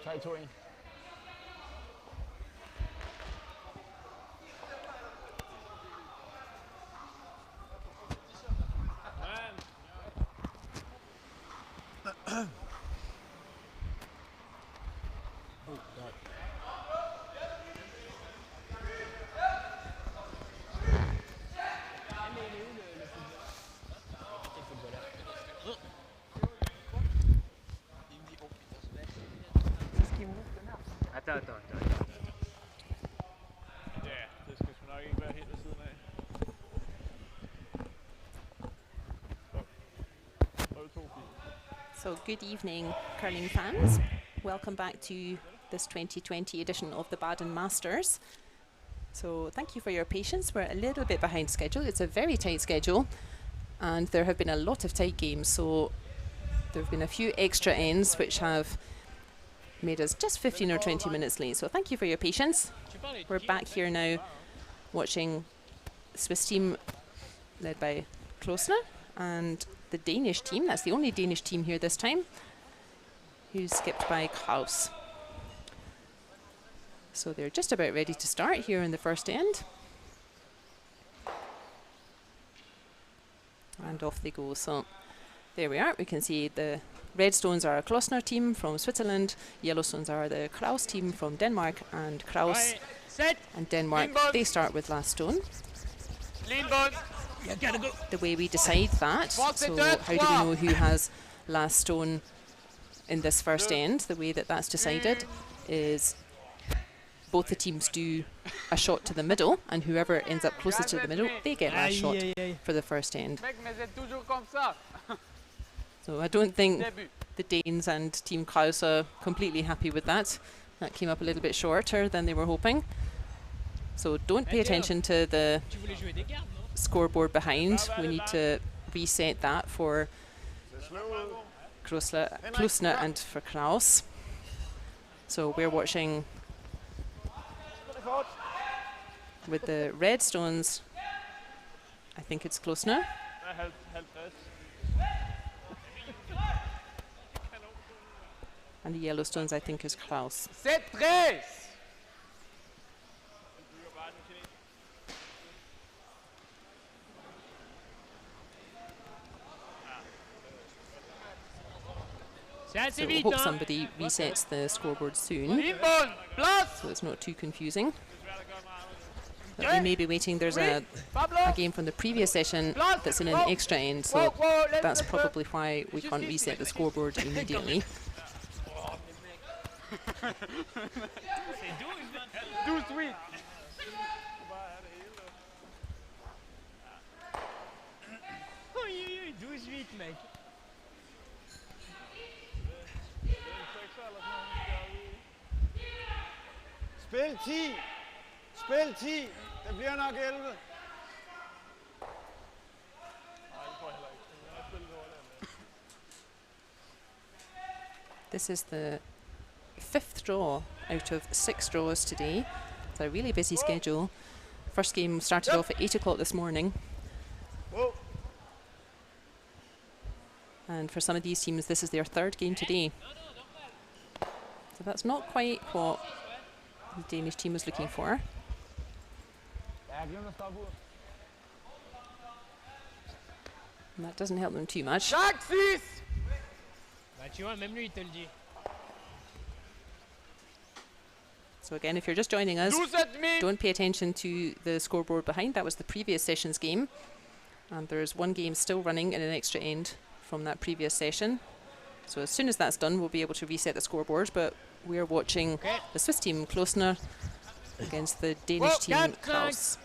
territory. Attends. Ja, det skal sgu nok ikke være helt ved siden af. So good evening, curling fans. Welcome back to this 2020 edition of the Baden Masters. So thank you for your patience. We're a little bit behind schedule. It's a very tight schedule, and there have been a lot of tight games. So there have been a few extra ends which have made us just 15 or 20 minutes late. So thank you for your patience. We're back here now watching the Swiss team led by Klossner and the Danish team. That's the only Danish team here this time, who's skipped by Krause. So they're just about ready to start here in the first end. And off they go. So there we are. We can see the red stones are a Klossner team from Switzerland. Yellow stones are the Krause team from Denmark. And Krause and Denmark, they start with last stone. The way we decide that, so how do we know who has last stone in this first end? The way that that's decided is both the teams do a shot to the middle, and whoever ends up closest to the middle, they get last shot for the first end. So I don't think the Danes and Team Krause are completely happy with that. That came up a little bit shorter than they were hoping. So don't pay attention to the scoreboard behind. We need to reset that for Klossner and for Krause. So we're watching with the red stones. I think it's Klossner. And the yellow stones, I think, is Krause. So we'll hope somebody resets the scoreboard soon, so it's not too confusing. But we may be waiting. There's a game from the previous session that's in an extra end, so that's probably why we can't reset the scoreboard immediately. Spil 10! Spil 10! Det bliver nok 11. This is the 5th draw out of 6 draws today. It's a really busy schedule. First game started off at 8 o'clock this morning. And for some of these teams, this is their 3rd game today. So that's not quite what the Danish team was looking for. And that doesn't help them too much. So again, if you're just joining us, don't pay attention to the scoreboard behind. That was the previous session's game. And there's one game still running in an extra end from that previous session. So as soon as that's done, we'll be able to reset the scoreboard. But we're watching the Swiss team Klossner against the Danish team Krause.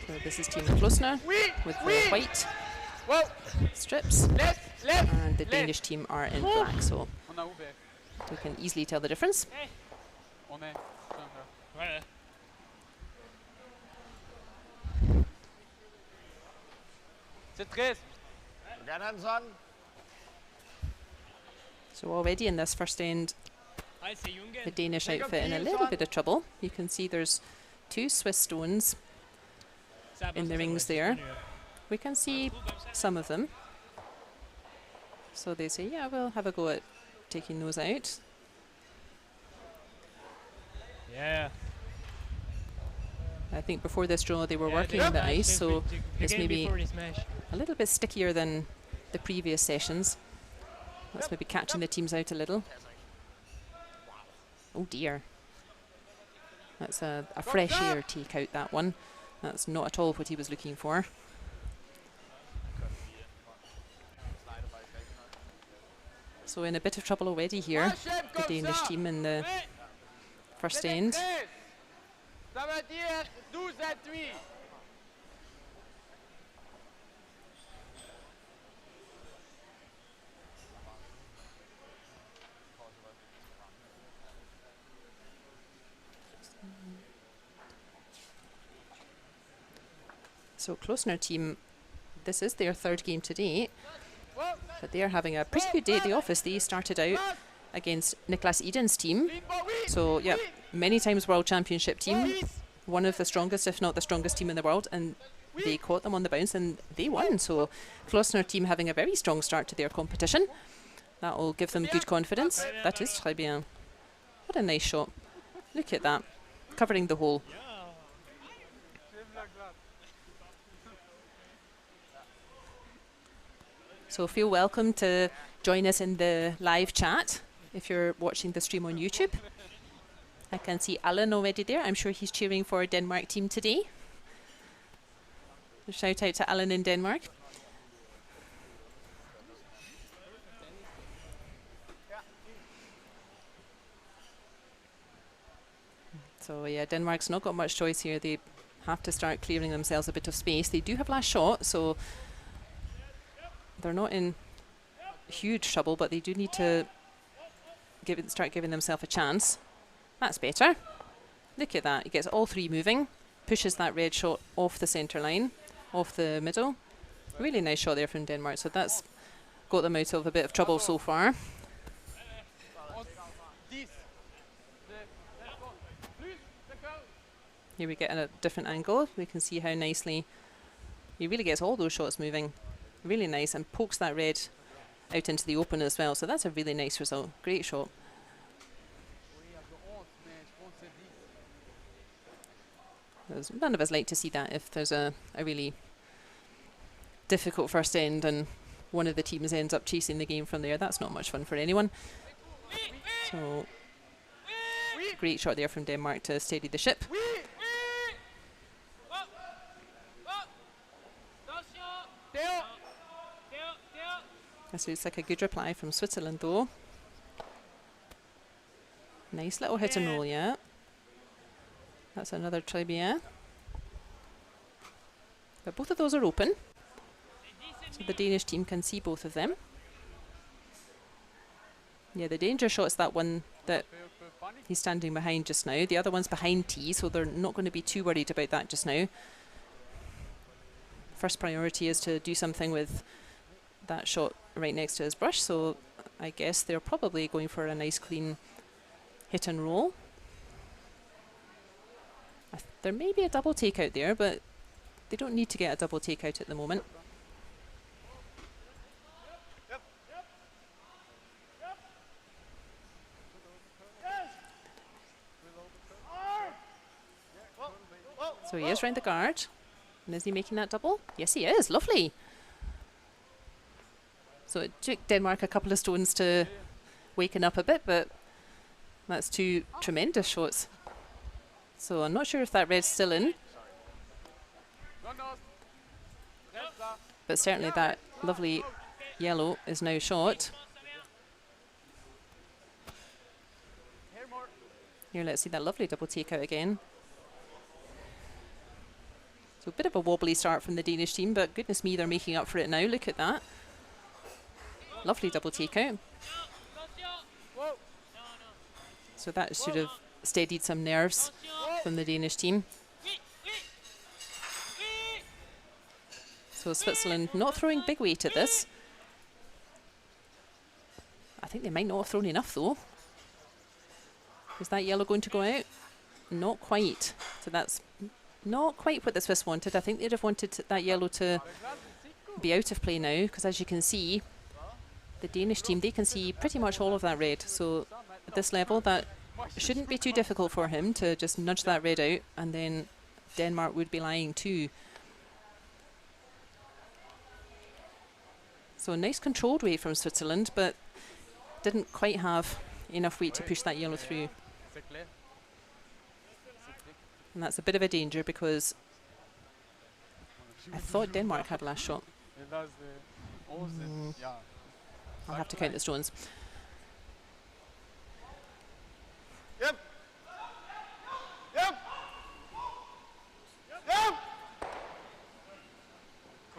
So this is team Klossner with the white strips, and the Danish team are in black, so we can easily tell the difference. So already in this first end, the Danish outfit in a little bit of trouble. You can see there's 2 Swiss stones in the rings there. We can see some of them. So they say, yeah, we'll have a go at taking those out. Yeah. I think before this draw they were working the on the smash, ice, so it's again maybe before the smash. a little bit stickier than the previous sessions. That's maybe catching the teams out a little. Oh dear. That's a fresh air take out, that one. That's not at all what he was looking for. So in a bit of trouble already here, the Danish team in the first end. Ça veut dire 12-8. So Klossner team, this is their third game today, but they are having a pretty good day at the office. They started out against Niklas Edin's team. So yeah, many times world championship team, one of the strongest, if not the strongest team in the world, and they caught them on the bounce and they won. So Klossner team having a very strong start to their competition. That will give them good confidence. That is très bien. What a nice shot. Look at that, covering the hole. So feel welcome to join us in the live chat if you're watching the stream on YouTube. I can see Alan already there. I'm sure he's cheering for Denmark team today. A shout out to Alan in Denmark. So yeah, Denmark's not got much choice here. They have to start clearing themselves a bit of space. They do have last shot, so they're not in huge trouble, but they do need to start giving themselves a chance. That's better. Look at that. He gets all three moving, pushes that red shot off the centre line, off the middle. Really nice shot there from Denmark. So that's got them out of a bit of trouble so far. Here we get a different angle. We can see how nicely he really gets all those shots moving. Really nice, and pokes that red out into the open as well. So that's a really nice result. Great shot. None of us like to see that if there's a really difficult first end and one of the teams ends up chasing the game from there. That's not much fun for anyone. So great shot there from Denmark to steady the ship. So it's like a good reply from Switzerland though. Nice little hit and roll, yeah. That's another très bien. But both of those are open. So the Danish team can see both of them. Yeah, the danger shot's that one that he's standing behind just now. The other one's behind T, so they're not going to be too worried about that just now. First priority is to do something with that shot right next to his brush, so I guess they're probably going for a nice clean hit and roll. There may be a double take out there, but they don't need to get a double take out at the moment. So he is round the guard. And is he making that double? Yes, he is. Lovely. So it took Denmark a couple of stones to waken up a bit, but that's two tremendous shots. So I'm not sure if that red's still in. But certainly that lovely yellow is now shot. Here, let's see that lovely double take out again. So a bit of a wobbly start from the Danish team, but goodness me, they're making up for it now. Look at that. Lovely double take out. So that should have steadied some nerves from the Danish team. So Switzerland not throwing big weight at this. I think they might not have thrown enough though. Is that yellow going to go out? Not quite. So that's not quite what the Swiss wanted. I think they'd have wanted that yellow to be out of play now, because as you can see, the Danish team, they can see pretty much all of that red. So at this level, that shouldn't be too difficult for him to just nudge that red out, and then Denmark would be lying too. So a nice controlled weight from Switzerland, but didn't quite have enough weight to push that yellow through. And that's a bit of a danger because I thought Denmark had last shot. I'll have to count the stones. Yep. Yep. Yep.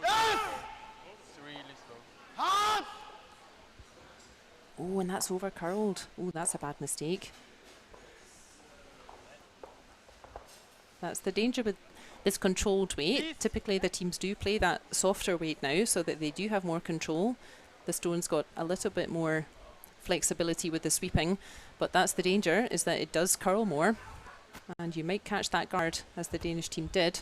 Yes. Hard. Oh, and that's over curled. Oh, that's a bad mistake. That's the danger with this controlled weight. Typically the teams do play that softer weight now so that they do have more control. The stone's got a little bit more flexibility with the sweeping, but that's the danger, is that it does curl more, and you might catch that guard as the Danish team did.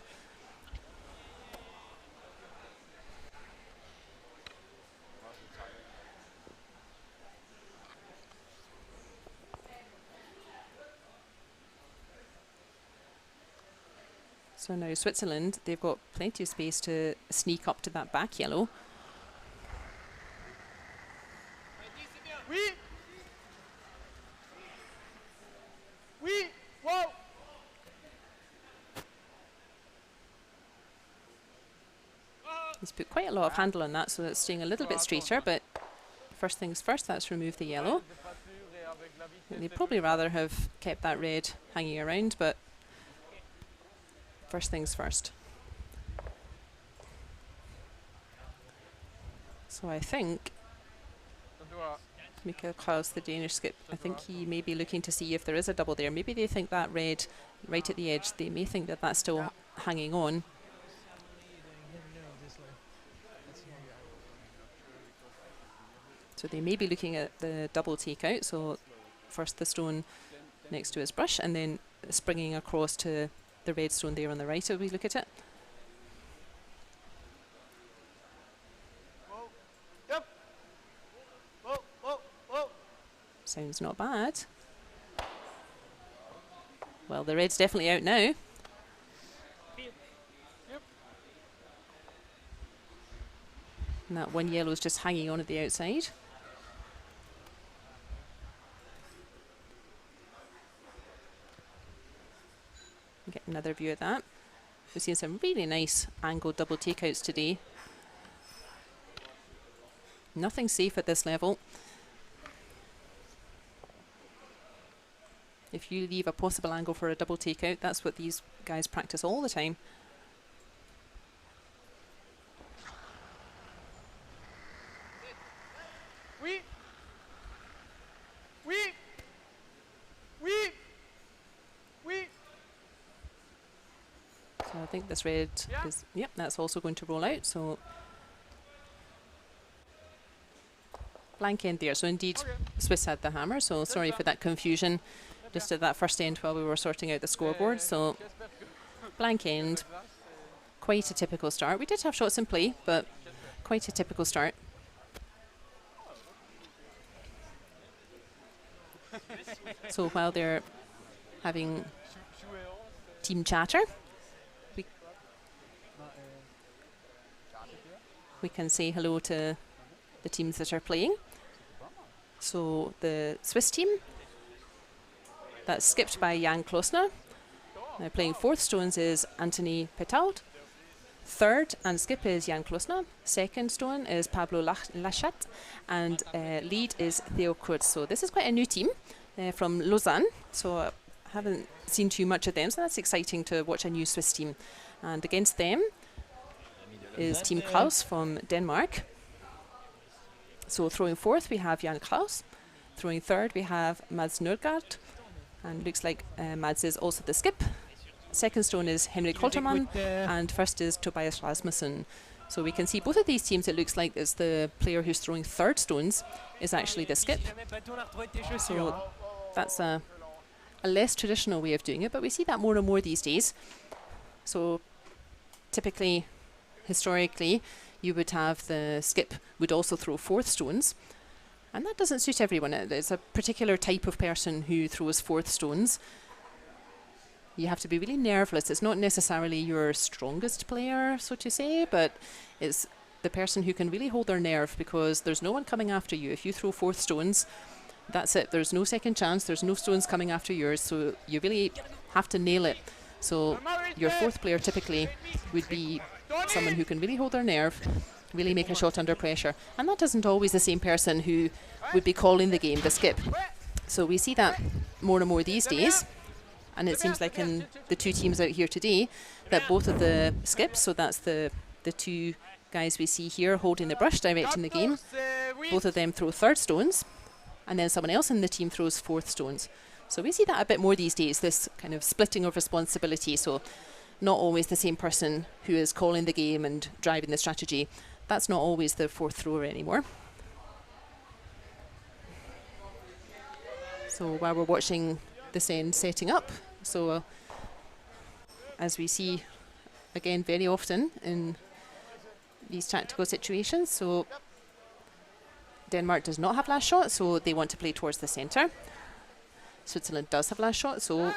So now Switzerland, they've got plenty of space to sneak up to that back yellow. Oui. Oui. Whoa. He's put quite a lot of handle on that, so it's staying a little bit straighter, but first things first, that's remove the yellow. They'd probably rather have kept that red hanging around, but first things first. So I think Krause, the Danish skip, I think he may be looking to see if there is a double there. Maybe they think that red right at the edge, they may think that that's still hanging on. So they may be looking at the double takeout. So first the stone next to his brush, and then springing across to the red stone there on the right as we look at it. Whoa. Yep. Whoa. Whoa. Whoa. Sounds not bad. Well, the red's definitely out now. Yep. And that one yellow's just hanging on at the outside. Get another view of that. We've seen some really nice angled double takeouts today. Nothing safe at this level. If you leave a possible angle for a double takeout, that's what these guys practice all the time. Oui. Oui. Oui. Oui. So I think this red is, yep, that's also going to roll out. So blank end there. So indeed, Swiss had the hammer. So sorry for that confusion just at that first end while we were sorting out the scoreboard. So blank end, quite a typical start. We did have shots in play, but quite a typical start. So while they're having team chatter, we can say hello to the teams that are playing. So the Swiss team, that's skipped by Jan Klossner. Now playing fourth stones is Anthony Petaud. Third and skip is Jan Klossner. Second stone is Pablo Lachat. And lead is Theo Cruz. So this is quite a new team from Lausanne. So I haven't seen too much of them. So that's exciting to watch a new Swiss team. And against them is Team Krause from Denmark. So throwing fourth we have Jan Krause. Throwing third we have Mads Nørgaard. And looks like Mads is also the skip. Second stone is Henrik Holtermann, and first is Tobias Rasmussen. So we can see both of these teams, it looks like it's the player who's throwing third stones is actually the skip. So that's a less traditional way of doing it, but we see that more and more these days. So typically, historically, you would have the skip would also throw fourth stones, And that doesn't suit everyone. There's a particular type of person who throws fourth stones. You have to be really nerveless. It's not necessarily your strongest player, so to say, but it's the person who can really hold their nerve, because there's no one coming after you. If you throw fourth stones, that's it. There's no second chance. There's no stones coming after yours, so you really have to nail it. So your fourth player typically would be someone who can really hold their nerve, really make a shot under pressure. And that isn't always the same person who would be calling the game, the skip. So we see that more and more these days. And it seems like in the two teams out here today that both of the skips, so that's the two guys we see here holding the brush directing the game, both of them throw third stones, and then someone else in the team throws fourth stones. So we see that a bit more these days, this kind of splitting of responsibility. So not always the same person who is calling the game and driving the strategy. That's not always the fourth thrower anymore. So while we're watching this end setting up, so as we see again very often in these tactical situations, so Denmark does not have last shot, so they want to play towards the centre. Switzerland does have last shot, so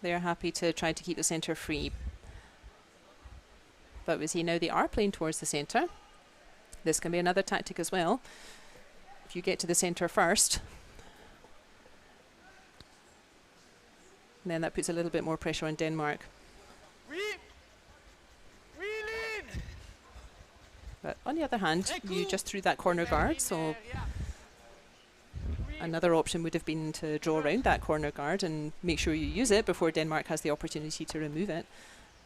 they're happy to try to keep the centre free. But we see now they are playing towards the centre. This can be another tactic as well. If you get to the centre first, then that puts a little bit more pressure on Denmark. But on the other hand, you just threw that corner guard, so another option would have been to draw around that corner guard and make sure you use it before Denmark has the opportunity to remove it.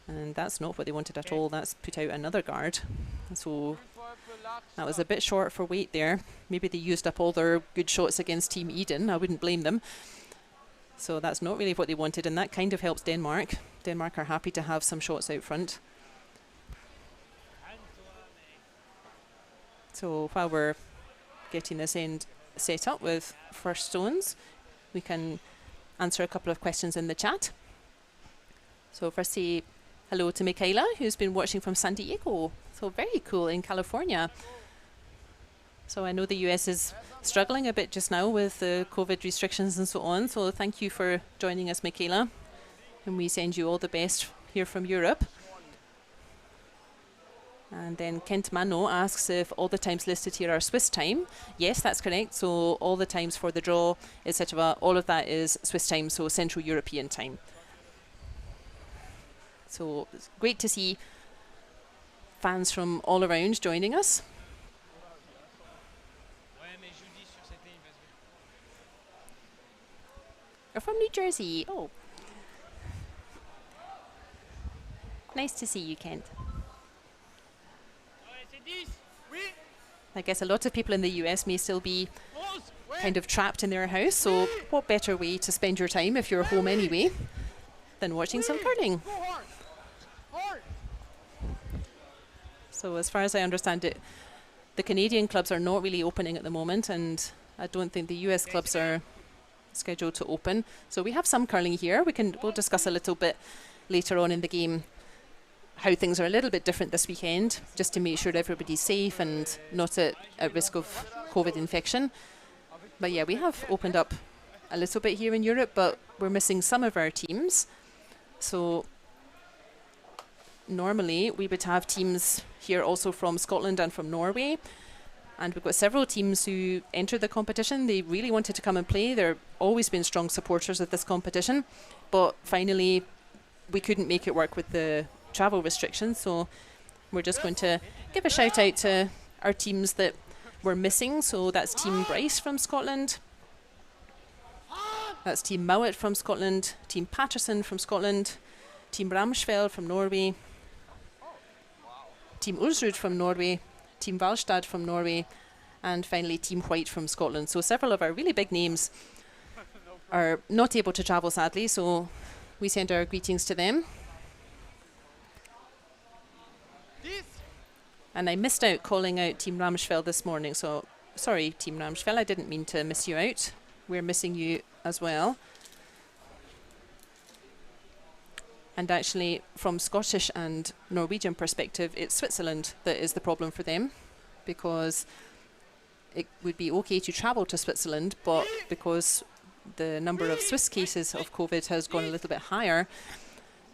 And that's not what they wanted at all. That's put out another guard. So that was a bit short for weight there. Maybe they used up all their good shots against Team Edin. I wouldn't blame them. So that's not really what they wanted, and that kind of helps Denmark. Denmark are happy to have some shots out front. So while we're getting this end set up with first stones, we can answer a couple of questions in the chat. So first, say hello to Michaela, who's been watching from San Diego. So very cool, in California. So I know the US is struggling a bit just now with the COVID restrictions and so on. So thank you for joining us, Michaela. And we send you all the best here from Europe. And then Kent Mano asks if all the times listed here are Swiss time. Yes, that's correct. So all the times for the draw, etc., all of that is Swiss time, so Central European time. So it's great to see fans from all around joining us. You're from New Jersey. Oh. Nice to see you, Kent. I guess a lot of people in the US may still be kind of trapped in their house, so what better way to spend your time if you're home anyway than watching some curling? So as far as I understand it, the Canadian clubs are not really opening at the moment, and I don't think the US clubs are scheduled to open. So we have some curling here. We'll discuss a little bit later on in the game how things are a little bit different this weekend, just to make sure everybody's safe and not at risk of COVID infection. But yeah, we have opened up a little bit here in Europe, but we're missing some of our teams. So normally we would have teams here also from Scotland and from Norway. And we've got several teams who entered the competition. They really wanted to come and play. They've always been strong supporters of this competition. But finally, we couldn't make it work with the travel restrictions. So we're just going to give a shout out to our teams that we're missing. So that's Team Bryce from Scotland. That's Team Mowat from Scotland. Team Patterson from Scotland. Team Ramsfjell from Norway. Team Ulsrud from Norway. Team Valstad from Norway, and finally Team White from Scotland. So several of our really big names are not able to travel, sadly, so we send our greetings to them. And I missed out calling out Team Ramsfjell this morning, so sorry Team Ramsfjell, I didn't mean to miss you out. We're missing you as well. And actually, from Scottish and Norwegian perspective, it's Switzerland that is the problem for them, because it would be okay to travel to Switzerland, but because the number of Swiss cases of COVID has gone a little bit higher,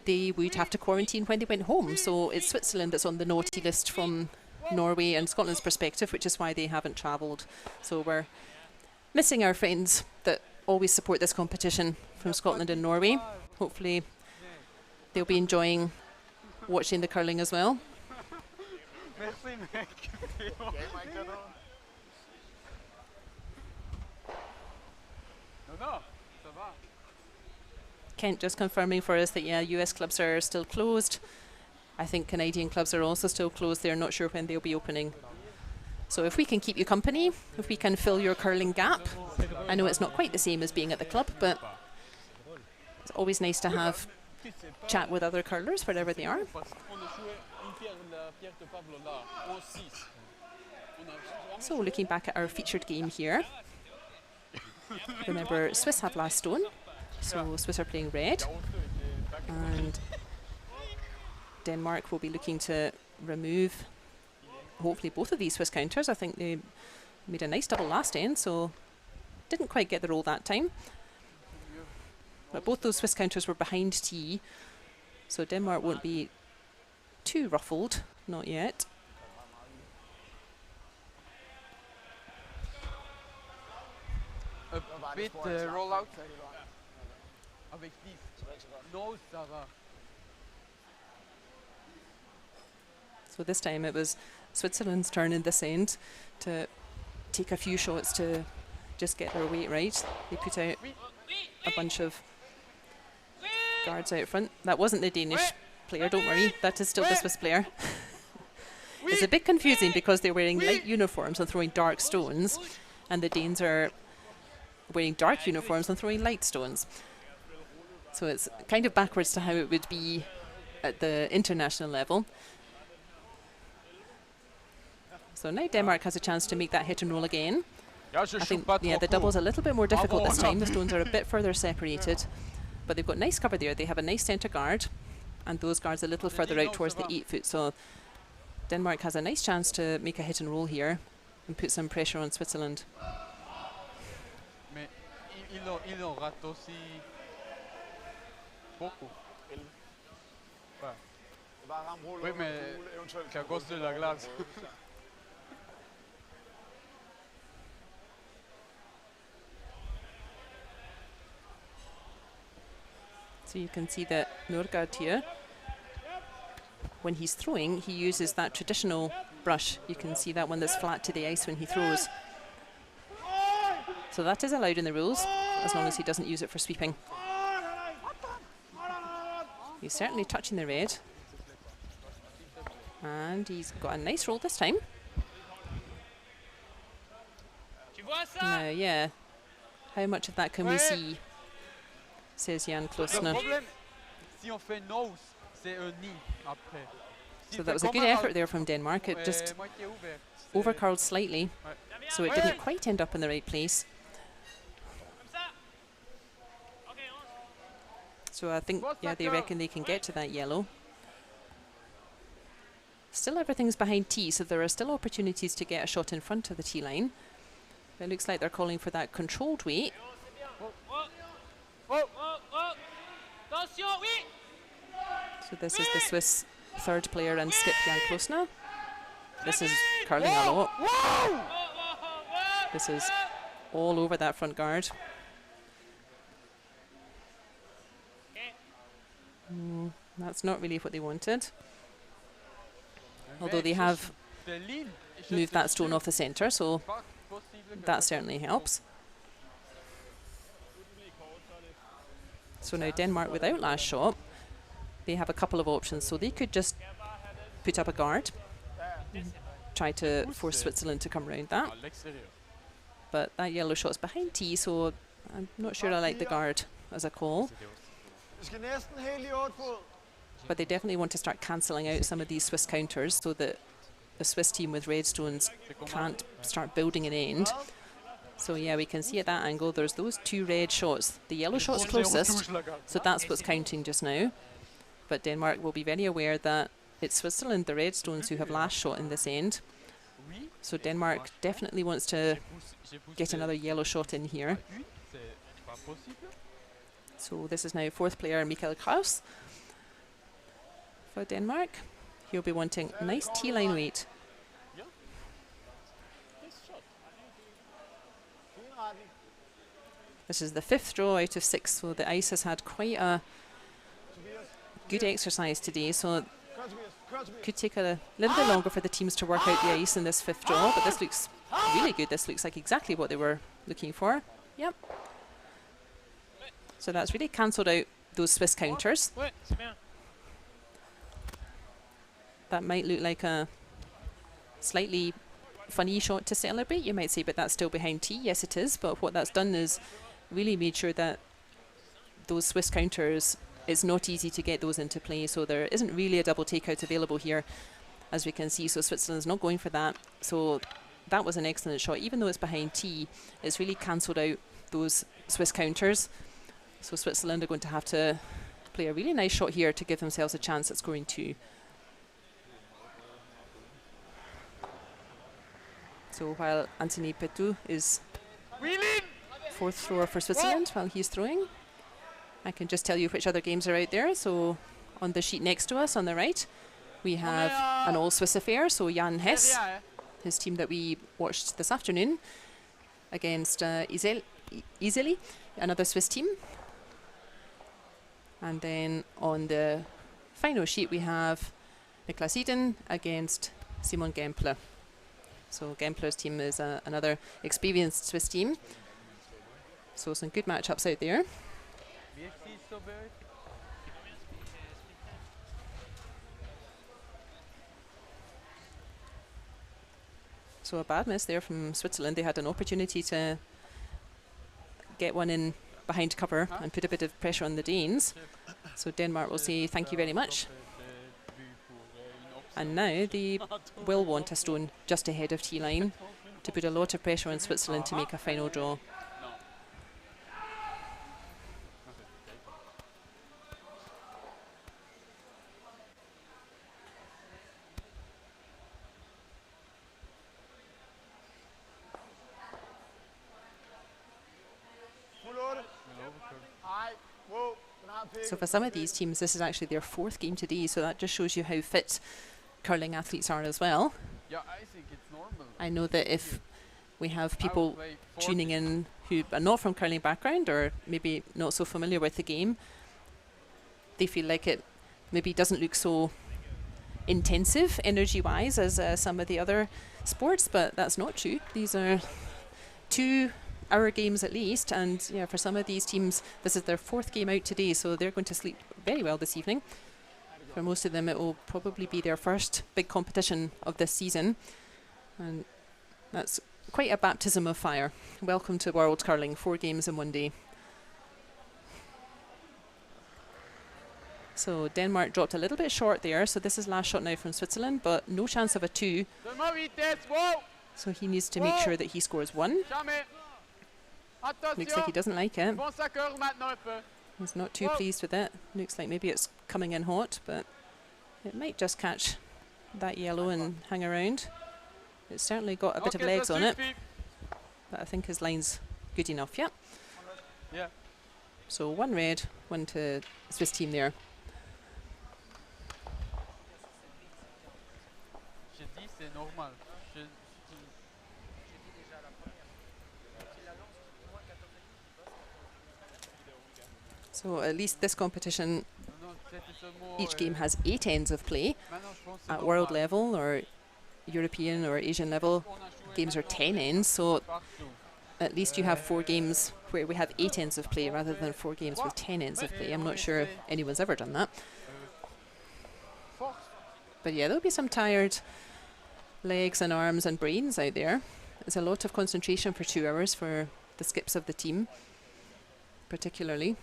they would have to quarantine when they went home. So it's Switzerland that's on the naughty list from Norway and Scotland's perspective, which is why they haven't travelled. So we're missing our friends that always support this competition from Scotland and Norway. Hopefully they'll be enjoying watching the curling as well. Merci, mec. Non, ça va. Kent just confirming for us that, yeah, US clubs are still closed. I think Canadian clubs are also still closed. They're not sure when they'll be opening. So if we can keep you company, if we can fill your curling gap, I know it's not quite the same as being at the club, but it's always nice to have chat with other curlers wherever they are. So looking back at our featured game here, remember Swiss have last stone, so Swiss are playing red, and Denmark will be looking to remove hopefully both of these Swiss counters. I think they made a nice double last end, so didn't quite get the roll that time. But both those Swiss counters were behind tee, so Denmark won't be too ruffled, not yet. A bit roll out. Avec 10. No, ça va. So this time it was Switzerland's turn in this end to take a few shots to just get their weight right. They put out a bunch of guards out front. That wasn't the Danish player, don't worry, that is still the Swiss player. It's a bit confusing because they're wearing light uniforms and throwing dark stones, and the Danes are wearing dark uniforms and throwing light stones. So it's kind of backwards to how it would be at the international level. So now Denmark has a chance to make that hit and roll again. I think, yeah, the double's a little bit more difficult this time. The stones are a bit further separated, but they've got nice cover there. They have a nice centre guard, and those guards a little further out towards the 8 foot. So Denmark has a nice chance to make a hit and roll here and put some pressure on Switzerland. Il en rate aussi beaucoup. Oui, mais qu'à cause de la glace. So you can see that Norgard here, when he's throwing, he uses that traditional brush. You can see that one that's flat to the ice when he throws. So that is allowed in the rules, as long as he doesn't use it for sweeping. He's certainly touching the red. And he's got a nice roll this time. Now, yeah, how much of that can we see, says Jan Klossner. So that was a good effort there from Denmark. It just overcurled slightly, so it didn't quite end up in the right place. So I think, yeah, they reckon they can get to that yellow. Still everything's behind tee, so there are still opportunities to get a shot in front of the tee line. It looks like they're calling for that controlled weight. So this is the Swiss third player and skip Jan Klossner. This is curling a lot. This is all over that front guard. That's not really what they wanted. Although they have moved that stone off the centre, so that certainly helps. So now Denmark without last shot, they have a couple of options. So they could just put up a guard, try to force Switzerland to come around that. But that yellow shot's behind tee, so I'm not sure I like the guard as a call. But they definitely want to start cancelling out some of these Swiss counters so that the Swiss team with red stones can't start building an end. So yeah, we can see at that angle there's those two red shots. The yellow shot's closest, so that's what's counting just now. But Denmark will be very aware that it's Switzerland, the red stones, who have last shot in this end. So Denmark definitely wants to get another yellow shot in here. So this is now fourth player Krause for Denmark. He'll be wanting a nice T-line weight. This is the 5th draw out of 6, so the ice has had quite a good exercise today, so could take a little bit longer for the teams to work out the ice in this 5th draw, but this looks really good. This looks like exactly what they were looking for. Yep. So that's really cancelled out those Swiss counters. That might look like a slightly funny shot to celebrate, you might say, but that's still behind tee. Yes, it is, but what that's done is really made sure that those Swiss counters, it's not easy to get those into play, so there isn't really a double takeout available here, as we can see, so Switzerland's not going for that. So that was an excellent shot. Even though it's behind tee, it's really cancelled out those Swiss counters. So Switzerland are going to have to play a really nice shot here to give themselves a chance at scoring 2. So while Anthony Petou is fourth thrower for Switzerland while he's throwing, I can just tell you which other games are out there. So on the sheet next to us on the right, we have an all-Swiss affair. So Jan Hess, his team that we watched this afternoon, against Iseli, another Swiss team. And then on the final sheet, we have Niklas Edin against Simon Gempeler. So Gempeler's team is another experienced Swiss team. So some good matchups out there. So a bad miss there from Switzerland. They had an opportunity to get one in behind cover and put a bit of pressure on the Danes. So Denmark will say thank you very much. And now they will want a stone just ahead of T-line to put a lot of pressure on Switzerland to make a final draw. So for some of these teams, this is actually their 4th game today, so that just shows you how fit curling athletes are as well. Yeah, I think it's normal. I know that if we have people tuning in who are not from curling background or maybe not so familiar with the game, they feel like it maybe doesn't look so intensive energy-wise as some of the other sports, but that's not true. These are 2-hour games at least, and yeah, for some of these teams, this is their 4th game out today, so they're going to sleep very well this evening. For most of them, it will probably be their first big competition of this season, and that's quite a baptism of fire. Welcome to World Curling, 4 games in one day. So Denmark dropped a little bit short there, so this is last shot now from Switzerland, but no chance of a 2. So he needs to make sure that he scores 1. Looks like he doesn't like it. He's not too pleased with it. Looks like maybe it's coming in hot, but it might just catch that yellow and hang around. It's certainly got a bit of legs on it, but I think his line's good enough, yeah. Yeah. So 1 red, 1 to the Swiss team there. So at least this competition, each game has 8 ends of play. At world level or European or Asian level, games are 10 ends, so at least you have 4 games where we have 8 ends of play rather than 4 games with 10 ends of play. I'm not sure if anyone's ever done that. But yeah, there'll be some tired legs and arms and brains out there. There's a lot of concentration for 2 hours for the skips of the team, particularly.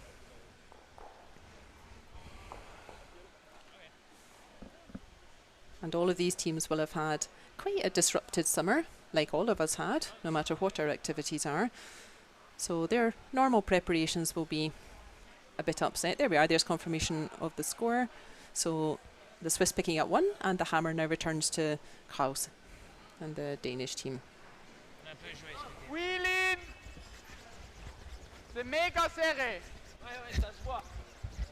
And all of these teams will have had quite a disrupted summer, like all of us had, no matter what our activities are. So their normal preparations will be a bit upset. There we are, there's confirmation of the score. So the Swiss picking up 1, and the hammer now returns to Krause. and the Danish team. Wheeling! C'est méga serré.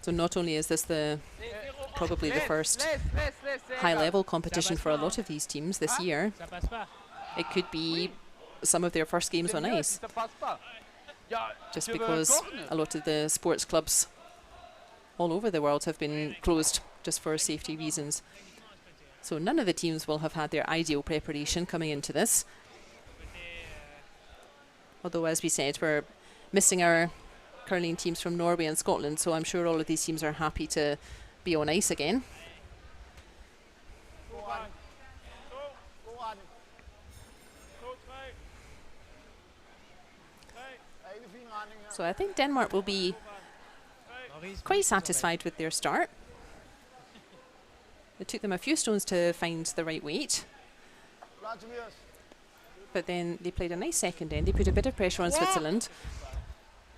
So not only is this probably the first high-level competition for a lot of these teams this year, it could be some of their first games on ice, just because a lot of the sports clubs all over the world have been closed just for safety reasons. So none of the teams will have had their ideal preparation coming into this. Although, as we said, we're missing our curling teams from Norway and Scotland, so I'm sure all of these teams are happy to be on ice again. So I think Denmark will be quite satisfied with their start. It took them a few stones to find the right weight, but then they played a nice second end. They put a bit of pressure on Switzerland,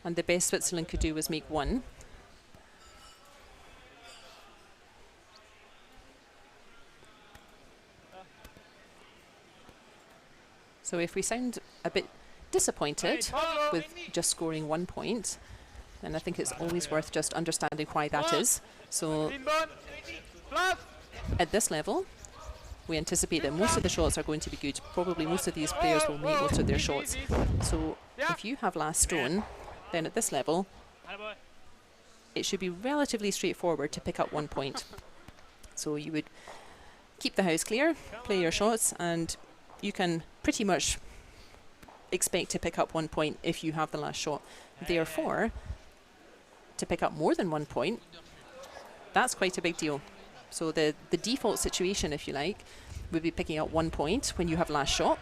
and the best Switzerland could do was make one. So if we sound a bit disappointed with just scoring 1 point, then I think it's always worth just understanding why that is. So at this level, we anticipate that most of the shots are going to be good. Probably most of these players will make most of their shots. So if you have last stone, then at this level, it should be relatively straightforward to pick up 1 point. So you would keep the house clear, play your shots, and you can pretty much expect to pick up 1 point if you have the last shot. Therefore, to pick up more than 1 point, that's quite a big deal. So the default situation, if you like, would be picking up 1 point when you have last shot.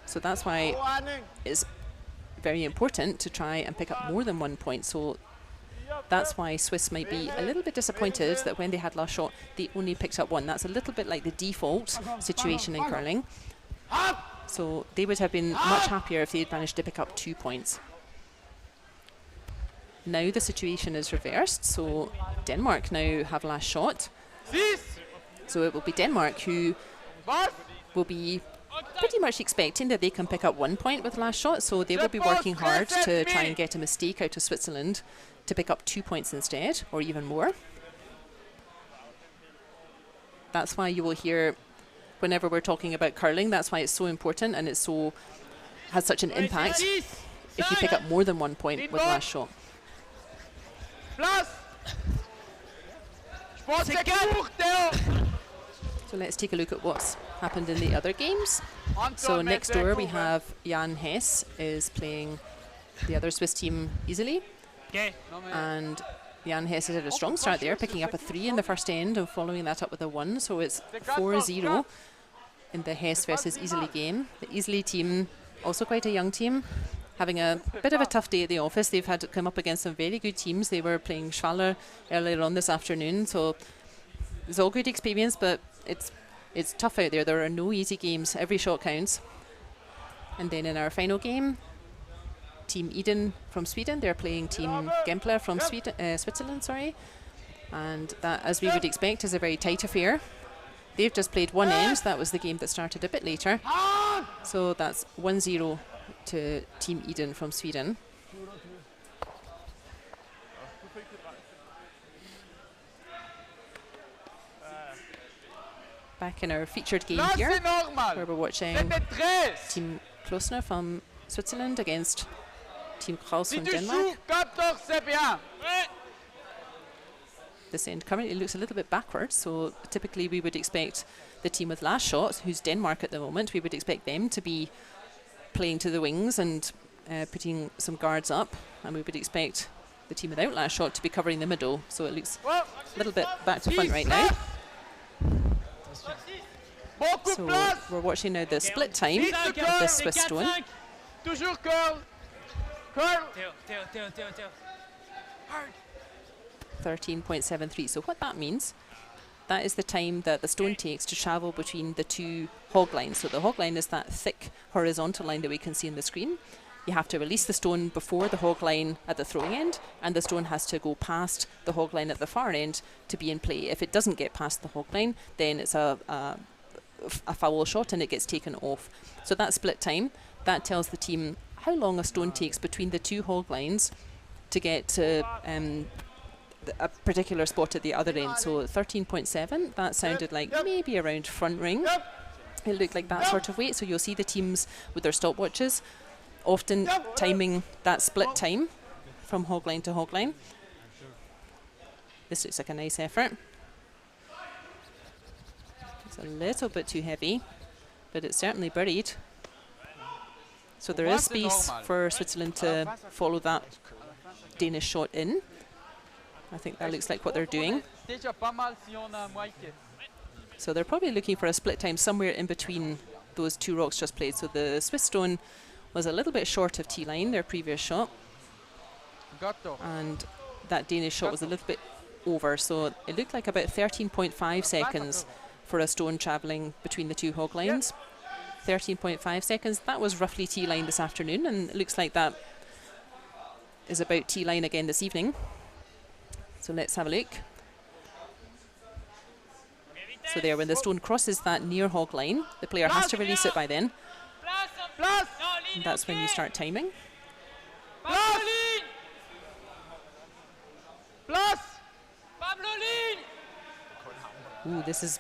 So that's why it's very important to try and pick up more than 1 point. So that's why Swiss might be a little bit disappointed that when they had last shot, they only picked up one. That's a little bit like the default situation in curling. So they would have been much happier if they had managed to pick up 2 points. Now the situation is reversed, so Denmark now have last shot. So it will be Denmark who will be pretty much expecting that they can pick up 1 point with last shot, so they will be working hard to try and get a mistake out of Switzerland to pick up 2 points instead, or even more. That's why you will hear, whenever we're talking about curling, that's why it's so important and it's so has such an impact if you pick up more than 1 point with last shot. So let's take a look at what's happened in the other games. So next door we have Jan Hess is playing the other Swiss team Iseli. And Jan Hess has had a strong start there, picking up a 3 in the first end and following that up with a 1. So it's 4-0 in the Hess versus Iseli game. The Iseli team, also quite a young team, having a bit of a tough day at the office. They've had to come up against some very good teams. They were playing Schwaller earlier on this afternoon, so it's all good experience, but it's tough out there. There are no easy games. Every shot counts. And then in our final game, Team Edin from Sweden, they're playing Team Gempeler from Switzerland, sorry. And that, as we would expect, is a very tight affair. They've just played one end. That was the game that started a bit later. So that's 1-0 to Team Edin from Sweden. Back in our featured game here, where we're watching Team Klossner from Switzerland against Team Krause from Denmark. This end currently looks a little bit backwards, so typically we would expect the team with last shot, who's Denmark at the moment, we would expect them to be playing to the wings and putting some guards up, and we would expect the team without last shot to be covering the middle, so it looks a little bit back to front right now. So we're watching now the split time of this Swiss stone. 13.73. So what that means, that is the time that the stone takes to travel between the two hog lines. So the hog line is that thick horizontal line that we can see on the screen. You have to release the stone before the hog line at the throwing end, and the stone has to go past the hog line at the far end to be in play. If it doesn't get past the hog line, then it's a a foul shot and it gets taken off. So that split time, that tells the team how long a stone takes between the two hog lines to get to a particular spot at the other end. So 13.7, that sounded like maybe around front ring. It looked like that sort of weight. So you'll see the teams with their stopwatches often timing that split time from hog line to hog line. This looks like a nice effort. It's a little bit too heavy, but it's certainly buried. So there is space for Switzerland to follow that Danish shot in. I think that looks like what they're doing. So they're probably looking for a split time somewhere in between those two rocks just played. So the Swiss stone was a little bit short of T-line, their previous shot. And that Danish shot was a little bit over. So it looked like about 13.5 seconds for a stone travelling between the two hog lines. 13.5 seconds. That was roughly T-line this afternoon, and it looks like that is about T-line again this evening. So let's have a look. So there, when the stone crosses that near hog line, the player has to release it by then. And that's when you start timing. Ooh, this is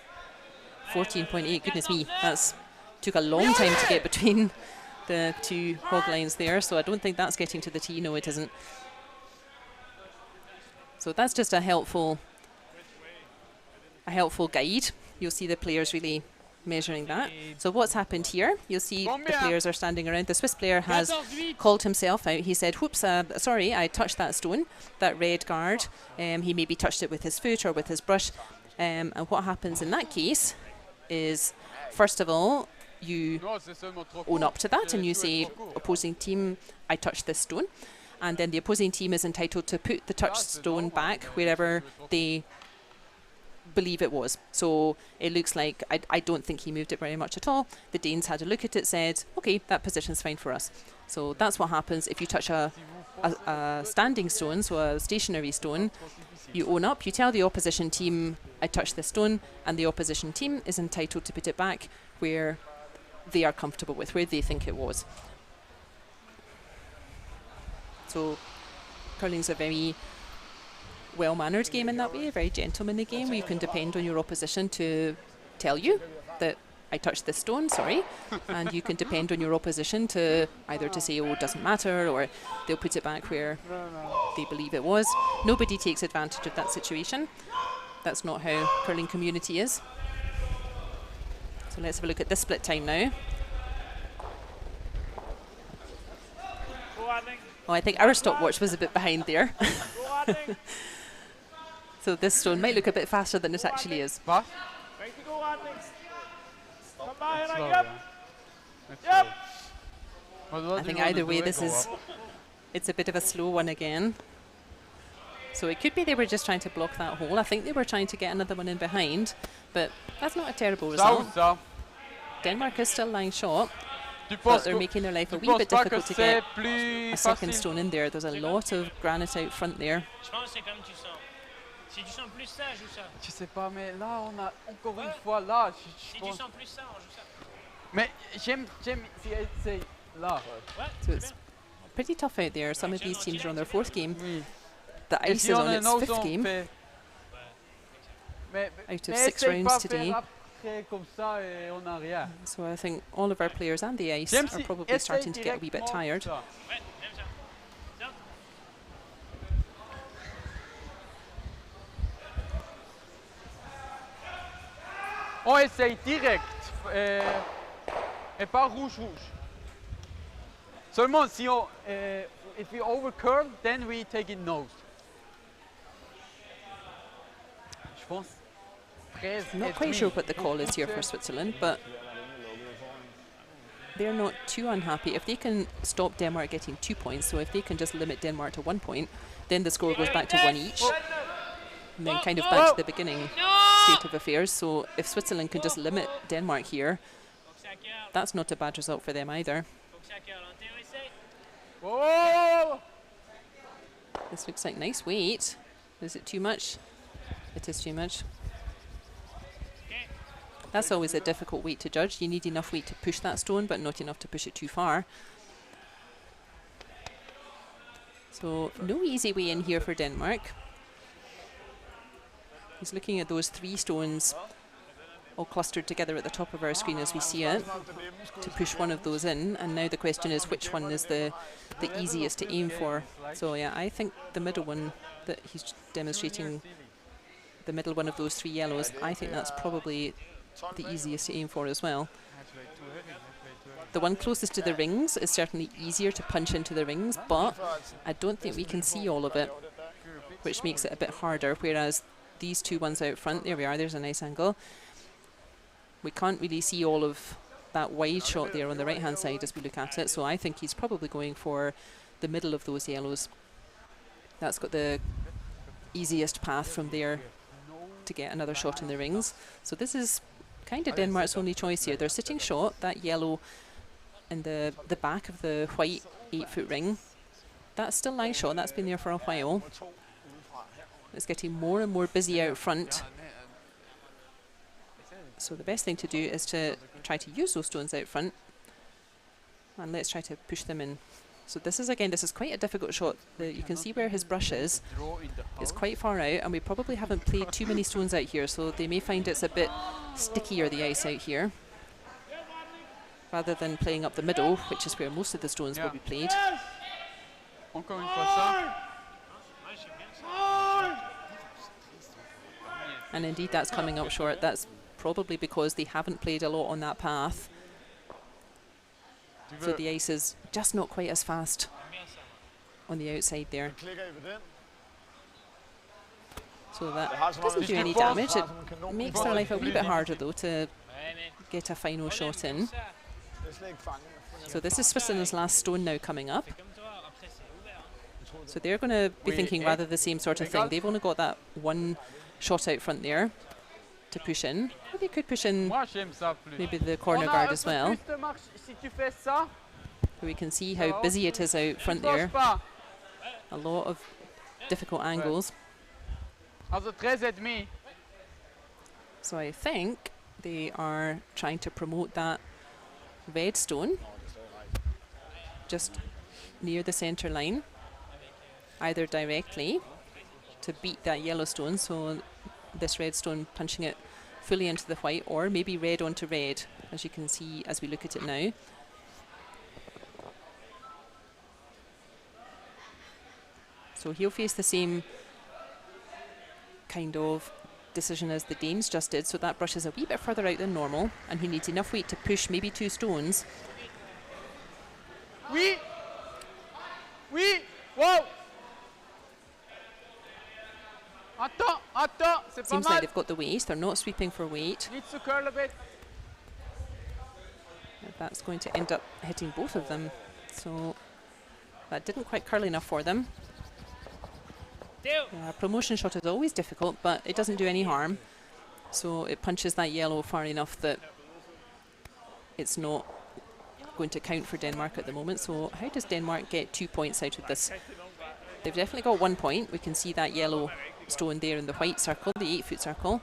14.8. Goodness me, that's took a long time to get between the two hog lines there. So I don't think that's getting to the tee. No, it isn't. So that's just a helpful guide. You'll see the players really measuring that. So what's happened here? You'll see the players are standing around. The Swiss player has called himself out. He said, whoops, sorry, I touched that stone, that red guard. He maybe touched it with his foot or with his brush. And what happens in that case is, first of all, you own up to that and you say, opposing team, I touched this stone. And then the opposing team is entitled to put the touched stone back wherever they believe it was. So it looks like, I don't think he moved it very much at all. The Danes had a look at it, said, okay, that position's fine for us. So that's what happens if you touch a standing stone, so a stationary stone. You own up, you tell the opposition team, I touched this stone, and the opposition team is entitled to put it back where they are comfortable with, where they think it was. So curling's a very well-mannered game in that way, a very gentlemanly game where you can depend on your opposition to tell you that I touched this stone, sorry, and you can depend on your opposition to either to say, oh, it doesn't matter, or they'll put it back where they believe it was. Nobody takes advantage of that situation. That's not how curling community is. So let's have a look at this split time now. Oh, I think our stopwatch was a bit behind there. So this stone might look a bit faster than it actually is. I think either way, it's a bit of a slow one again. So it could be they were just trying to block that hole. I think they were trying to get another one in behind, but that's not a terrible result. Denmark is still lying short, but they're making their life a wee bit difficult to get a second stone in there. There's a lot of granite out front there. Si tu sens plus ça, joue ça. Je sais pas, mais là, on a encore une fois là. Si tu sens plus ça, on joue ça. Mais j'aime c'est là. So it's pretty tough out there. Some of these teams are on their fourth game. The ice is on its fifth game. Out of 6 rounds today. So I think all of our players and the ice are probably starting to get a wee bit tired. On essaye direct, et pas rouge-rouge. Seulement si on, if we overcurl, then we take it nose. Je pense. I'm not quite sure what the call is here for Switzerland, but they're not too unhappy. If they can stop Denmark getting 2 points, so if they can just limit Denmark to 1 point, then the score goes back to 1 each. And then kind of back to the beginning state of affairs. So if Switzerland can just limit Denmark here, that's not a bad result for them either. This looks like nice weight. Is it too much? It is too much. That's always a difficult weight to judge. You need enough weight to push that stone, but not enough to push it too far. So no easy way in here for Denmark. He's looking at those 3 stones all clustered together at the top of our screen as we see it, to push one of those in, and now the question is which one is the easiest to aim for. So yeah, I think the middle one that he's demonstrating, the middle one of those 3 yellows, I think that's probably the easiest to aim for as well. The one closest to the rings is certainly easier to punch into the rings, but I don't think we can see all of it, which makes it a bit harder, whereas these 2 ones out front, there we are, there's a nice angle. We can't really see all of that wide shot there on the right hand side as we look at it, so I think he's probably going for the middle of those yellows. That's got the easiest path from there to get another shot in the rings. So this is kind of Denmark's only choice here. They're sitting short, that yellow in the back of the white 8-foot ring. That's still nice shot, that's been there for a while. It's getting more and more busy out front. So the best thing to do is to try to use those stones out front, and let's try to push them in. So this is, again, this is quite a difficult shot. You can see where his brush is. It's quite far out, and we probably haven't played too many stones out here, so they may find it's a bit stickier, the ice out here, rather than playing up the middle, which is where most of the stones will be played. Encore une fois ça. And indeed that's coming up short. That's probably because they haven't played a lot on that path. So the ice is just not quite as fast on the outside there. So that doesn't do any damage. It makes their life a wee bit harder though to get a final shot in. So this is Switzerland's last stone now coming up. So they're going to be thinking rather the same sort of thing. They've only got that one shot out front there to push in. Or they could push in maybe the corner guard as well. We can see how busy it is out front there. A lot of difficult angles. So I think they are trying to promote that red stone just near the centre line, either directly to beat that yellow stone, so this red stone punching it fully into the white, or maybe red onto red, as you can see as we look at it now. So he'll face the same kind of decision as the Danes just did, so that brush is a wee bit further out than normal, and he needs enough weight to push maybe 2 stones. Oui! Oui! Wow! Attends, attends, c'est pas Seems mal. like they've got the weight, they're not sweeping for weight. Needs to curl a bit. That's going to end up hitting both of them, so that didn't quite curl enough for them. Promotion shot is always difficult, but it doesn't do any harm. So it punches that yellow far enough that it's not going to count for Denmark at the moment. So how does Denmark get 2 points out of this? They've definitely got 1 point. We can see that yellow stone there in the white circle, the 8-foot circle.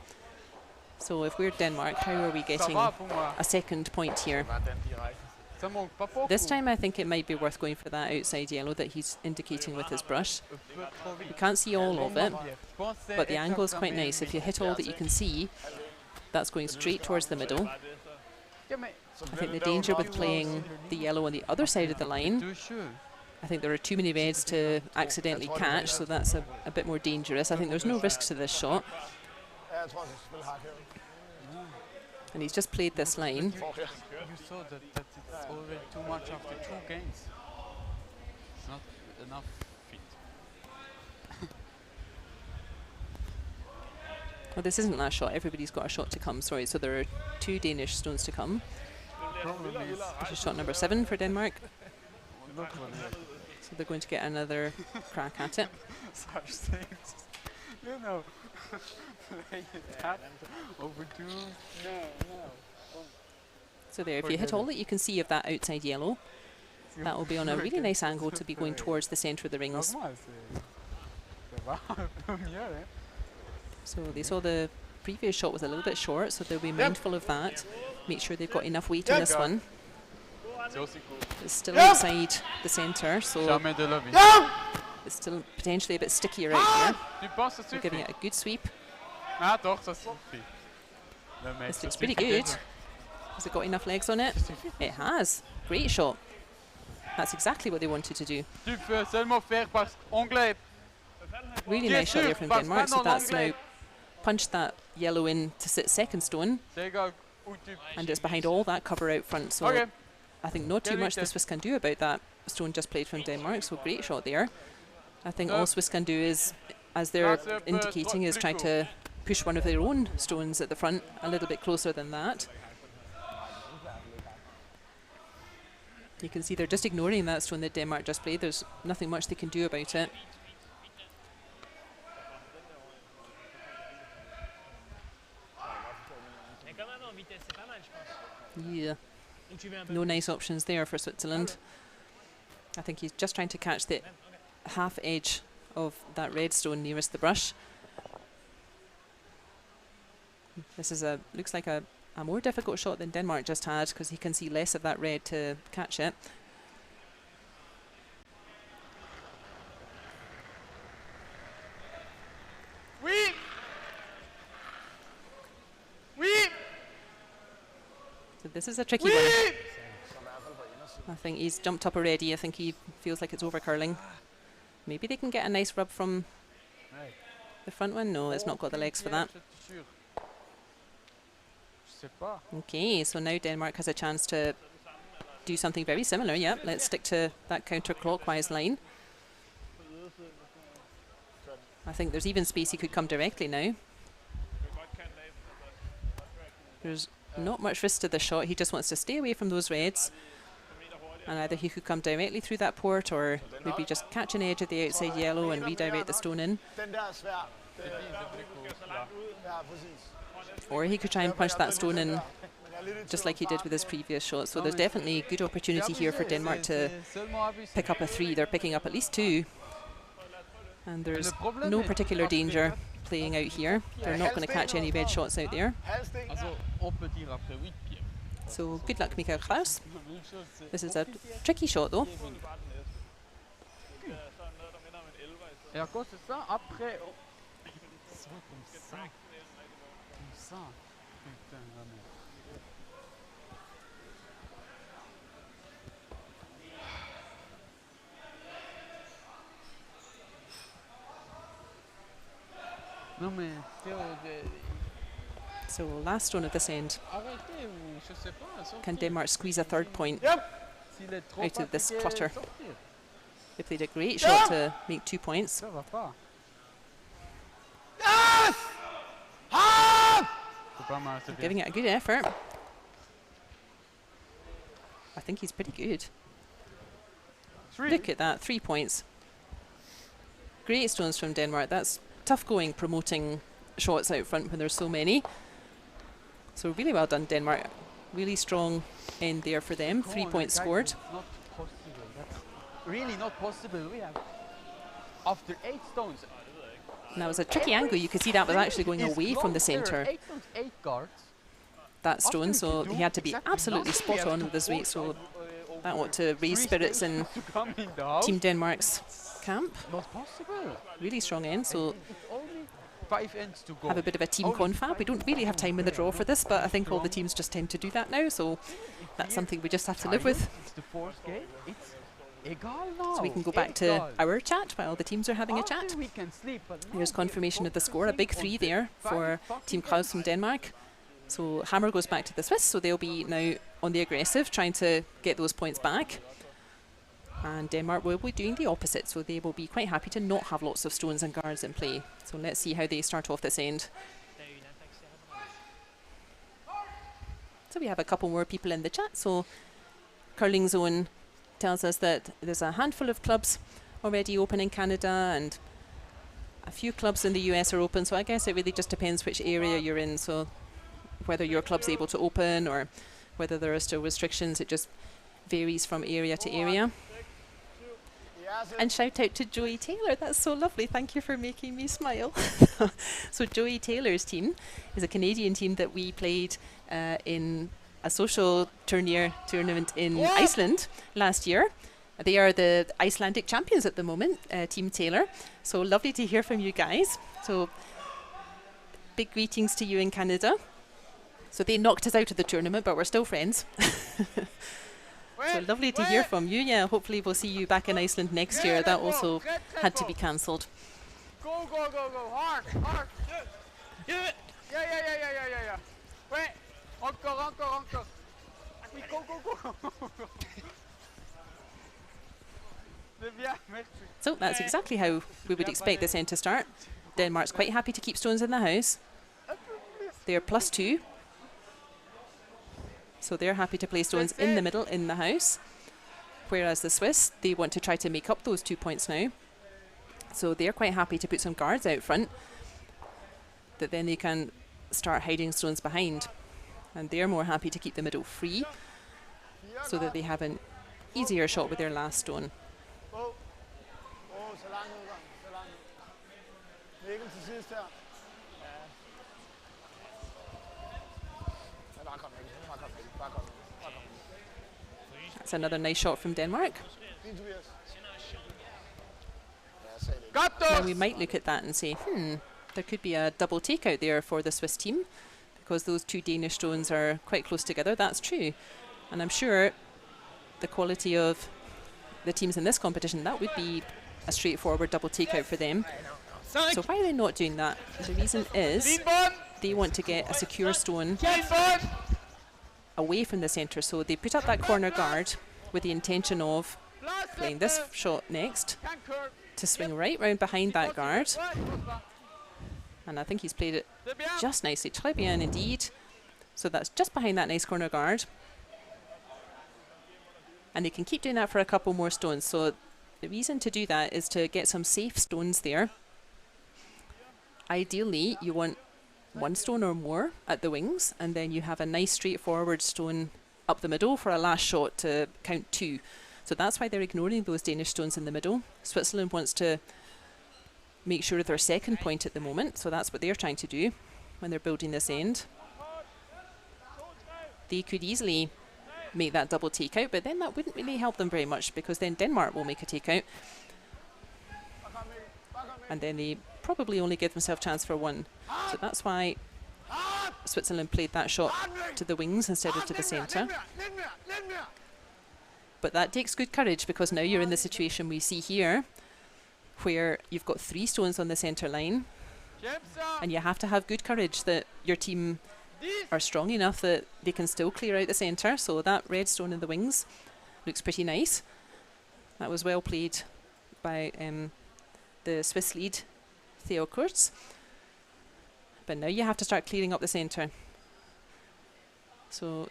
So if we're Denmark, how are we getting a second point here? This time I think it might be worth going for that outside yellow that he's indicating with his brush. You can't see all of it, but the angle is quite nice. If you hit all that you can see, that's going straight towards the middle. I think the danger with playing the yellow on the other side of the line, I think there are too many reds to accidentally catch, so that's a bit more dangerous. I think there's no risk to this shot. And he's just played this line. You saw that it's already too much after 2 games. It's not enough feet. Well, this isn't last shot. Everybody's got a shot to come. Sorry, so there are 2 Danish stones to come. This is shot number 7 for Denmark. So they're going to get another crack at it. Such things. You know. Over 2. No. So there, if you hit all that you can see of that outside yellow, that will be on a really nice angle to be going towards the centre of the rings. So they saw the previous shot was a little bit short, so they'll be mindful of that. Make sure they've got enough weight in this one. It's still outside the centre, so it's still potentially a bit stickier out here. We're giving it a good sweep. This looks pretty good. Has it got enough legs on it? It has. Great shot. That's exactly what they wanted to do. Really nice shot there from Denmark. So that's now punched that yellow in to sit second stone. And it's behind all that cover out front. So I think not too much the Swiss can do about that stone just played from Denmark. So great shot there. I think all Swiss can do is, as they're indicating, is try to push one of their own stones at the front a little bit closer than that. You can see they're just ignoring that stone that Denmark just played. There's nothing much they can do about it. Yeah, no nice options there for Switzerland. I think he's just trying to catch the half edge of that red stone nearest the brush. This is looks like a more difficult shot than Denmark just had, because he can see less of that red to catch it. So this is a tricky one. I think he's jumped up already. I think he feels like it's over curling. Maybe they can get a nice rub from the front one. No, it's not got the legs for that. Okay, so now Denmark has a chance to do something very similar. Yeah, let's stick to that counterclockwise line. I think there's even space he could come directly now. There's not much risk to the shot. He just wants to stay away from those reds. And either he could come directly through that port, or maybe just catch an edge of the outside yellow and redirect the stone in. Or he could try and punch that stone in just like he did with his previous shot. So there's definitely a good opportunity here for Denmark to pick up a 3. They're picking up at least 2. And there's no particular danger playing out here. They're not going to catch any red shots out there. So good luck, Michael Krause. This is a tricky shot though. So last stone at this end. Can Denmark squeeze a 3rd point out of this clutter? They played a great shot to make 2 points. Giving it a good effort. I think he's pretty good. Look at that, 3 points. Great stones from Denmark. That's tough going promoting shots out front when there's so many. So really well done, Denmark. Really strong end there for them. 3 points scored. Not possible. That's really not possible. We have after 8 stones. And that was a tricky angle. You could see that was actually going away from the centre. That stone, so he had to be absolutely spot on with his weight. So that ought to raise spirits in Team Denmark's camp. Not possible. Really strong end. So 5 ends to go. Have a bit of a team confab. We don't really have time in the draw for this, but I think all the teams just tend to do that now. So that's something we just have to live with. It's the 4th game. It's egal now. So we can go back to our chat while the teams are having a chat. Here's confirmation of the score. A big 3 there for Team Krause from Denmark. So Hammer goes back to the Swiss, so they'll be now on the aggressive, trying to get those points back. And Denmark will be doing the opposite, so they will be quite happy to not have lots of stones and guards in play. So let's see how they start off this end. So we have a couple more people in the chat. So Curling Zone tells us that there's a handful of clubs already open in Canada and a few clubs in the US are open. So I guess it really just depends which area you're in. So whether your club's able to open or whether there are still restrictions, it just varies from area to area. And shout out to Joey Taylor. That's so lovely. Thank you for making me smile. So Joey Taylor's team is a Canadian team that we played in a social tournament in Iceland last year. They are the Icelandic champions at the moment, Team Taylor. So lovely to hear from you guys. So big greetings to you in Canada. So they knocked us out of the tournament, but we're still friends. So lovely to hear from you. Yeah, hopefully we'll see you back in Iceland next year. That also had to be cancelled. Go, go, go, go. Hard, hard. Yeah. Yeah. Wait. Encore. Oui, go. So that's exactly how we would expect this end to start. Denmark's quite happy to keep stones in the house. They're +2. So they're happy to play stones in the middle in the house. Whereas the Swiss, they want to try to make up those 2 points now. So they're quite happy to put some guards out front that then they can start hiding stones behind. And they're more happy to keep the middle free so that they have an easier shot with their last stone. That's another nice shot from Denmark. Now we might look at that and say, there could be a double takeout there for the Swiss team because those two Danish stones are quite close together. That's true. And I'm sure the quality of the teams in this competition, that would be a straightforward double takeout for them. So why are they not doing that? The reason is they want to get a secure stone away from the centre. So they put up that corner guard with the intention of playing this shot next to swing right round behind that guard. And I think he's played it just nicely. Très bien indeed. So that's just behind that nice corner guard. And they can keep doing that for a couple more stones. So the reason to do that is to get some safe stones there. Ideally, you want one stone or more at the wings, and then you have a nice straightforward stone up the middle for a last shot to count 2. So that's why they're ignoring those Danish stones in the middle. Switzerland wants to make sure of their second point at the moment, so that's what they're trying to do when they're building this end. They could easily make that double takeout, but then that wouldn't really help them very much because then Denmark will make a takeout. And then they probably only give themselves a chance for one. So that's why Switzerland played that shot to the wings instead of to the centre. But that takes good courage because now you're in the situation we see here where you've got 3 stones on the centre line and you have to have good courage that your team are strong enough that they can still clear out the centre. So that red stone in the wings looks pretty nice. That was well played by the Swiss lead, Theo Kurz. But now you have to start clearing up the centre. So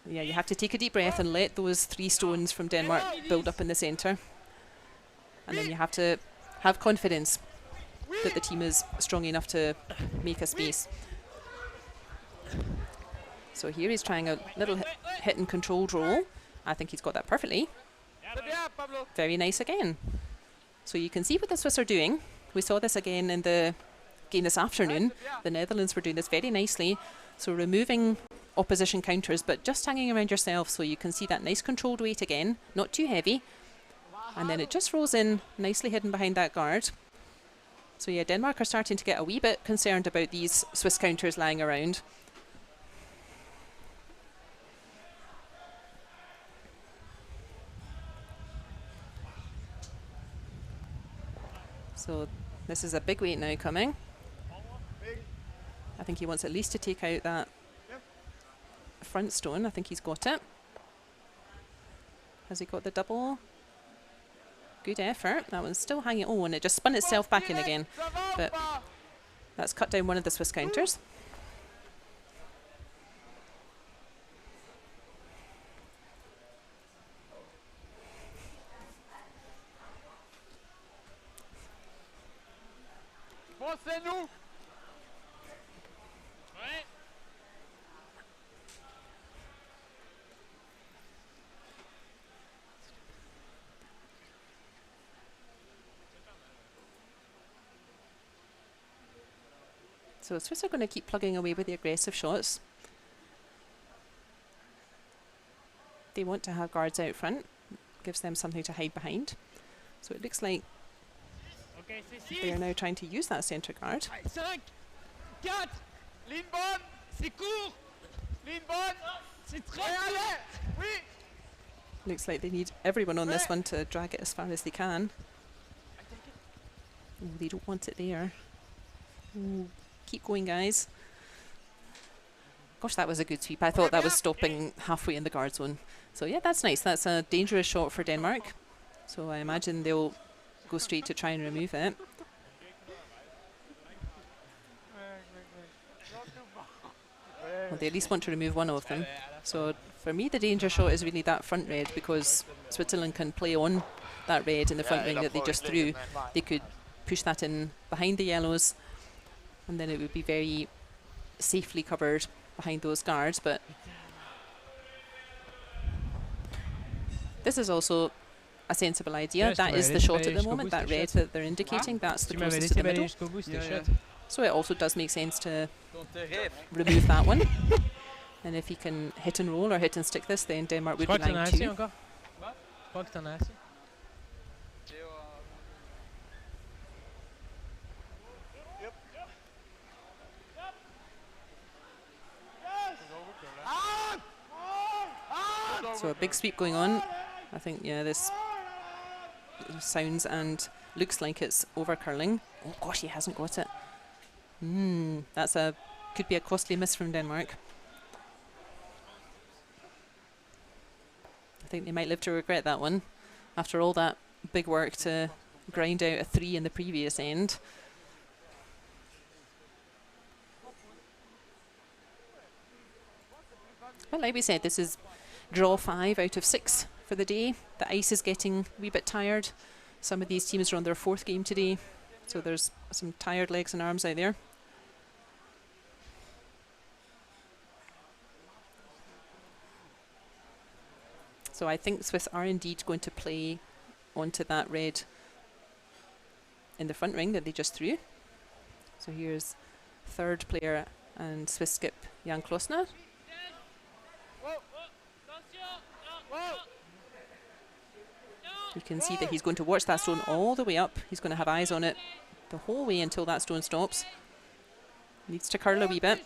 yeah, you have to take a deep breath and let those 3 stones from Denmark build up in the centre. And then you have to have confidence that the team is strong enough to make a space. So here he's trying a little hit and controlled roll. I think he's got that perfectly. Very nice again. So you can see what the Swiss are doing. We saw this again in the game this afternoon. The Netherlands were doing this very nicely. So removing opposition counters, but just hanging around yourself so you can see that nice controlled weight again, not too heavy. And then it just rolls in, nicely hidden behind that guard. So yeah, Denmark are starting to get a wee bit concerned about these Swiss counters lying around. So this is a big weight now coming. I think he wants at least to take out that front stone. I think he's got it. Has he got the double? Good effort. That one's still hanging. Oh, and it just spun itself back in again. But that's cut down one of the Swiss counters. So Swiss are going to keep plugging away with the aggressive shots. They want to have guards out front, gives them something to hide behind. So it looks like Ok, c'est 6. they are now trying to use that centre guard. 5, 4. Ligne bonne, c'est court. Ligne bonne, c'est très court. Oui. Looks like they need everyone on this one to drag it as far as they can. Oh, they don't want it there. Ooh, keep going, guys. Gosh, that was a good sweep. I thought that was stopping halfway in the guard zone. So yeah, that's nice. That's a dangerous shot for Denmark. So I imagine they'll go straight to try and remove it. Well, they at least want to remove one of them. So for me, the danger shot is really that front red, because Switzerland can play on that red in the front ring that they just threw. They could push that in behind the yellows, and then it would be very safely covered behind those guards. But this is also a sensible idea. That is the shot at the moment, that red that they're indicating. That's the closest to the middle. So it also does make sense to remove that one. And if he can hit and roll or hit and stick this, then Denmark would be line 2. So a big sweep going on. I think, yeah, this sounds and looks like it's over curling. Oh gosh, he hasn't got it. That's could be a costly miss from Denmark. I think they might live to regret that one. After all that big work to grind out a 3 in the previous end. Well, like we said, this is draw 5 out of 6 for the day. The ice is getting a wee bit tired. Some of these teams are on their 4th game today, so there's some tired legs and arms out there. So I think Swiss are indeed going to play onto that red in the front ring that they just threw. So here's 3rd player and Swiss skip Jan Klossner. You can see that he's going to watch that stone all the way up. He's going to have eyes on it the whole way until that stone stops. Needs to curl a wee bit.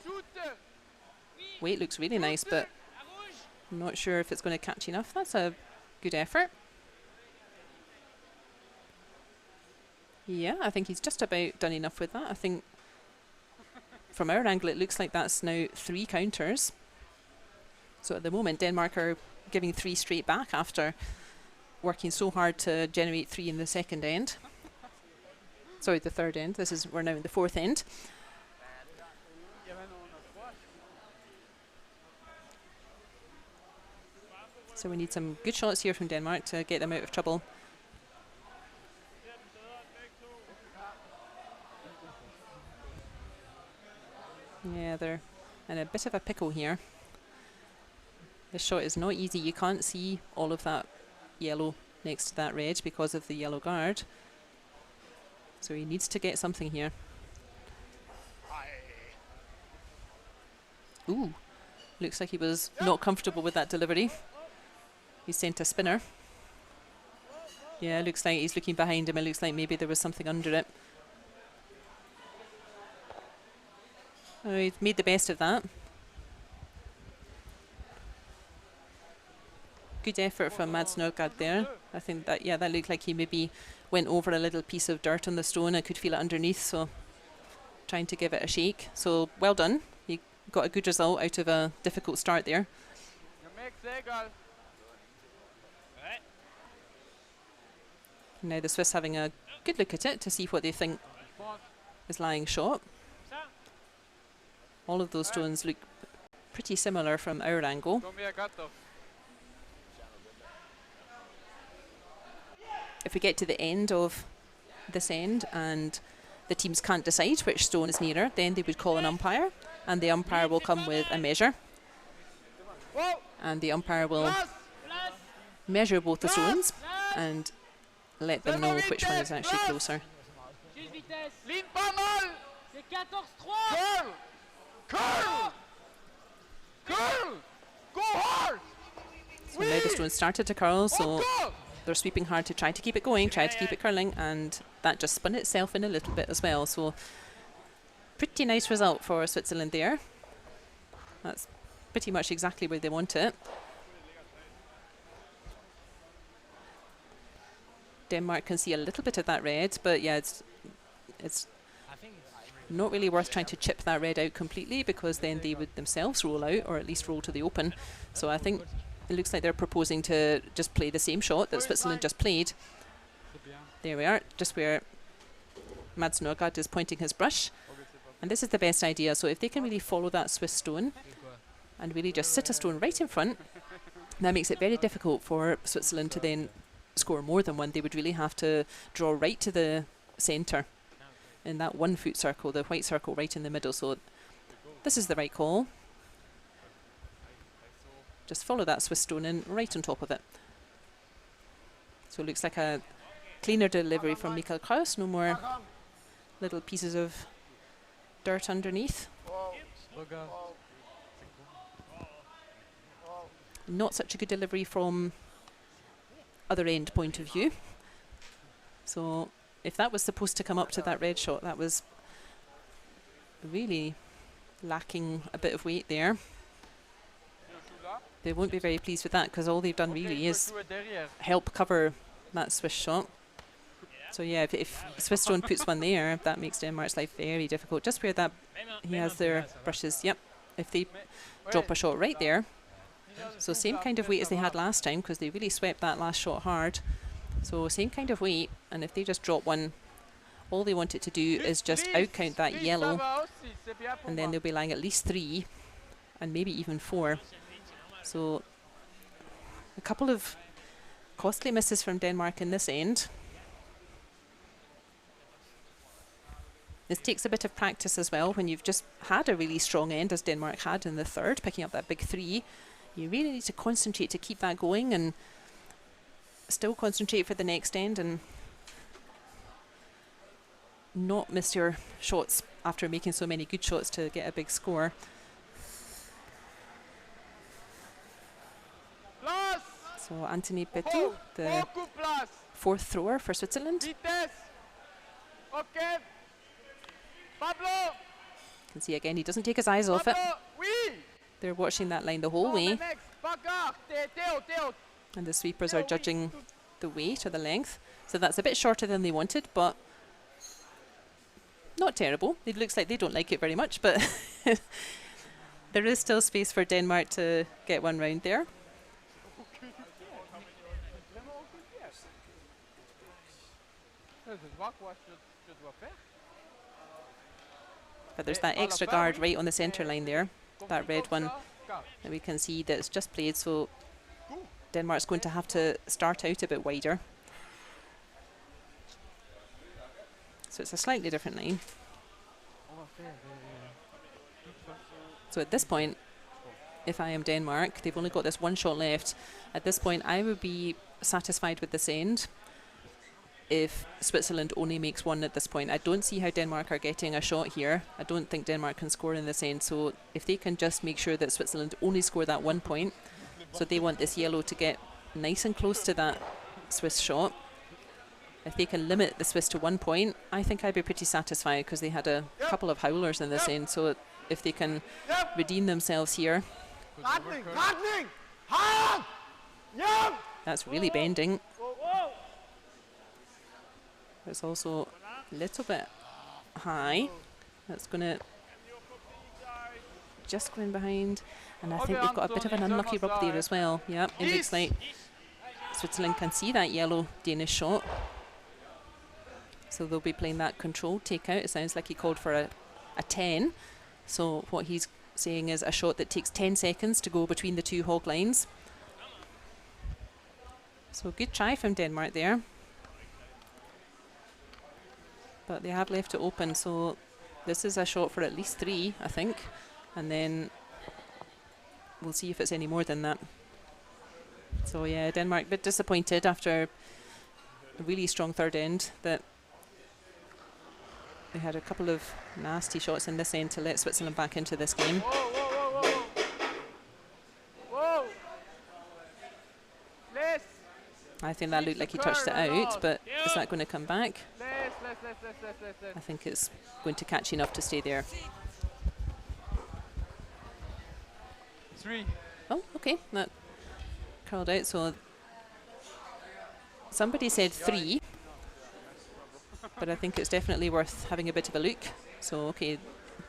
Weight looks really nice, but I'm not sure if it's going to catch enough. That's a good effort. Yeah, I think he's just about done enough with that. I think from our angle it looks like that's now 3 counters. So at the moment Denmark are giving 3 straight back after working so hard to generate 3 in the second end. Sorry, the 3rd end. We're now in the 4th end. So we need some good shots here from Denmark to get them out of trouble. Yeah, they're in a bit of a pickle here. This shot is not easy. You can't see all of that yellow next to that red because of the yellow guard. So he needs to get something here. Ooh, looks like he was not comfortable with that delivery. He sent a spinner. Yeah, looks like he's looking behind him. It looks like maybe there was something under it. Oh, he made the best of that. Good effort from Mads Nørgaard there. I think that, yeah, that looked like he maybe went over a little piece of dirt on the stone. I could feel it underneath, so trying to give it a shake. So well done. He got a good result out of a difficult start there. Now the Swiss having a good look at it to see what they think is lying short. All of those stones look pretty similar from our angle. If we get to the end of this end and the teams can't decide which stone is nearer, then they would call an umpire, and the umpire will come with a measure. And the umpire will measure both the stones and let them know which one is actually closer. Curl! Curl! Curl! Go hard! So now the stone started to curl, so Go! they're sweeping hard to try to keep it going, try to keep it curling, and that just spun itself in a little bit as well. So pretty nice result for Switzerland there. That's pretty much exactly where they want it. Denmark can see a little bit of that red, but yeah, it's not really worth trying to chip that red out completely, because then they would themselves roll out, or at least roll to the open. So I think it looks like they're proposing to just play the same shot that Switzerland just played. There we are, just where Mads Norgard is pointing his brush. And this is the best idea. So if they can really follow that Swiss stone and really just sit a stone right in front, that makes it very difficult for Switzerland to then score more than one. They would really have to draw right to the centre in that 1 foot circle, the white circle right in the middle. So this is the right call. Just follow that Swiss stone in right on top of it. So it looks like a cleaner delivery from Michael Krause. No more little pieces of dirt underneath. Not such a good delivery from other end point of view. So if that was supposed to come up to that red shot, that was really lacking a bit of weight there. They won't be very pleased with that, because all they've done really is help cover that Swiss shot. So yeah, if Swiss stone puts one there, that makes Denmark's life very difficult. Just where that he has their brushes, yep. If they drop a shot right there, so same kind of weight as they had last time, because they really swept that last shot hard. So same kind of weight, and if they just drop one, all they want it to do is just outcount that yellow, and then they'll be lying at least 3 and maybe even 4. So a couple of costly misses from Denmark in this end. This takes a bit of practice as well. When you've just had a really strong end, as Denmark had in the third, picking up that big 3, you really need to concentrate to keep that going, and still concentrate for the next end, and not miss your shots after making so many good shots to get a big score. So Anthony Petou, the 4th thrower for Switzerland. Okay. Pablo. Can see again, he doesn't take his eyes off it. They're watching that line the whole way. And the sweepers are judging the weight or the length. So that's a bit shorter than they wanted, but not terrible. It looks like they don't like it very much, but there is still space for Denmark to get one round there. But there's that extra guard right on the centre line there, that red one, and we can see that it's just played, so Denmark's going to have to start out a bit wider. So it's a slightly different line. So at this point, if I am Denmark, they've only got this 1 shot left. At this point, I would be satisfied with this end if Switzerland only makes 1 at this point. I don't see how Denmark are getting a shot here. I don't think Denmark can score in this end. So if they can just make sure that Switzerland only score that 1 point, so they want this yellow to get nice and close to that Swiss shot. If they can limit the Swiss to 1 point, I think I'd be pretty satisfied, because they had a couple of howlers in this end. So if they can redeem themselves here. That's really bending. It's also a little bit high. That's going to just go in behind. And I think they've got a bit of an unlucky rub there as well. Yep, it looks like Switzerland can see that yellow Danish shot. So they'll be playing that controlled takeout. It sounds like he called for a 10. So what he's saying is a shot that takes 10 seconds to go between the 2 hog lines. So good try from Denmark there. But they have left it open, so this is a shot for at least 3, I think. And then we'll see if it's any more than that. So yeah, Denmark a bit disappointed after a really strong third end that they had a couple of nasty shots in this end to let Switzerland back into this game. Whoa, whoa, whoa, whoa, whoa. Whoa. Less. I think that looked like he touched it out, but is that going to come back? Less. I think it's going to catch enough to stay there. 3. Oh, okay, that curled out. So somebody said 3, but I think it's definitely worth having a bit of a look. So, okay,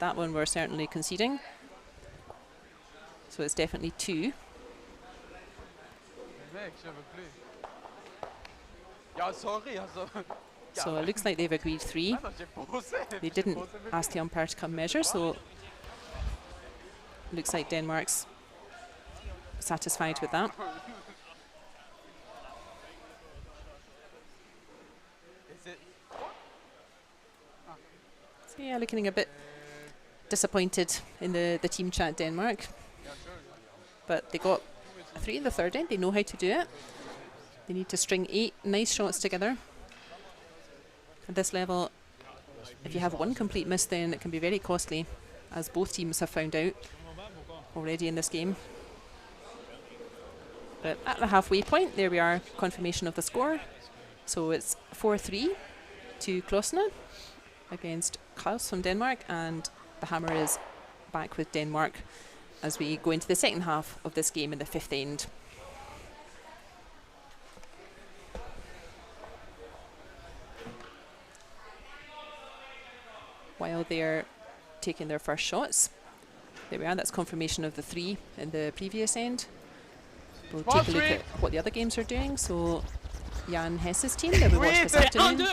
that one we're certainly conceding. So it's definitely 2. So it looks like they've agreed 3. They didn't ask the umpire to come measure, so looks like Denmark's satisfied with that. So yeah, looking a bit disappointed in the team chat, Denmark. But they got a 3 in the third end. They know how to do it. They need to string 8 nice shots together. At this level, if you have one complete miss, then it can be very costly, as both teams have found out already in this game. But at the halfway point, there we are, confirmation of the score. So it's 4-3 to Klossner against Krause from Denmark, and the hammer is back with Denmark as we go into the second half of this game in the 5th end. While they're taking their first shots, there we are, that's confirmation of the 3 in the previous end. We'll take a look at what the other games are doing. So Jan Hess's team that we watched this afternoon,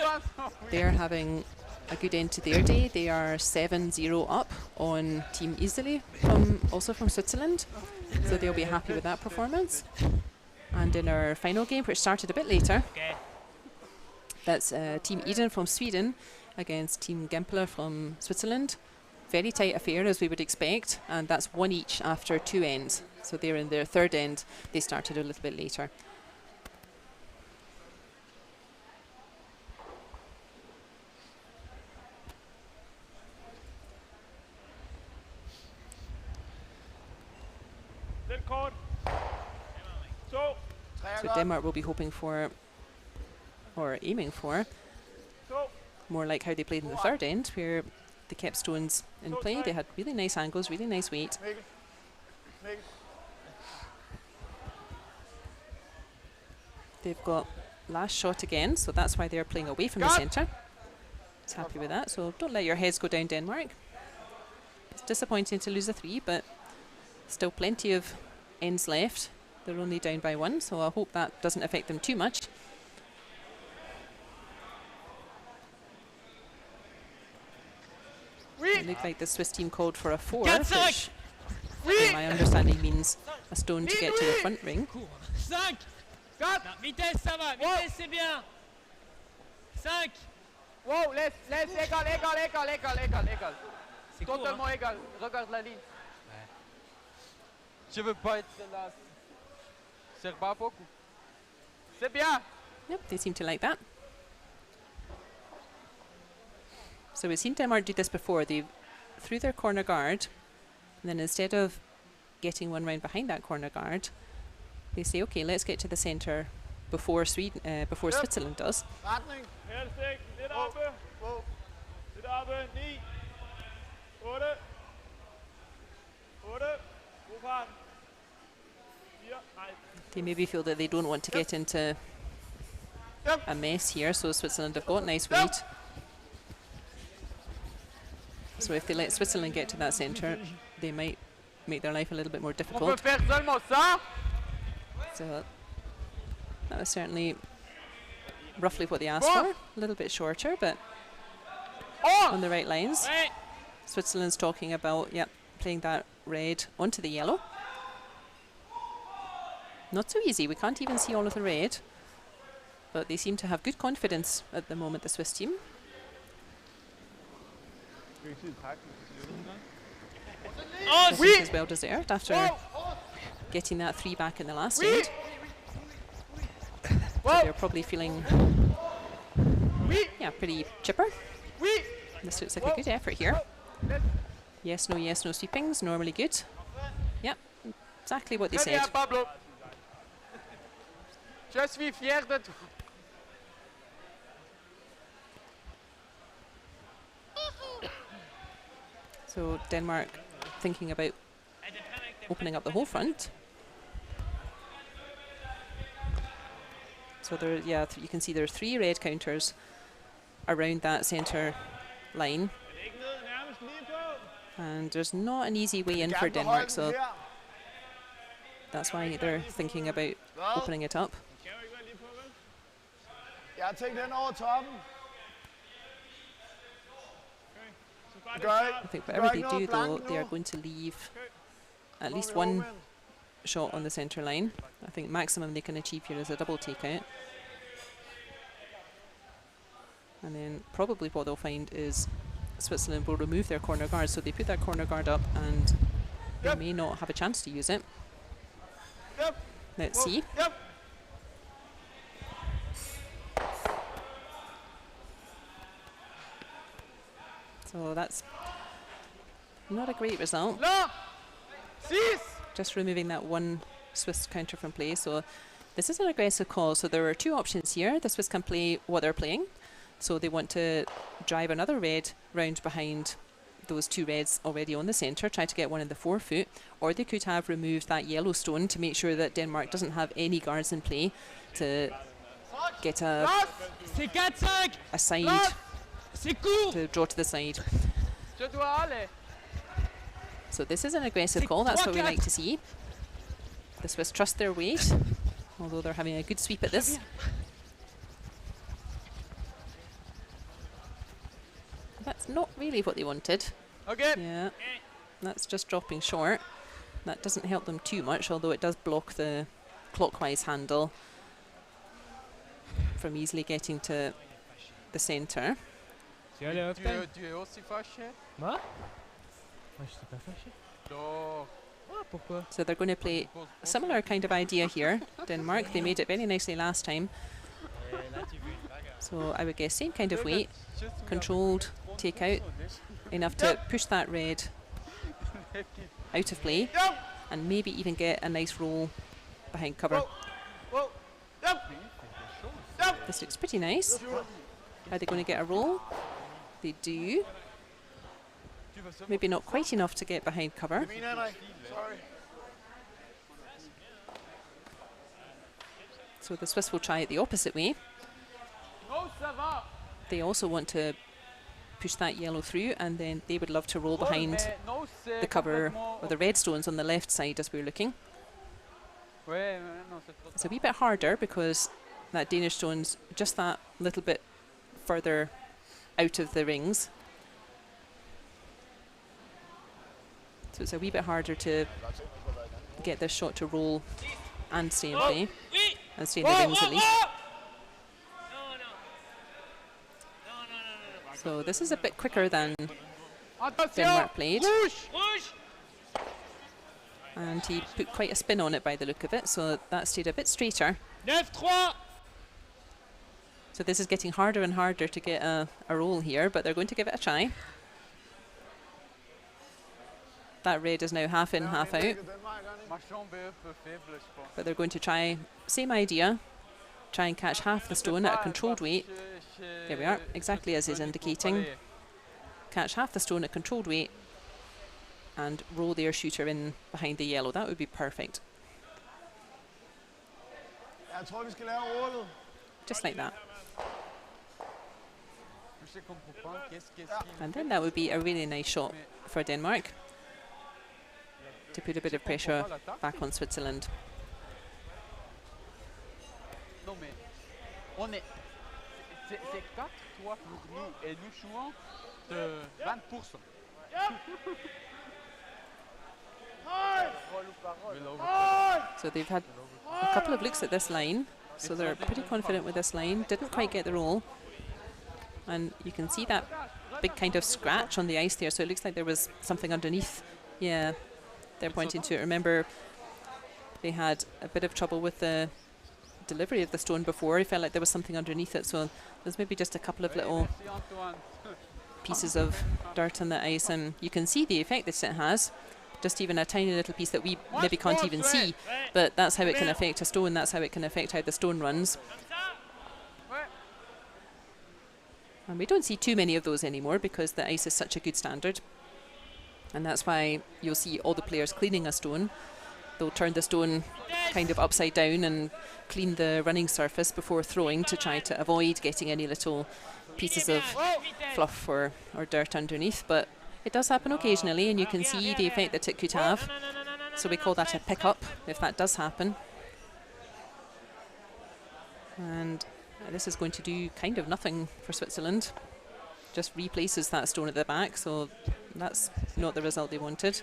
they're having a good end to their day. They are 7-0 up on Team Iseli, also from Switzerland. So they'll be happy with that performance. And in our final game, which started a bit later, that's Team Edin from Sweden against Team Gempeler from Switzerland. Very tight affair, as we would expect, and that's 1 each after 2 ends. So they're in their third end. They started a little bit later. So Denmark will be hoping for, or aiming for, more like how they played in the third end, where they kept stones in play. They had really nice angles, really nice weight. They've got last shot again, so that's why they're playing away from the centre. It's happy with that, so don't let your heads go down, Denmark. It's disappointing to lose a 3, but still plenty of ends left. They're only down by 1, so I hope that doesn't affect them too much. It looked like the Swiss team called for a 4, which in my understanding means a stone to get to the front ring. 5. Vitesse, ça va. Vitesse, c'est bien. 5. Wow, laisse, égal. C'est totalement égal. Regarde la ligne. Je veux pas être là. C'est pas beaucoup. C'est bien. Yep, they seem to like that. So we've seen Denmark do this before. They threw their corner guard, and then instead of getting one round behind that corner guard, they say, okay, let's get to the centre before Switzerland does. They maybe feel that they don't want to get into a mess here, so Switzerland have got nice weight. So if they let Switzerland get to that centre, they might make their life a little bit more difficult. So that was certainly roughly what they asked for. A little bit shorter, but on the right lines. Switzerland's talking about, playing that red onto the yellow. Not so easy. We can't even see all of the red, but they seem to have good confidence at the moment, the Swiss team. I think it's well deserved after getting that 3 back in the last end. So they're probably feeling pretty chipper. This looks like a good effort here. Yes, no sweepings, normally good. Yep, exactly what they Très said. bien, Pablo. Je suis fier de toi. So Denmark thinking about opening up the whole front. So there, yeah, you can see there are 3 red counters around that centre line. And there's not an easy way in for Denmark, so that's why they're thinking about opening it up. Jeg tænker den over toppen. I think whatever they do, though, they are going to leave at least one shot on the centre line. I think maximum they can achieve here is a double takeout. And then probably what they'll find is Switzerland will remove their corner guard, so they put that corner guard up and they may not have a chance to use it. Let's see. So that's not a great result. Just removing that one Swiss counter from play. So this is an aggressive call. So there are 2 options here. The Swiss can play what they're playing. So they want to drive another red round behind those 2 reds already on the centre, try to get one in the forefoot, or they could have removed that yellow stone to make sure that Denmark doesn't have any guards in play to get a side, to draw to the side. So this is an aggressive call, that's what we like to see. The Swiss trust their weight, although they're having a good sweep at this. That's not really what they wanted. Okay. Yeah, that's just dropping short. That doesn't help them too much, although it does block the clockwise handle from easily getting to the centre. Tu es aussi fâché? Moi? Moi, je suis pas fâché. Non. Ah, pourquoi? So they're going to play a similar kind of idea here. Denmark, they made it very nicely last time. So I would guess same kind of weight, controlled take out, enough to push that red out of play and maybe even get a nice roll behind cover. This looks pretty nice. Are they going to get a roll? They do. Maybe not quite enough to get behind cover. So the Swiss will try it the opposite way. They also want to push that yellow through, and then they would love to roll behind the cover or the red stones on the left side as we're looking. It's a wee bit harder because that Danish stone's just that little bit further out of the rings. So it's a wee bit harder to get this shot to roll and stay in play, and stay in the rings at least. So this is a bit quicker than Denmark played. And he put quite a spin on it by the look of it, so that stayed a bit straighter. 9-3. So this is getting harder and harder to get a roll here, but they're going to give it a try. That red is now half in, half out. But they're going to try, same idea, try and catch half the stone at a controlled weight. There we are, exactly as he's indicating. Catch half the stone at controlled weight and roll their shooter in behind the yellow. That would be perfect. Just like that. And then that would be a really nice shot for Denmark to put a bit of pressure back on Switzerland. C'est 4-3 pour nous et nous jouons de 20%. So they've had a couple of looks at this line, so they're pretty confident with this line. Didn't quite get the roll, and you can see that big kind of scratch on the ice there, so it looks like there was something underneath. Yeah, they're pointing to it. Remember, they had a bit of trouble with the delivery of the stone before. It felt like there was something underneath it, so there's maybe just a couple of little pieces of dirt on the ice, and you can see the effect that it has. Just even a tiny little piece that we maybe can't even see, but that's how it can affect a stone. That's how it can affect how the stone runs. And we don't see too many of those anymore because the ice is such a good standard. And that's why you'll see all the players cleaning a stone. They'll turn the stone kind of upside down and clean the running surface before throwing to try to avoid getting any little pieces of fluff or dirt underneath. But it does happen occasionally, and you can see the effect that it could have. So we call that a pick-up if that does happen. And this is going to do kind of nothing for Switzerland. Just replaces that stone at the back, so that's not the result they wanted.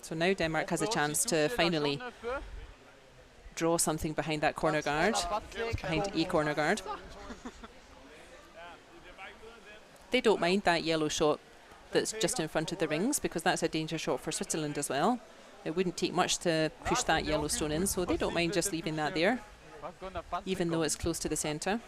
So now Denmark has a chance to finally draw something behind that corner guard, behind a corner guard. They don't mind that yellow shot that's just in front of the rings, because that's a danger shot for Switzerland as well. It wouldn't take much to push that yellow stone in, so they don't mind just leaving that there, even though it's close to the centre.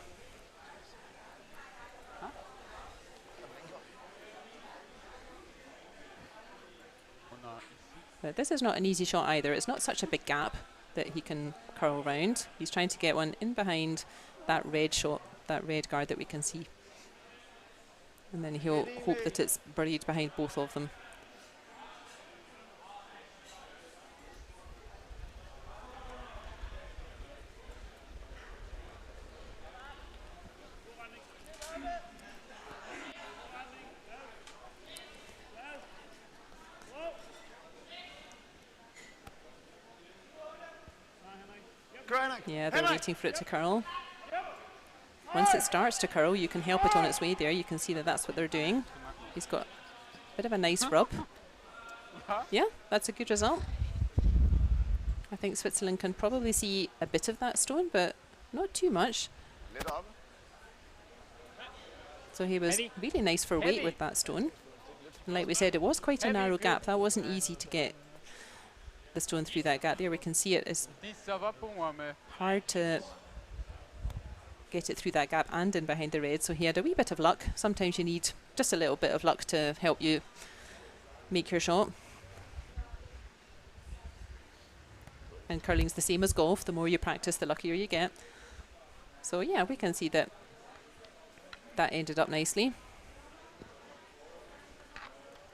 But this is not an easy shot either. It's not such a big gap that he can curl round. He's trying to get one in behind that red shot, that red guard that we can see. And then he'll hope that it's buried behind both of them. Yeah, they're waiting for it to curl. Once it starts to curl, you can help it on its way there. You can see that that's what they're doing. He's got a bit of a nice rub. Yeah, that's a good result. I think Switzerland can probably see a bit of that stone, but not too much. So he was really nice for weight with that stone. And like we said, it was quite a narrow gap. That wasn't easy to get the stone through that gap there. We can see it is hard to get it through that gap and in behind the red, so he had a wee bit of luck. Sometimes you need just a little bit of luck to help you make your shot. And curling's the same as golf. The more you practice, the luckier you get. So yeah, we can see that that ended up nicely.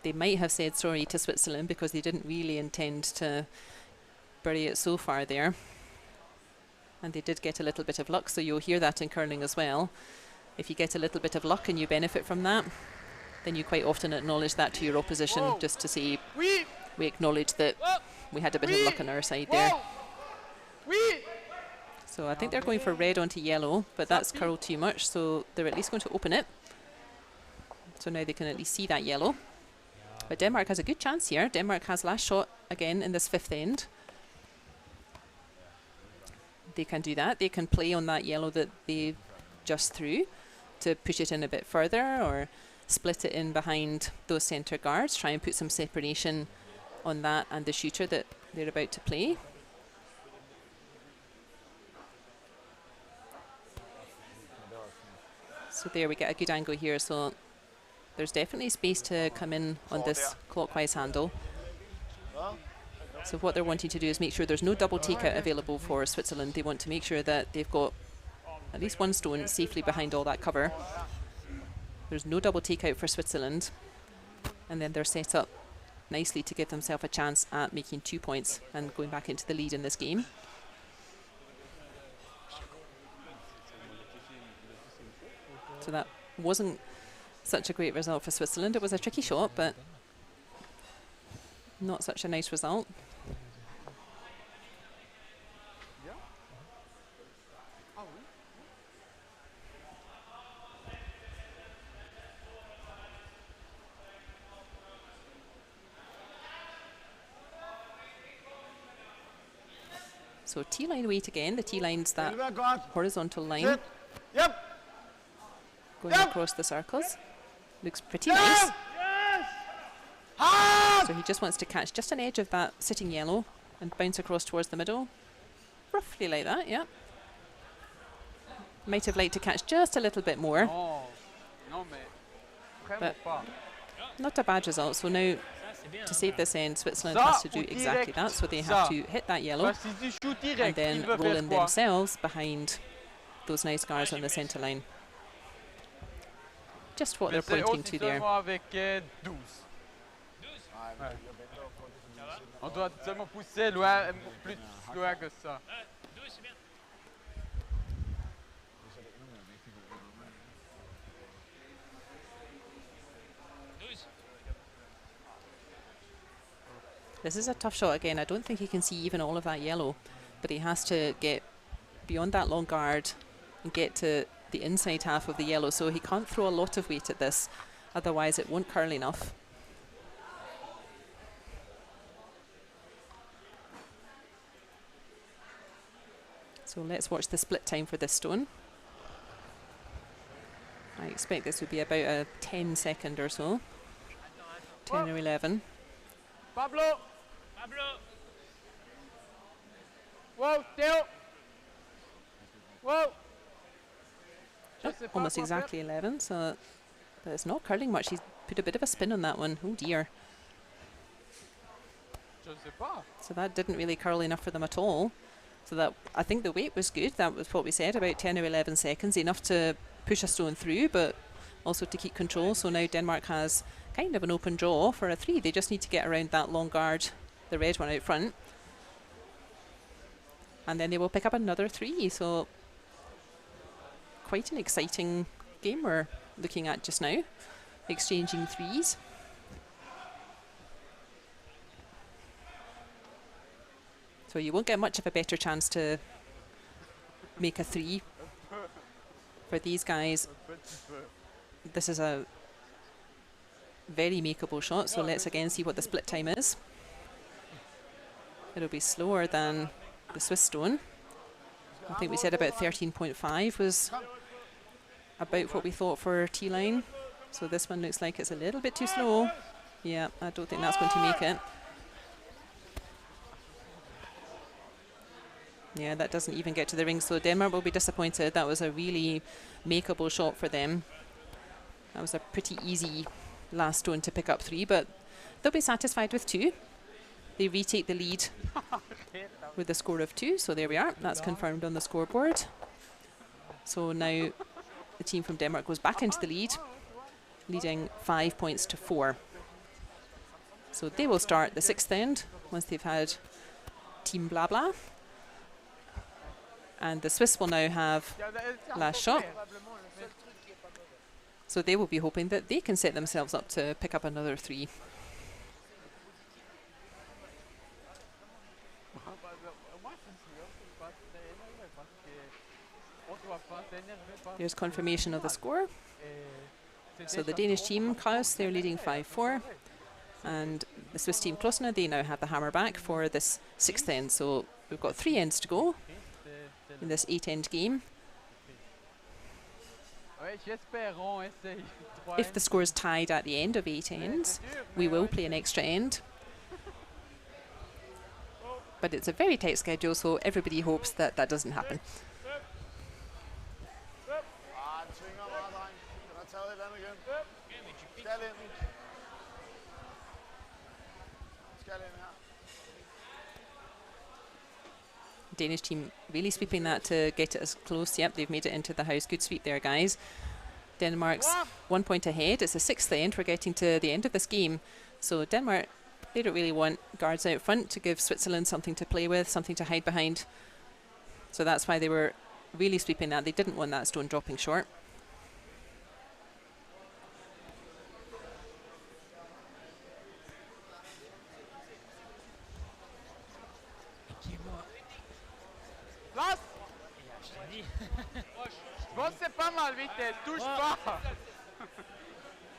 They might have said sorry to Switzerland because they didn't really intend to bury it so far there. And they did get a little bit of luck, so you'll hear that in curling as well. If you get a little bit of luck and you benefit from that, then you quite often acknowledge that to your opposition, just to say, we acknowledge that we had a bit of luck on our side there. So I think they're going for red onto yellow, but that's curled too much, so they're at least going to open it. So now they can at least see that yellow. But Denmark has a good chance here. Denmark has last shot again in this fifth end. They can do that. They can play on that yellow that they just threw to push it in a bit further, or split it in behind those centre guards, try and put some separation on that and the shooter that they're about to play. So there we get a good angle here, so there's definitely space to come in on this clockwise handle. So what they're wanting to do is make sure there's no double takeout available for Switzerland. They want to make sure that they've got at least one stone safely behind all that cover. There's no double takeout for Switzerland. And then they're set up nicely to give themselves a chance at making 2 points and going back into the lead in this game. So that wasn't such a great result for Switzerland. It was a tricky shot, but not such a nice result. So T-line weight again. The T-line's that horizontal line. Yep. Going across the circles. Looks pretty nice. So he just wants to catch just an edge of that sitting yellow and bounce across towards the middle. Roughly like that, yeah. Might have liked to catch just a little bit more. Vraiment pas. Not a bad result. So now, to save this end, Switzerland has to do exactly that. So they have to hit that yellow Parce qu'il dit shoot direct. and then Il veut roll faire in quoi? themselves behind those nice guards on the centre line. Just what Mais they're c'est pointing aussi to there. seulement avec 12. Ouais. On doit seulement pousser loin, plus loin que ça. This is a tough shot again. I don't think he can see even all of that yellow, but he has to get beyond that long guard and get to the inside half of the yellow. So he can't throw a lot of weight at this, otherwise it won't curl enough. So let's watch the split time for this stone. I expect this would be about a 10-second or so. 10 or 11. Pablo! Whoa, Théo! Whoa! Je sais pas Almost quoi exactly 11, so but it's not curling much. He's put a bit of a spin on that one. Oh dear. faire. Je sais pas. So that didn't really curl enough for them at all. So that, I think the weight was good. That was what we said, about 10 or 11 seconds. Enough to push a stone through, but also to keep control. So now Denmark has kind of an open draw for a 3. They just need to get around that long guard, the red one out front. And then they will pick up another 3. So quite an exciting game we're looking at just now. Exchanging 3s. So you won't get much of a better chance to make a 3 for these guys. This is a very makeable shot, so let's again see what the split time is. It'll be slower than the Swiss stone. I think we said about 13.5 was about what we thought for T-line. So this one looks like it's a little bit too slow. Yeah, I don't think that's going to make it. Yeah, that doesn't even get to the ring, so Denmark will be disappointed. That was a really makeable shot for them. That was a pretty easy last stone to pick up 3, but they'll be satisfied with 2. They retake the lead with a score of 2, so there we are. That's confirmed on the scoreboard. So now the team from Denmark goes back into the lead, leading 5 points to 4. So they will start the 6th end once they've had Team Blah Blah. And the Swiss will now have last shot. So they will be hoping that they can set themselves up to pick up another 3. There's confirmation of the score. So the Danish team, Krause, they're leading 5-4. And the Swiss team, Klossner, they now have the hammer back for this 6th end. So we've got 3 ends to go in this 8-end game. If the score is tied at the end of 8 ends, we will play an extra end. But it's a very tight schedule, so everybody hopes that that doesn't happen. Danish team really sweeping that to get it as close. Yep, they've made it into the house. Good sweep there, guys. Denmark's 1 point ahead. It's the 6th end. We're getting to the end of this game. So Denmark, they don't really want guards out front to give Switzerland something to play with, something to hide behind. So that's why they were really sweeping that. They didn't want that stone dropping short.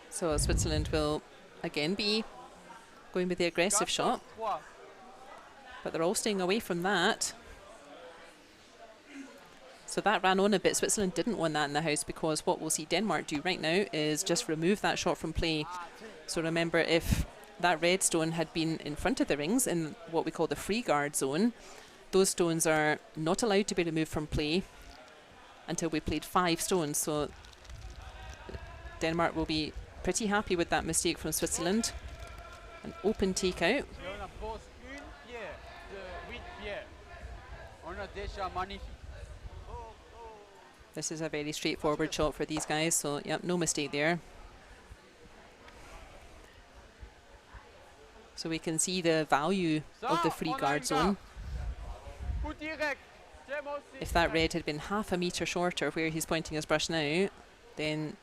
So Switzerland will again be going with the aggressive shot, but they're all staying away from that. So that ran on a bit. Switzerland didn't want that in the house, because what we'll see Denmark do right now is just remove that shot from play. So remember, if that red stone had been in front of the rings in what we call the free guard zone, those stones are not allowed to be removed from play until we played 5 stones. So Denmark will be pretty happy with that mistake from Switzerland. An open takeout. This is a very straightforward shot for these guys, so yep, no mistake there. So we can see the value of the free guard zone. If that red had been half a metre shorter where he's pointing his brush now, then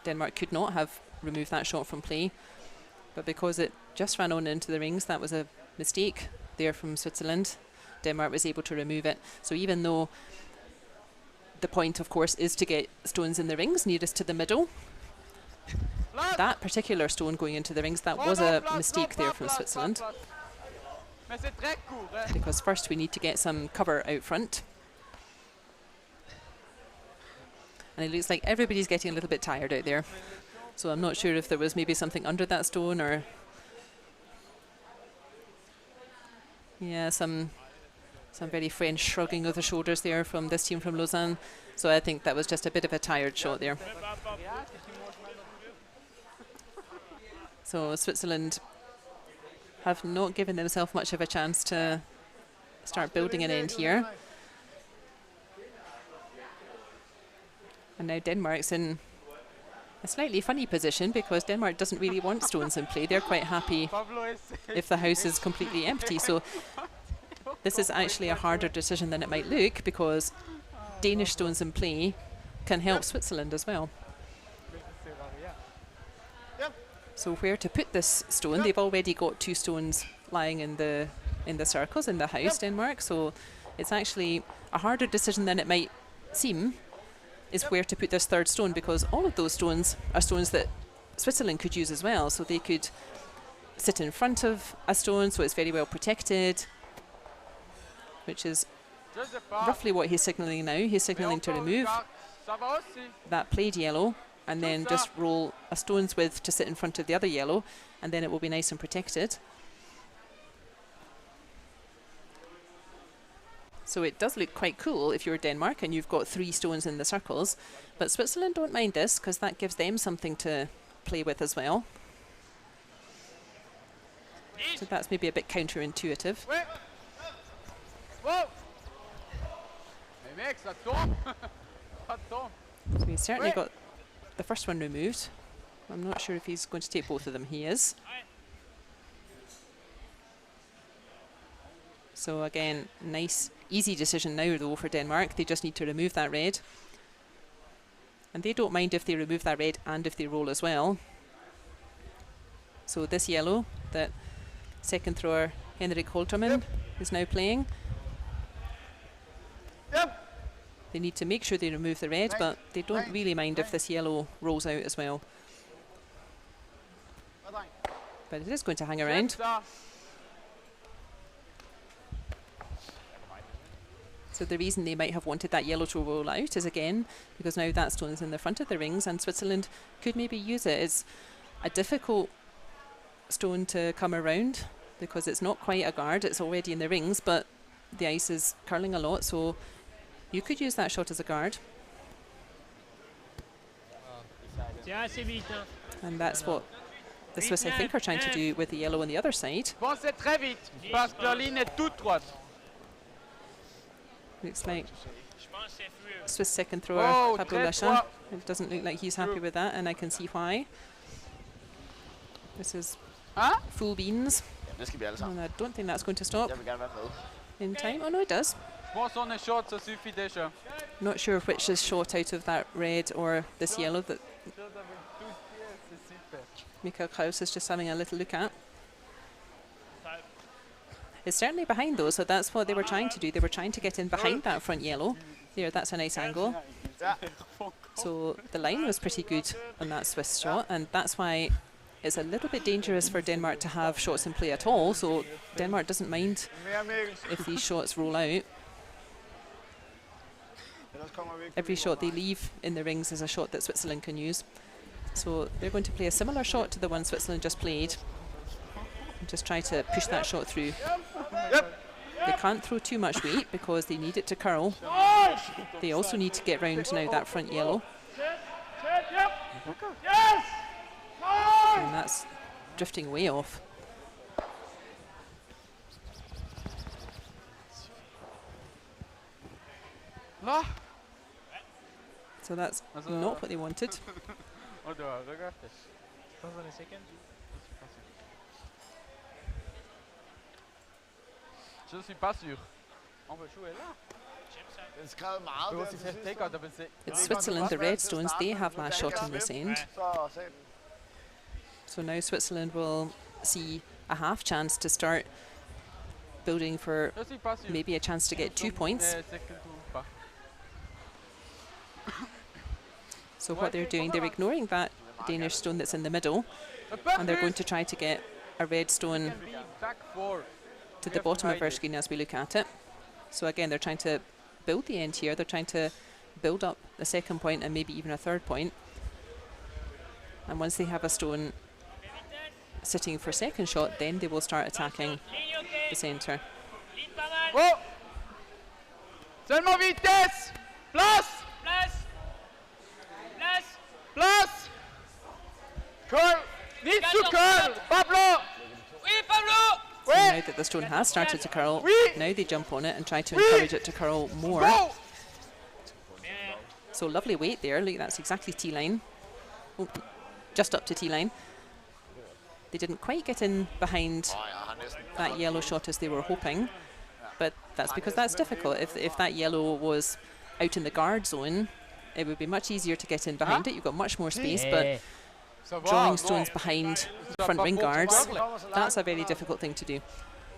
Denmark could not have removed that shot from play. But because it just ran on into the rings, that was a mistake there from Switzerland. Denmark was able to remove it. So even though the point, of course, is to get stones in the rings nearest to the middle, that particular stone going into the rings, that was a mistake there from Switzerland. Because first we need to get some cover out front. And it looks like everybody's getting a little bit tired out there. So I'm not sure if there was maybe something under that stone or... Yeah, some very French shrugging of the shoulders there from this team from Lausanne. So I think that was just a bit of a tired shot there. So Switzerland have not given themselves much of a chance to start building an end here. And now Denmark's in a slightly funny position because Denmark doesn't really want stones in play. They're quite happy if the house is completely empty. So this is actually a harder decision than it might look because Danish stones in play can help Switzerland as well. So where to put this stone? They've already got 2 stones lying in the circles in the house, Denmark. So it's actually a harder decision than it might seem, is where to put this 3rd stone, because all of those stones are stones that Switzerland could use as well. So they could sit in front of a stone, so it's very well protected, which is roughly what he's signalling now. He's signalling to remove that played yellow and then just roll a stone's width to sit in front of the other yellow, and then it will be nice and protected. So it does look quite cool if you're Denmark and you've got 3 stones in the circles, but Switzerland don't mind this because that gives them something to play with as well. So that's maybe a bit counterintuitive. So he's certainly got the first one removed. I'm not sure if he's going to take both of them. He is. So again, nice, easy decision now though for Denmark. They just need to remove that red. And they don't mind if they remove that red and if they roll as well. So this yellow that second thrower Henrik Holtermann is now playing. They need to make sure they remove the red, but they don't really mind if this yellow rolls out as well. But it is going to hang around. So the reason they might have wanted that yellow to roll out is again because now that stone is in the front of the rings and Switzerland could maybe use it. It's a difficult stone to come around because it's not quite a guard, it's already in the rings, but the ice is curling a lot, so you could use that shot as a guard. And that's what the Swiss, I think, are trying to do with the yellow on the other side. Looks like Swiss second thrower Pablo Lachin. It doesn't look like he's happy with that, and I can see why. This is full beans. And I don't think that's going to stop in time. Oh no, it does. Not sure which is shot out of that red or this yellow that Mikael Krause is just having a little look at. It's certainly behind though, so that's what they were trying to do. They were trying to get in behind that front yellow. There, that's a nice angle. So the line was pretty good on that Swiss shot, and that's why it's a little bit dangerous for Denmark to have shots in play at all. So Denmark doesn't mind if these shots roll out. Every shot they leave in the rings is a shot that Switzerland can use. So they're going to play a similar shot to the one Switzerland just played. And just try to push that shot through. They can't throw too much weight because they need it to curl. They also need to get round now that front yellow. And that's drifting way off. Là. So that's not what they wanted. On doit regarder. Je suis pas sûr. On va jouer là. Den skrev meget Det der var til så sidst. sikkert, at man se. It's Switzerland, the red stones, they have last shot in this end. Så sagde den. So now Switzerland will see a half chance to start building for Je suis pas sûr. maybe a chance to get 2 points. C'est que tout pas. So what they're doing, they're ignoring that Danish stone that's in the middle, and they're going to try to get a red stone Back 4. to the bottom of our screen as we look at it. So again, they're trying to build the end here. They're trying to build up the second point and maybe even a third point. And once they have a stone sitting for second shot, then they will start attacking the centre. Oh! Seulement vitesse! Place! Place. Place. Place! Curl! Needs to curl! Pablo! Oui, Pablo. So now that the stone has started to curl, now they jump on it and try to encourage it to curl more. Go! So lovely weight there. Look, that's exactly T-line. Oh, just up to T-line. They didn't quite get in behind that yellow shot as they were hoping, but that's because that's difficult. If that yellow was out in the guard zone, it would be much easier to get in behind it. You've got much more space, but Ça va, drawing bon. stones behind Ça front va ring pas guards, pour that's a very difficult thing to do.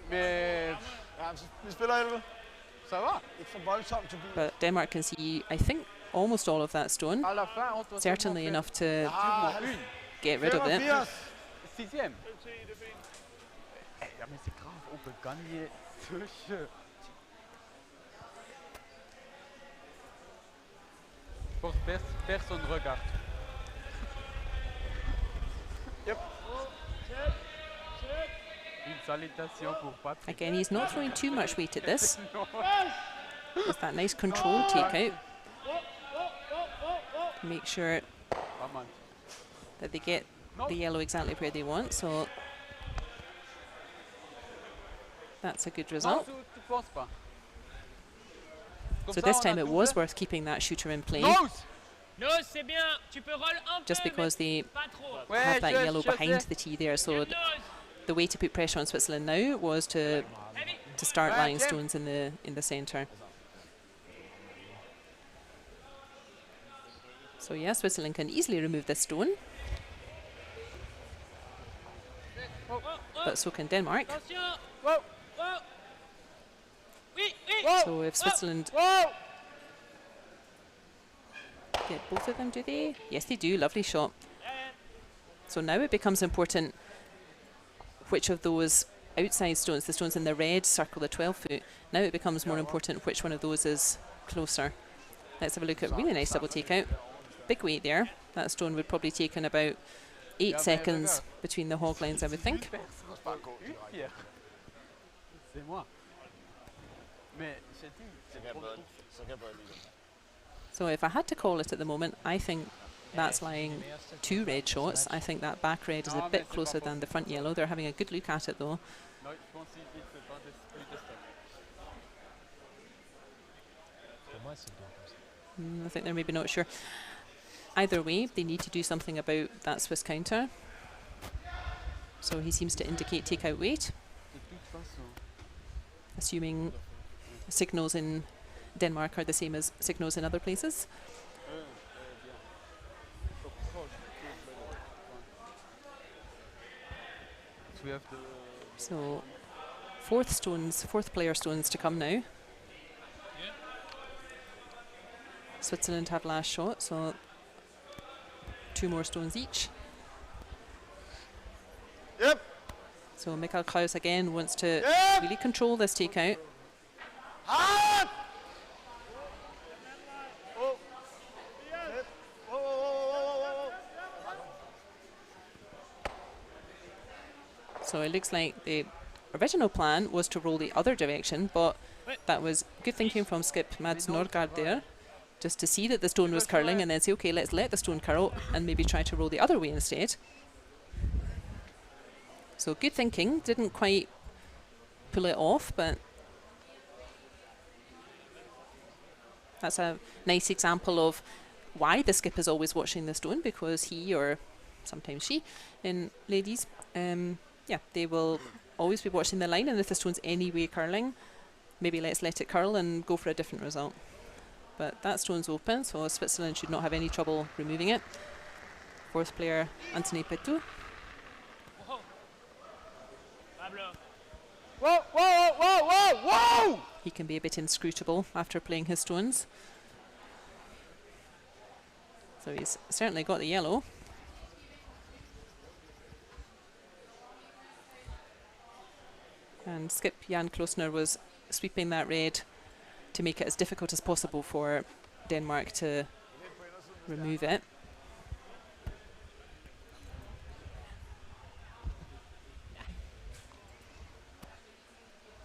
Mais Ja, vi spiller 11. ça va. Ikke for voldsomt til bil. But Denmark can see, I think, almost all of that stone. À la fin, on doit Certainly seulement enough to faire une. get rid of it. 85. Sixième. Ja, mais c'est grave, on peut gagner ce jeu. Pour personne regarde. Yep. Une salutation pour Patrick. Again, he's not throwing too much weight at this. With that nice controlled takeout. Make sure Pas mal. that they get the yellow exactly where they want. So that's a good Non, result. tu penses pas. Comme So ça, this on a time it tout was fait. worth keeping that shooter in play, Nose! Non, c'est bien. Tu peux roll un just peu, because they mais pas trop. Ouais, have that je yellow sais. behind the tee there. So Nose. the way to put pressure on Switzerland now was to Heavy. start Ouais, lying Jim. stones in the centre. So yeah, Switzerland can easily remove this stone, Oh, oh, but so can Denmark. attention. Wow! Oh. Oui, oui. Wow! So if Switzerland Wow! get both of them, do they? Yes, they do. Lovely shot. So now it becomes important which of those outside stones, the stones in the red circle, the 12 foot, now it becomes more important which one of those is closer. Let's have a look at really nice double takeout. Big weight there. That stone would probably take in about 8 seconds between the hog lines, I would think. Une pierre. C'est moi. Mais j'ai dit, c'est pour tout. Så kan jeg bare lide det. So if I had to call it at the moment, I think that's lying 2 red shots. I think that back red is a bit closer than the front yellow. They're having a good look at it though. Non, je pense qu'il faut pas plus de stock. I think they're maybe not sure. Either way, they need to do something about that Swiss counter. So he seems to indicate take out weight, De toute façon. assuming signals in Denmark are the same as signals in other places. So we have the So fourth player stones to come now. Switzerland have last shot, so 2 more stones each. Yep. So Mikael Krause again wants to Yep. really control this takeout. Hard! Oh. Shit. Whoa, whoa, whoa, whoa, whoa, whoa. So it looks like the original plan was to roll the other direction, but that was good thinking from skip Mads Nordgaard there, just to see that the stone was curling and then say, okay, let's let the stone curl and maybe try to roll the other way instead. So good thinking, didn't quite pull it off, but that's a nice example of why the skip is always watching the stone, because he, or sometimes she, in ladies, yeah, they will always be watching the line, and if the stone's anyway curling, maybe let's let it curl and go for a different result. But that stone's open, so Switzerland should not have any trouble removing it. Fourth player, Anthony Petou. Whoa, whoa, whoa, whoa, whoa! He can be a bit inscrutable after playing his stones. So he's certainly got the yellow. And skip Jan Klossner was sweeping that red to make it as difficult as possible for Denmark to remove it.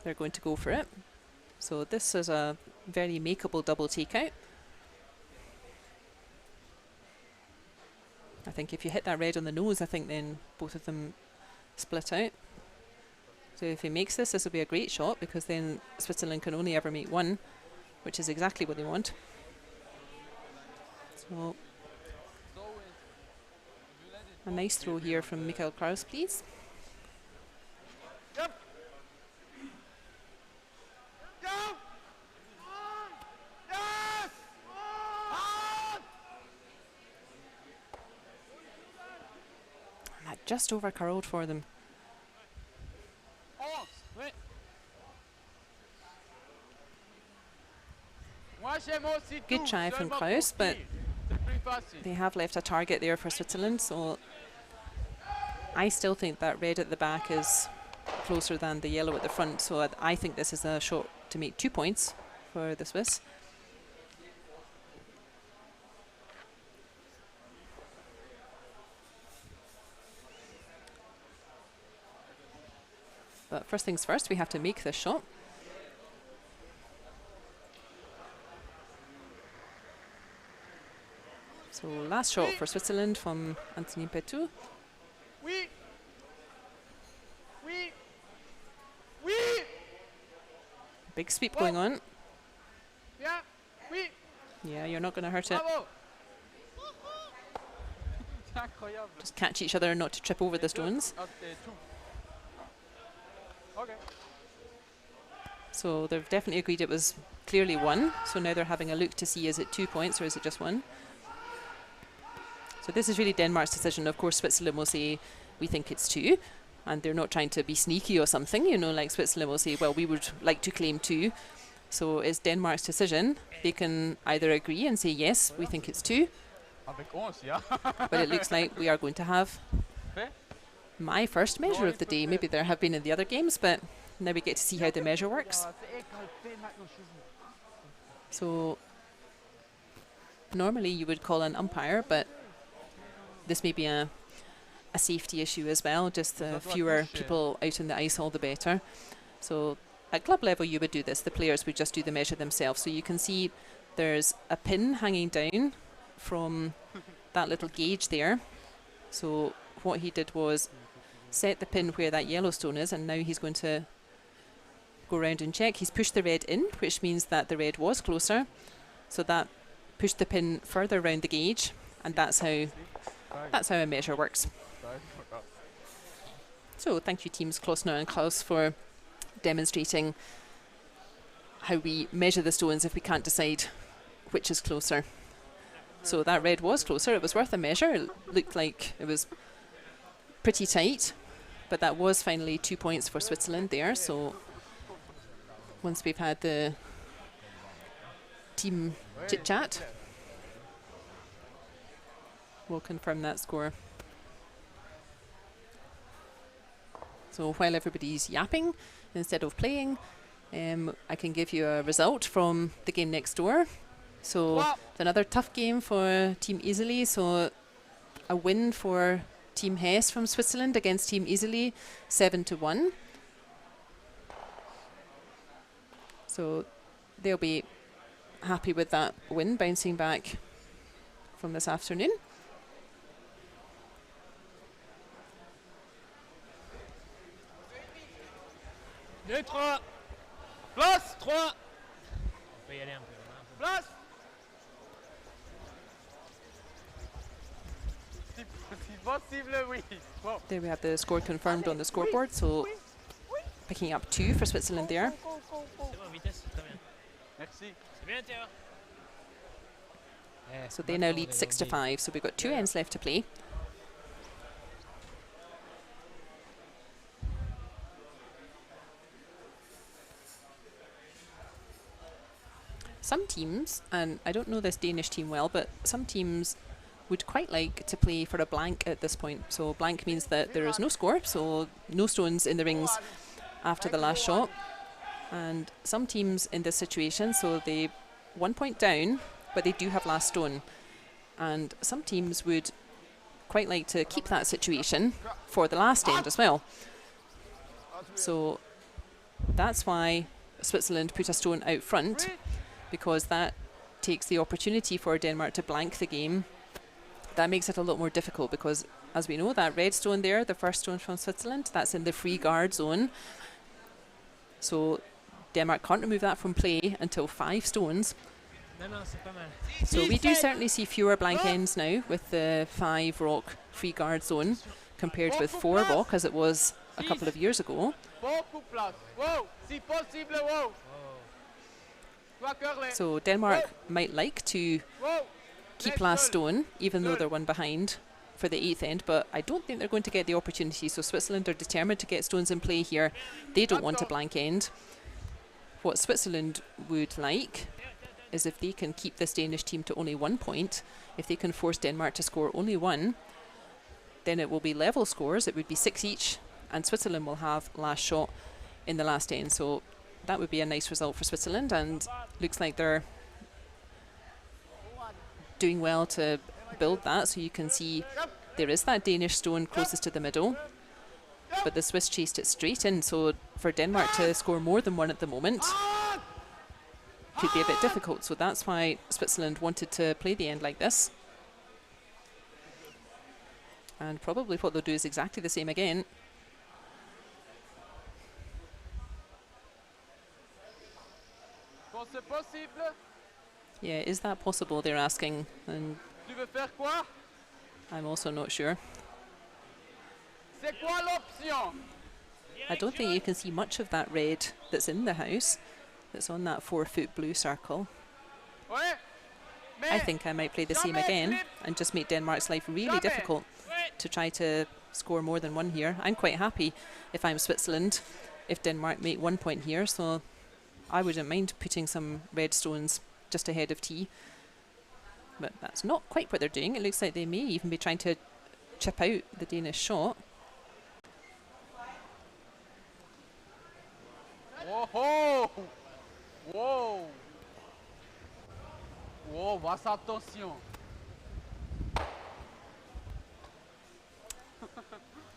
They're going to go for it. So this is a very makeable double takeout. I think if you hit that red on the nose, I think then both of them split out. So if he makes this, this will be a great shot, because then Switzerland can only ever make one, which is exactly what they want. So a nice throw here from Michael Krause, please. Yep. Go! Yes! And that just over curled for them. Good try from Krause, but they have left a target there for Switzerland, so I still think that red at the back is closer than the yellow at the front, so I think this is a shot to make 2 points for the Swiss. But first things first, we have to make this shot. So last shot for Switzerland from Anthony Petou. Oui. Oui. Oui. Big sweep going on. Yeah. Oui. Yeah, you're not going to hurt it. Bravo. Just catch each other not to trip over the stones. Okay. So they've definitely agreed it was clearly one. So now they're having a look to see, is it 2 points or is it just one? So this is really Denmark's decision. Of course, Switzerland will say, we think it's 2. And they're not trying to be sneaky or something, you know, like Switzerland will say, well, we would like to claim 2. So it's Denmark's decision. They can either agree and say, yes, we think it's 2. But it looks like we are going to have my first measure of the day. Maybe there have been in the other games, but now we get to see how the measure works. So normally you would call an umpire, but this may be a safety issue as well. Just the fewer people out in the ice, all the better. So at club level you would do this. The players would just do the measure themselves. So you can see there's a pin hanging down from that little gauge there. So what he did was set the pin where that yellow stone is, and now he's going to go around and check. He's pushed the red in, which means that the red was closer. So that pushed the pin further around the gauge, and that's how a measure works. So thank you teams Klossner and Krause for demonstrating how we measure the stones if we can't decide which is closer. So that red was closer. It was worth a measure. It looked like it was pretty tight, but that was finally 2 points for Switzerland there. So once we've had the team chit chat, we'll confirm that score. So while everybody's yapping instead of playing, I can give you a result from the game next door. So it's another tough game for Team Iseli. So a win for Team Hess from Switzerland against Team Iseli, 7-1. So they'll be happy with that win, bouncing back from this afternoon. 2, 3. Place. 3. On peut y aller un peu. Place. Si possible, oui. Bon. There we have the score confirmed on the scoreboard, so picking up 2 for Switzerland there. C'est bon, vitesse, très bien. Merci. C'est bien, Théo. So they now lead 6-5, so we've got 2 ends left to play. Some teams, and I don't know this Danish team well, but some teams would quite like to play for a blank at this point. So blank means that there is no score, so no stones in the rings after the last shot. And some teams in this situation, so they 1 point down, but they do have last stone. And some teams would quite like to keep that situation for the last end as well. So that's why Switzerland put a stone out front, because that takes the opportunity for Denmark to blank the game. That makes it a lot more difficult because, as we know, that red stone there, the first stone from Switzerland, that's in the free guard zone. So Denmark can't remove that from play until 5 stones. So we do certainly see fewer blank ends now with the 5 rock free guard zone compared with 4 rock as it was a couple of years ago. So Denmark might like to keep last stone, even though they're 1 behind for the 8th end, but I don't think they're going to get the opportunity. So Switzerland are determined to get stones in play here. They don't want a blank end. What Switzerland would like is if they can keep this Danish team to only 1 point, if they can force Denmark to score only 1, then it will be level scores. It would be 6 each, and Switzerland will have last shot in the last end. So that would be a nice result for Switzerland, and looks like they're doing well to build that. So you can see there is that Danish stone closest to the middle, but the Swiss chased it straight in. So for Denmark to score more than 1 at the moment could be a bit difficult. So that's why Switzerland wanted to play the end like this. And probably what they'll do is exactly the same again. Yeah, is that possible, they're asking, and I'm also not sure. I don't think you can see much of that red that's in the house, that's on that 4-foot blue circle. I think I might play the same again and just make Denmark's life really difficult to try to score more than 1 here. I'm quite happy if I'm Switzerland, if Denmark make 1 point here, so I wouldn't mind putting some red stones just ahead of T. But that's not quite what they're doing. It looks like they may even be trying to chip out the Danish shot. Whoa! Whoa! Whoa, fais attention.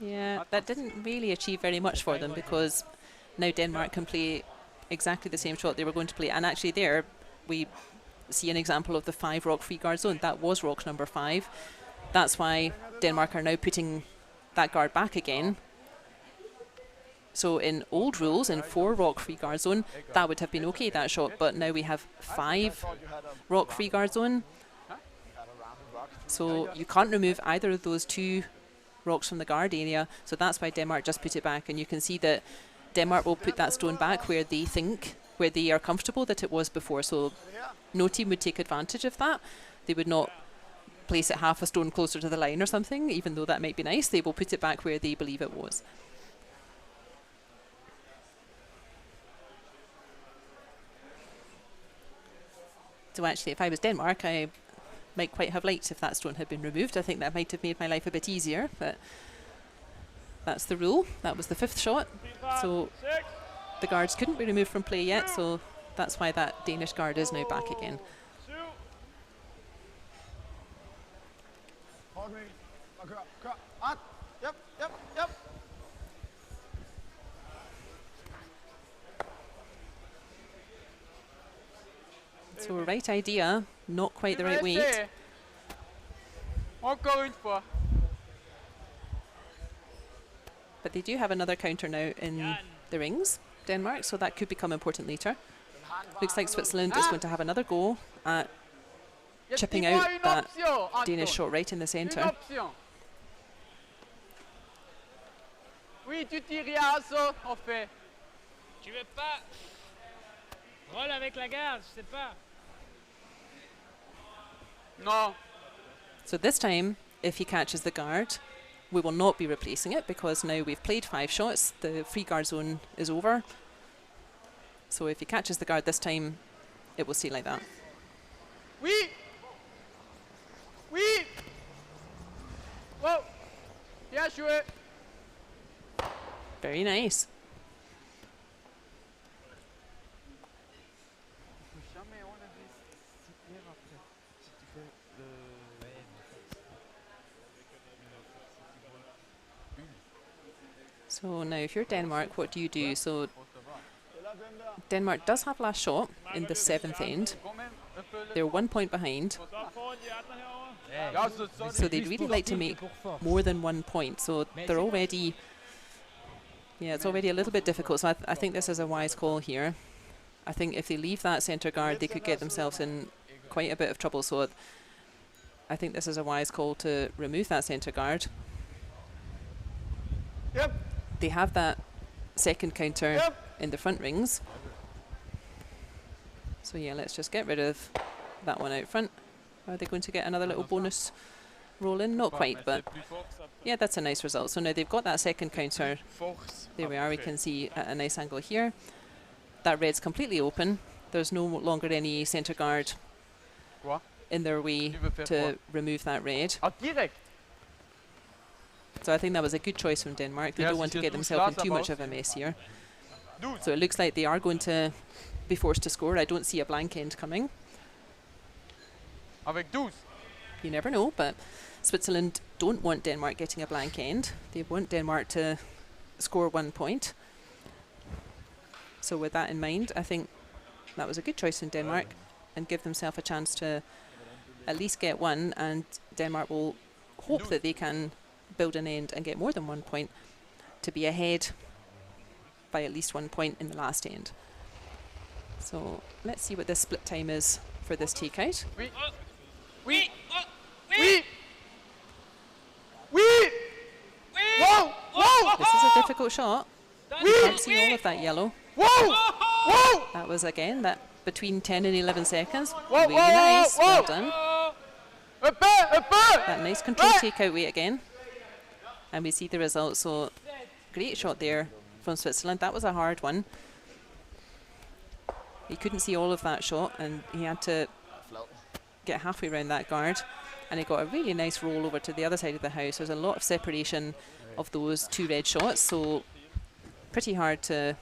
Yeah, that didn't really achieve very much for them, because now Denmark can play exactly the same shot they were going to play. And actually there we see an example of the 5 rock free guard zone. That was rock number 5. That's why Denmark are now putting that guard back again. So in old rules, in 4 rock free guard zone, that would have been okay, that shot. But now we have 5 rock free guard zone. So you can't remove either of those 2 rocks from the guard area. So that's why Denmark just put it back. And you can see that Denmark will put that stone back where they think, where they are comfortable that it was before. So no team would take advantage of that. They would not place it half a stone closer to the line or something, even though that might be nice. They will put it back where they believe it was. So actually, if I was Denmark, I might quite have liked if that stone had been removed. I think that might have made my life a bit easier, but that's the rule. That was the 5th shot. So the guards couldn't be removed from play yet, so that's why that Danish guard is now back again. So right idea, not quite the right weight. Encore une fois. But they do have another counter now in the rings. Denmark, so that could become important later. Looks like Switzerland is going to have another go at chipping out that Danish shot right in the centre. Oui, tu tires, Yasso, on fait. Tu veux pas? Roll avec la garde, je sais pas. No. So this time, if he catches the guard, we will not be replacing it because now we've played 5 shots. The free guard zone is over. So if he catches the guard this time, it will stay like that. Oui. Oui. Wow. Bien joué. Very nice. So now if you're Denmark, what do you do? So Denmark does have last shot in the 7th end. They're 1 point behind. So they'd really like to make more than 1 point. So they're already, yeah, it's already a little bit difficult. So I think this is a wise call here. I think if they leave that centre guard, they could get themselves in quite a bit of trouble. So I think this is a wise call to remove that centre guard. Yep. They have that second counter in the front rings. So yeah, let's just get rid of that one out front. Are they going to get another little bonus roll in? Not quite, but yeah, that's a nice result. So now they've got that second counter. There we are, we can see at a nice angle here. That red's completely open. There's no longer any centre guard in their way to remove that red. So I think that was a good choice from Denmark. They don't want to get themselves in too much of a mess here. So it looks like they are going to be forced to score. I don't see a blank end coming. You never know, but Switzerland don't want Denmark getting a blank end. They want Denmark to score 1 point. So with that in mind, I think that was a good choice in Denmark and give themselves a chance to at least get one, and Denmark will hope that they can build an end and get more than 1 point to be ahead by at least 1 point in the last end. So let's see what the split time is for this takeout. Oui. Oui. Oui. Oui. Whoa. Whoa. This is a difficult shot. You can't see all of that yellow. Whoa. Whoa. That was again that between 10 and 11 seconds. Really nice. Well done. That nice control takeout weight again. And we see the result. So great shot there from Switzerland. That was a hard one. He couldn't see all of that shot and he had to get halfway around that guard, and he got a really nice roll over to the other side of the house. There's a lot of separation of those 2 red shots, so pretty hard to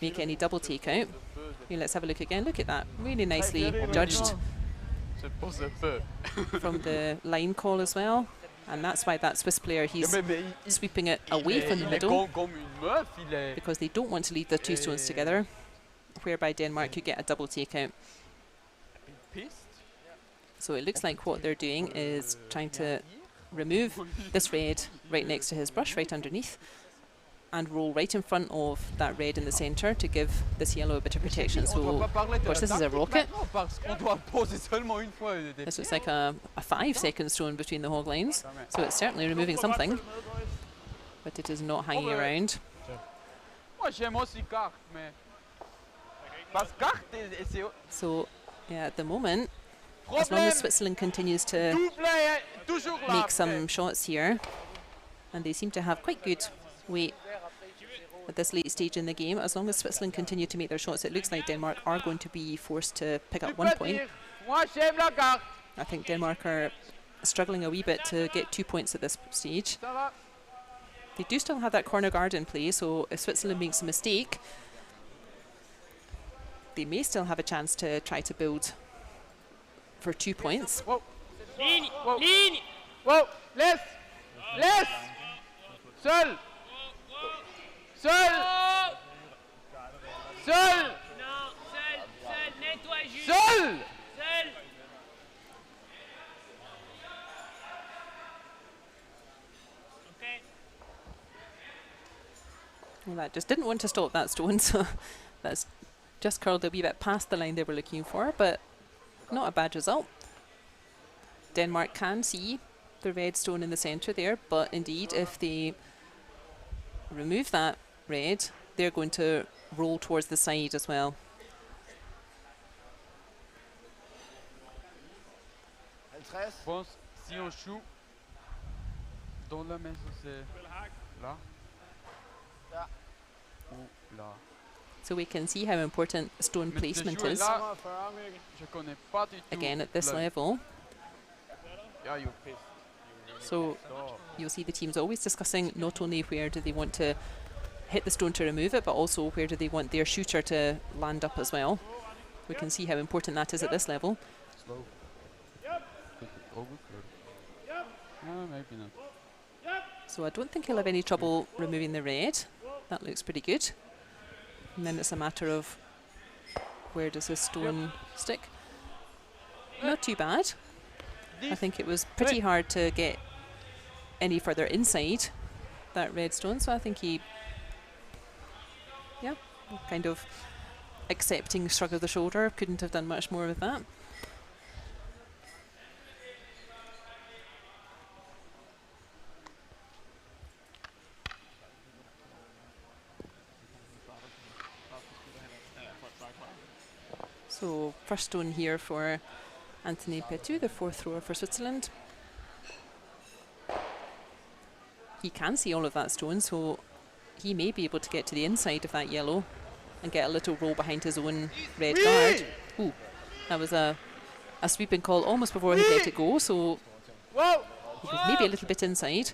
make any double takeout. Here, let's have a look again. Look at that, really nicely judged from the line call as well. And that's why that Swiss player, he's sweeping it away from the middle because they don't want to leave the 2 stones together, whereby Denmark could get a double takeout. So it looks like what they're doing is trying to remove this red right next to his brush, right underneath, and roll right in front of that red in the centre to give this yellow a bit of protection. So, of course, this is a rocket. This looks like a 5-second stone between the hog lines. So it's certainly removing something, but it is not hanging around. So, yeah, at the moment, as long as Switzerland continues to make some shots here, and they seem to have quite good weight at this late stage in the game, as long as Switzerland continue to make their shots, it looks like Denmark are going to be forced to pick up 1 point. I think Denmark are struggling a wee bit to get 2 points at this stage. They do still have that corner guard in play, so if Switzerland makes a mistake, they may still have a chance to try to build for 2 points. Whoa. Ligne. Whoa. Laisse. Seul. Seul. Seul. Non, seul, nettoie juste. Seul. Seul. Okay. Well, that just didn't want to stop that stone, so that's just curled a wee bit past the line they were looking for, but not a bad result. Denmark can see the red stone in the centre there, but indeed if they remove that red, they're going to roll towards the side as well. Je pense si on joue dans la maison, c'est là ou là. So we can see how important stone placement is. Là, je connais pas du tout. Again, at this level. Yeah, you pissed. So you'll see the teams always discussing not only where do they want to hit the stone to remove it, but also where do they want their shooter to land up as well. We can see how important that is at this level. Slow. Maybe not. So I don't think he'll have any trouble removing the red. That looks pretty good. And then it's a matter of where does this stone stick. Not too bad. I think it was pretty hard to get any further inside that red stone, so I think he, yeah, kind of accepting shrug of the shoulder, couldn't have done much more with that. So first stone here for Anthony Petu, the fourth thrower for Switzerland. He can see all of that stone, so he may be able to get to the inside of that yellow and get a little roll behind his own red guard. Ooh, that was a sweeping call almost before he let it go, so he was maybe a little bit inside.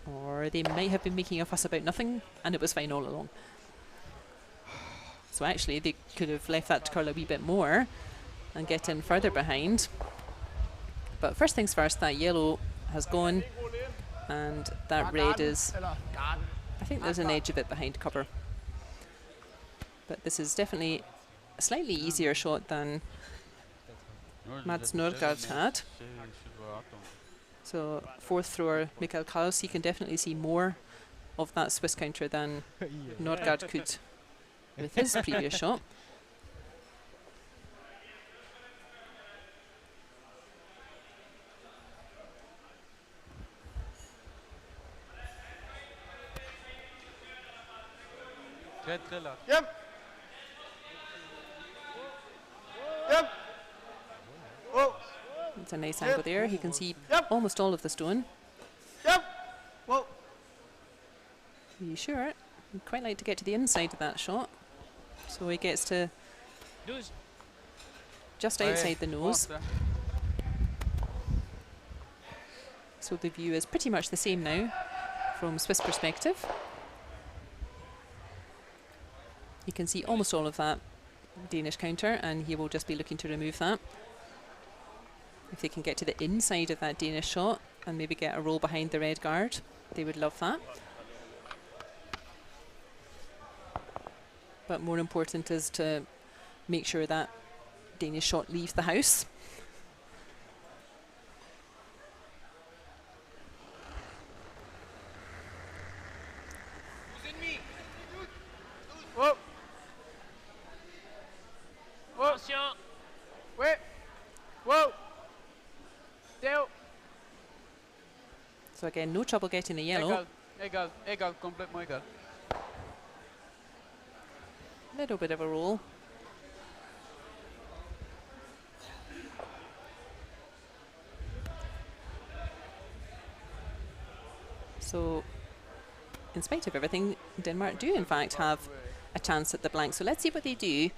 Or they might have been making a fuss about nothing and it was fine all along. So actually they could have left that to curl a wee bit more and get in further behind. But first things first, that yellow has gone and that red is, I think there's an edge of it behind cover. But this is definitely a slightly easier shot than Mads Nørgaard had. So fourth thrower Mikael Krause, he can definitely see more of that Swiss counter than Nørgaard could with his previous shot. Yep. Yep. Whoa. It's a nice angle there. He can see almost all of the stone. Yep. Whoa. Are you sure? I'd quite like to get to the inside of that shot. So he gets to just outside the nose. So the view is pretty much the same now from Swiss perspective. You can see almost all of that Danish counter and he will just be looking to remove that. If they can get to the inside of that Danish shot and maybe get a roll behind the red guard, they would love that. But more important is to make sure that Danish shot leaves the house. Whoa. Whoa. Wait. Whoa. Down. So again, no trouble getting the yellow. Égal, complètement égal. Little bit of a roll. So, in spite of everything, Denmark do in fact have a chance at the blank. So let's see what they do.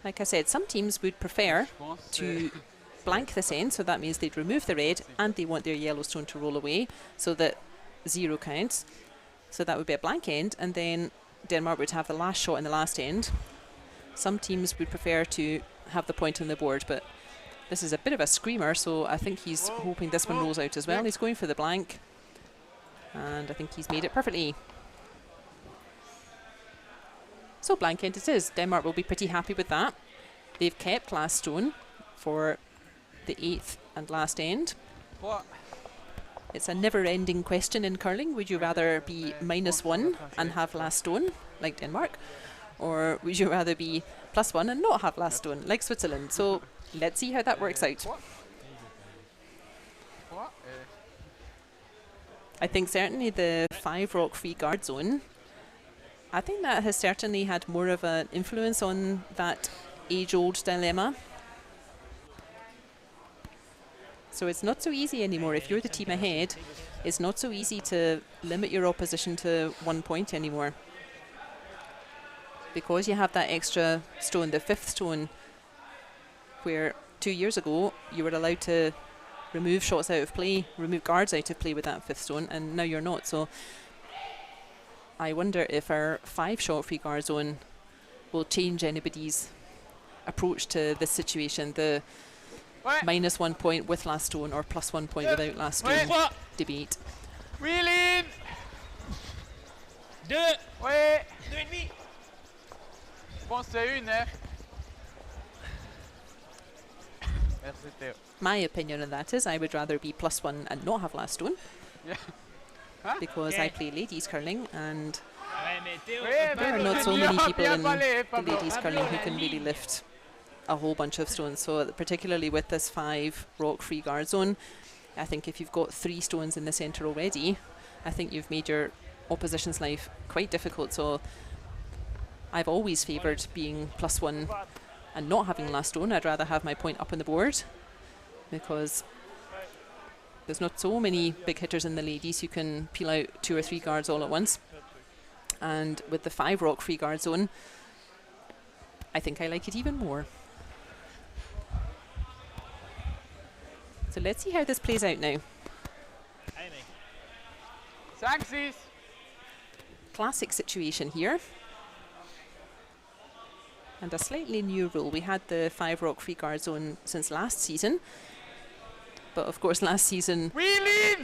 Like I said, some teams would prefer to blank this end, so that means they'd remove the red and they want their yellow stone to roll away so that 0 counts. So that would be a blank end, and then Denmark would have the last shot in the last end. Some teams would prefer to have the point on the board, but this is a bit of a screamer, so I think he's hoping this one rolls out as well. He's going for the blank, and I think he's made it perfectly. So blank end it is. Denmark will be pretty happy with that. They've kept last stone for the 8th and last end. It's a never-ending question in curling. Would you rather be -1 and have last stone, like Denmark, or would you rather be +1 and not have last stone, like Switzerland? So let's see how that works out. I think certainly the 5 rock free guard zone, I think that has certainly had more of an influence on that age-old dilemma. So it's not so easy anymore. If you're the team ahead, it's not so easy to limit your opposition to 1 point anymore. Because you have that extra stone, the 5th stone, where 2 years ago you were allowed to remove shots out of play, remove guards out of play with that 5th stone, and now you're not. So I wonder if our 5 shot free guard zone will change anybody's approach to this situation, the -1 point with last stone or +1 point without last stone debate. Wheel in. 2. Ouais. 2,5. Je pense que c'est une, hein. My opinion on that is I would rather be +1 and not have last stone. Yeah. Because I play ladies curling and There there are not so many people in the ladies curling who can really lift a whole bunch of stones. So particularly with this 5 rock free guard zone, I think if you've got 3 stones in the centre already, I think you've made your opposition's life quite difficult. So I've always favoured being +1 and not having last stone. I'd rather have my point up on the board because there's not so many big hitters in the ladies who can peel out 2 or 3 guards all at once. And with the 5 rock free guard zone, I think I like it even more. So let's see how this plays out now. Classic situation here. And a slightly new rule. We had the 5 rock free guard zone since last season. But of course last season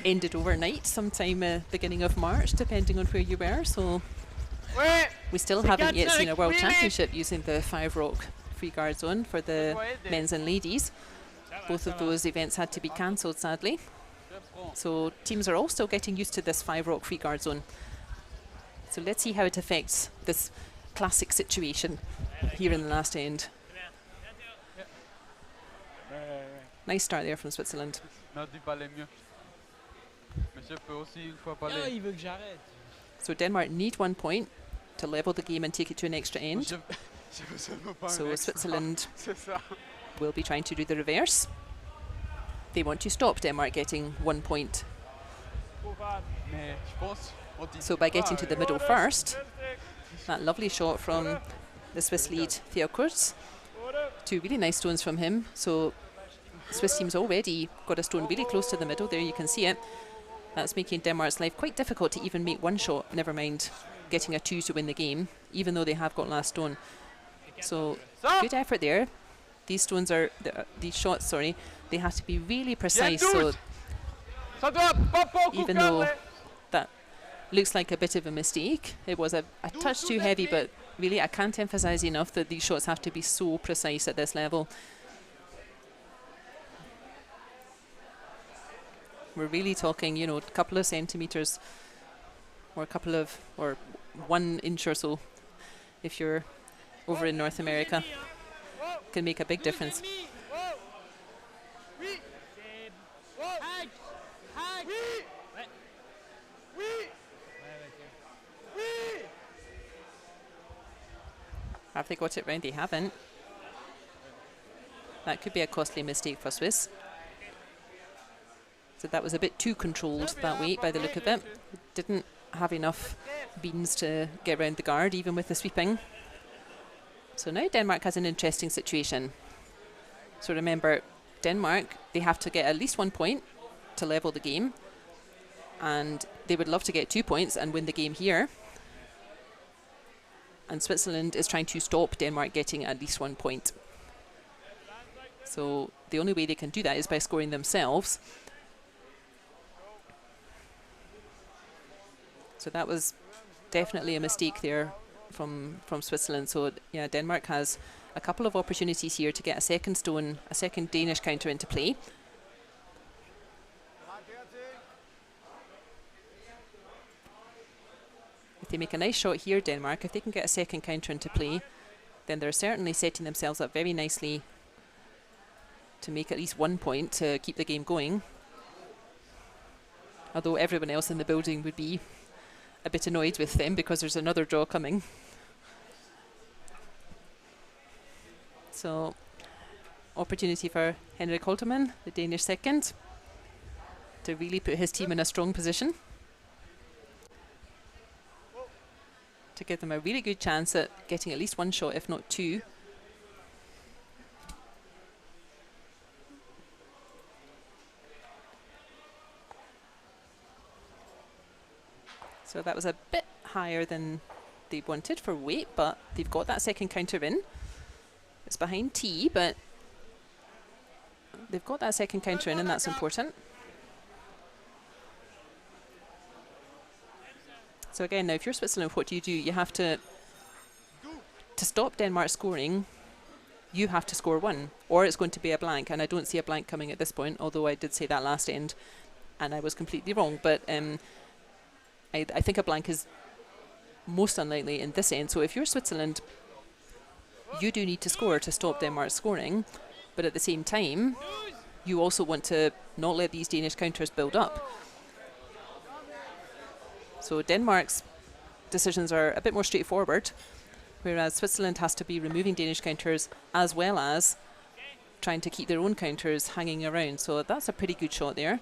ended overnight, sometime beginning of March, depending on where you were. So we still haven't yet seen a world championship using the 5 rock free guard zone for the men's and ladies. Both of those events had to be cancelled, sadly. So teams are all still getting used to this 5 rock free guard zone. So let's see how it affects this classic situation here in the last end. Nice start there from Switzerland. So Denmark need 1 point to level the game and take it to an extra end. So Switzerland will be trying to do the reverse. They want to stop Denmark getting 1 point. So by getting to the middle first, that lovely shot from the Swiss lead, Theo Cruz. 2 really nice stones from him. So Swiss team's already got a stone really close to the middle. There you can see it. That's making Denmark's life quite difficult to even make 1 shot, never mind getting a 2 to win the game, even though they have got last stone. So good effort there. These stones are, these shots, sorry, they have to be really precise. So even though that looks like a bit of a mistake, it was a touch too heavy, but really I can't emphasize enough that these shots have to be so precise at this level. We're really talking, you know, a couple of centimeters or 1 inch or so if you're over in North America. Can make a big difference. Have they got it round? They haven't. That could be a costly mistake for Swiss. So that was a bit too controlled that way by the look of it. Didn't have enough beans to get around the guard, even with the sweeping. So now Denmark has an interesting situation. So remember, Denmark, they have to get at least 1 point to level the game. And they would love to get 2 points and win the game here. And Switzerland is trying to stop Denmark getting at least 1 point. So the only way they can do that is by scoring themselves. So that was definitely a mistake there from Switzerland. So yeah, Denmark has a couple of opportunities here to get a second stone, a second Danish counter into play. they make a nice shot here, Denmark, if they can get a second counter into play, then they're certainly setting themselves up very nicely to make at least 1 point to keep the game going. Although everyone else in the building would be a bit annoyed with them because there's another draw coming. So, opportunity for Henrik Holtermann, the Danish second, to really put his team in a strong position, to give them a really good chance at getting at least 1 shot, if not 2. So that was a bit higher than they wanted for weight, but they've got that second counter in. It's behind T, but they've got that second counter in, and that's important. So again, now if you're Switzerland, what do? You have to stop Denmark scoring, you have to score 1, or it's going to be a blank, and I don't see a blank coming at this point, although I did say that last end, and I was completely wrong, but I think a blank is most unlikely in this end. So if you're Switzerland, you do need to score to stop Denmark scoring, but at the same time, you also want to not let these Danish counters build up. So Denmark's decisions are a bit more straightforward, whereas Switzerland has to be removing Danish counters as well as trying to keep their own counters hanging around. So that's a pretty good shot there.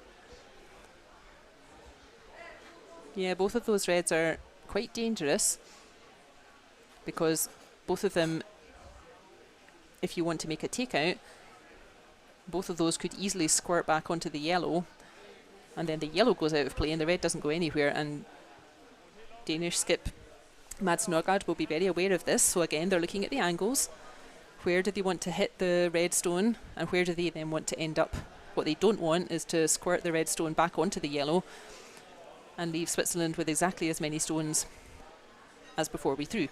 Yeah, both of those reds are quite dangerous because both of them, if you want to make a takeout, both of those could easily squirt back onto the yellow, and then the yellow goes out of play and the red doesn't go anywhere, and Danish skip Mads Norgard will be very aware of this. So again, they're looking at the angles. Where do they want to hit the red stone, and where do they then want to end up? What they don't want is to squirt the red stone back onto the yellow and leave Switzerland with exactly as many stones as before we threw.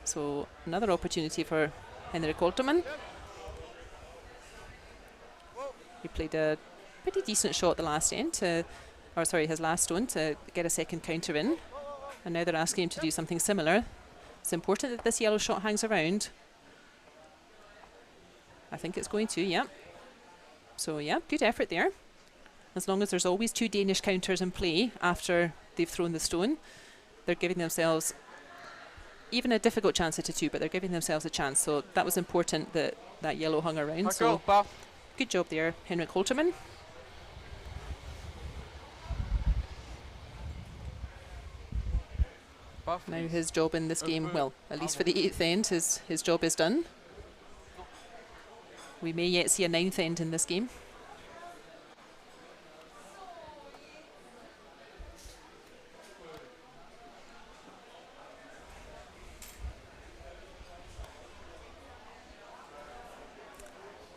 So another opportunity for Henrik Holtermann. He played a pretty decent shot the last end, his last stone, to get a second counter in. And now they're asking him to do something similar. It's important that this yellow shot hangs around. I think it's going to, yeah. So yeah, good effort there. As long as there's always 2 Danish counters in play after they've thrown the stone, they're giving themselves even a difficult chance at a 2, but they're giving themselves a chance. So that was important that that yellow hung around. So good job there, Henrik Holtermann. Now his job in this game, well, at least for the 8th end, his job is done. We may yet see a 9th end in this game.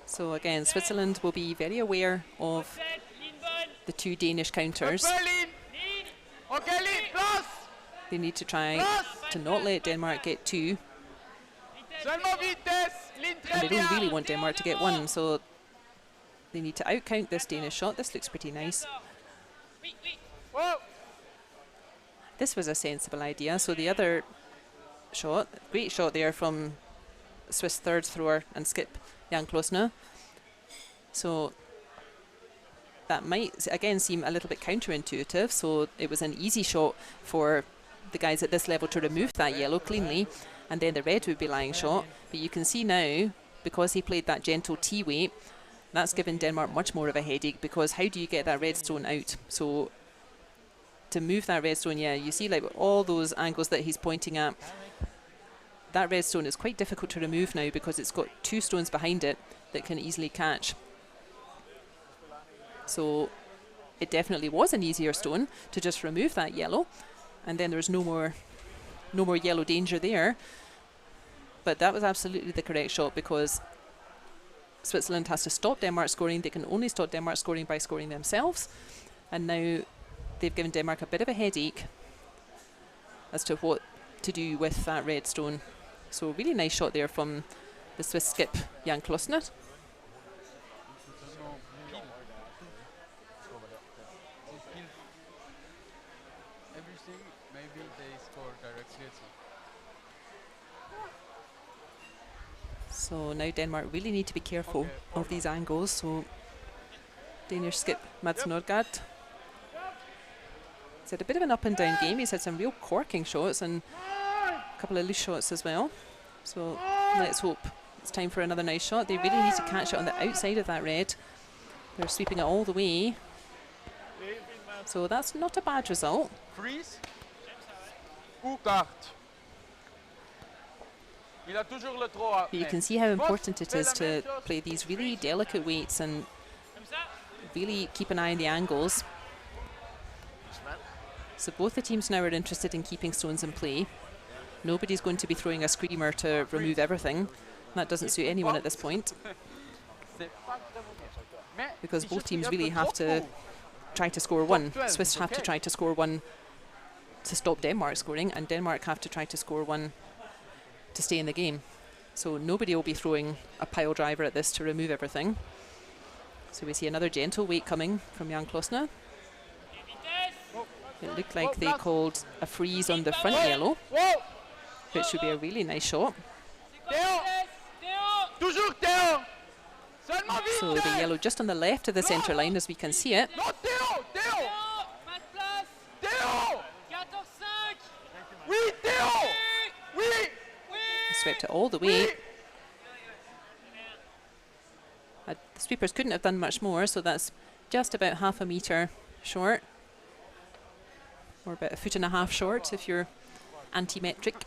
So again, Switzerland will be very aware of the 2 Danish counters. They need to try to not let Denmark get 2. And they don't really want Denmark to get 1, so they need to outcount this Danish shot. This looks pretty nice. This was a sensible idea. So the other shot, great shot there from Swiss third thrower and skip Jan Klossner. So that might again seem a little bit counterintuitive. So it was an easy shot for the guys at this level to remove that yellow cleanly, and then the red would be lying shot. But you can see now, because he played that gentle T weight, that's given Denmark much more of a headache, because how do you get that red stone out? So to move that red stone, yeah, you see like all those angles that he's pointing at, that red stone is quite difficult to remove now because it's got 2 stones behind it that can easily catch. So it definitely was an easier stone to just remove that yellow, and then there's no more yellow danger there. But that was absolutely the correct shot, because Switzerland has to stop Denmark scoring. They can only stop Denmark scoring by scoring themselves, and now they've given Denmark a bit of a headache as to what to do with that red stone. So really nice shot there from the Swiss skip Jan Klossner. Everything maybe So now Denmark really need to be careful of these angles. So Danish skip Mads Nørgaard. He's had a bit of an up and down game. He's had some real corking shots and a couple of loose shots as well. So let's hope it's time for another nice shot. They really need to catch it on the outside of that red. They're sweeping it all the way. So that's not a bad result. Freeze. Ou carte. Il a toujours le droit. But you can see how important it is to play these really delicate weights and really keep an eye on the angles. So both the teams now are interested in keeping stones in play. Nobody's going to be throwing a screamer to remove everything. That doesn't suit anyone at this point. Because both teams really have to try to score one. Swiss have to try to score one to stop Denmark scoring, and Denmark have to try to score one to stay in the game. So nobody will be throwing a pile driver at this to remove everything. So we see another gentle weight coming from Jan Klossner. It looked like they called a freeze on the front yellow, which should be a really nice shot. So the yellow just on the left of the centre line as we can see it. Swept it all the way. The sweepers couldn't have done much more, so that's just about half a metre short. Or about a foot and a half short if you're anti-metric.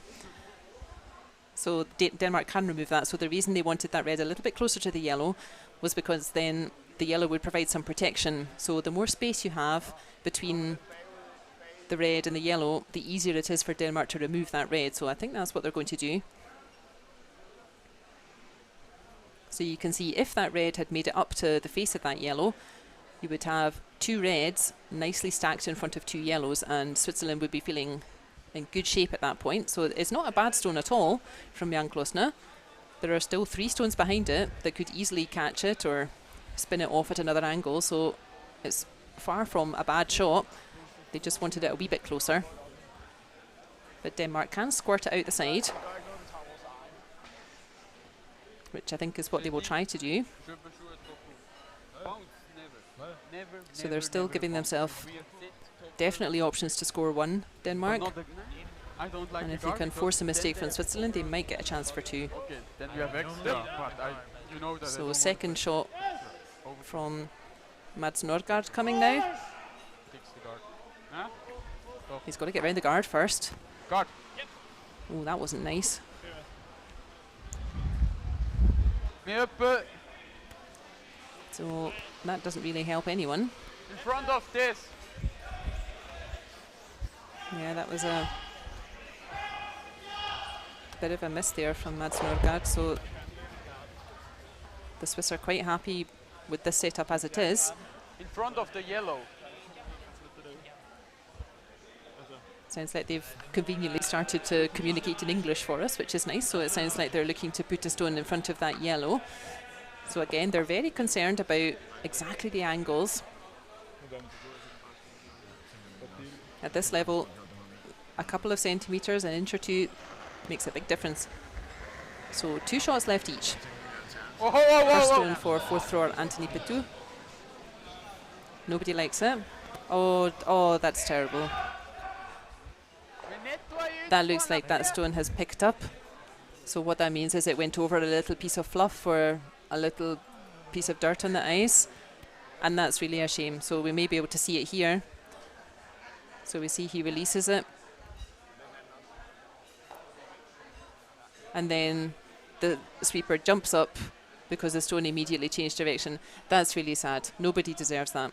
So Denmark can remove that. So the reason they wanted that red a little bit closer to the yellow was because then the yellow would provide some protection. So the more space you have between the red and the yellow, the easier it is for Denmark to remove that red. So I think that's what they're going to do. So you can see if that red had made it up to the face of that yellow, you would have two reds nicely stacked in front of two yellows, and Switzerland would be feeling in good shape at that point. So it's not a bad stone at all from Jan Klossner. There are still 3 stones behind it that could easily catch it or spin it off at another angle, so it's far from a bad shot. They just wanted it a wee bit closer. But Denmark can squirt it out the side, which I think is what they will try to do. So they're still giving themselves definitely options to score one, Denmark. And if you can force a mistake from Switzerland, they might get a chance for 2. So second shot from Mads Nørgaard coming now. He's got to get around the guard first. Oh, that wasn't nice. So that doesn't really help anyone. In front of this. Yeah, that was a bit of a miss there from Mads Nørgaard. So the Swiss are quite happy with this setup as it is. In front of the yellow. Sounds like they've conveniently started to communicate in English for us, which is nice. So it sounds like they're looking to put a stone in front of that yellow. So again, they're very concerned about exactly the angles. At this level, a couple of centimetres, an inch or 2, makes a big difference. So 2 shots left each. First stone for fourth thrower Anthony Petou. Nobody likes it. Oh, that's terrible. That looks like that stone has picked up. So what that means is it went over a little piece of fluff or a little piece of dirt on the ice, and that's really a shame. So we may be able to see it here. So we see he releases it, and then the sweeper jumps up because the stone immediately changed direction. That's really sad. Nobody deserves that.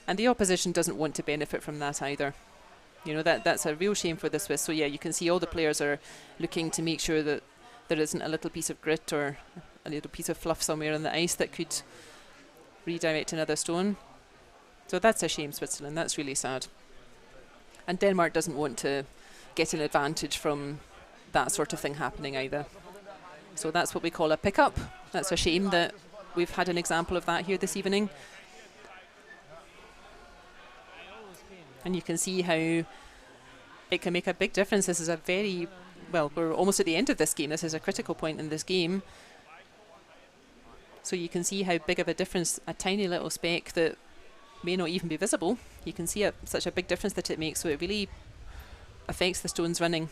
And the opposition doesn't want to benefit from that either. You know, that's a real shame for the Swiss. So yeah, you can see all the players are looking to make sure that there isn't a little piece of grit or a little piece of fluff somewhere on the ice that could redirect another stone. So that's a shame, Switzerland. That's really sad. And Denmark doesn't want to get an advantage from that sort of thing happening either. So that's what we call a pickup. That's a shame that we've had an example of that here this evening. And you can see how it can make a big difference. This is a very, well, we're almost at the end of this game. This is a critical point in this game. So you can see how big of a difference a tiny little speck that may not even be visible, you can see such a big difference that it makes. So it really affects the stones running.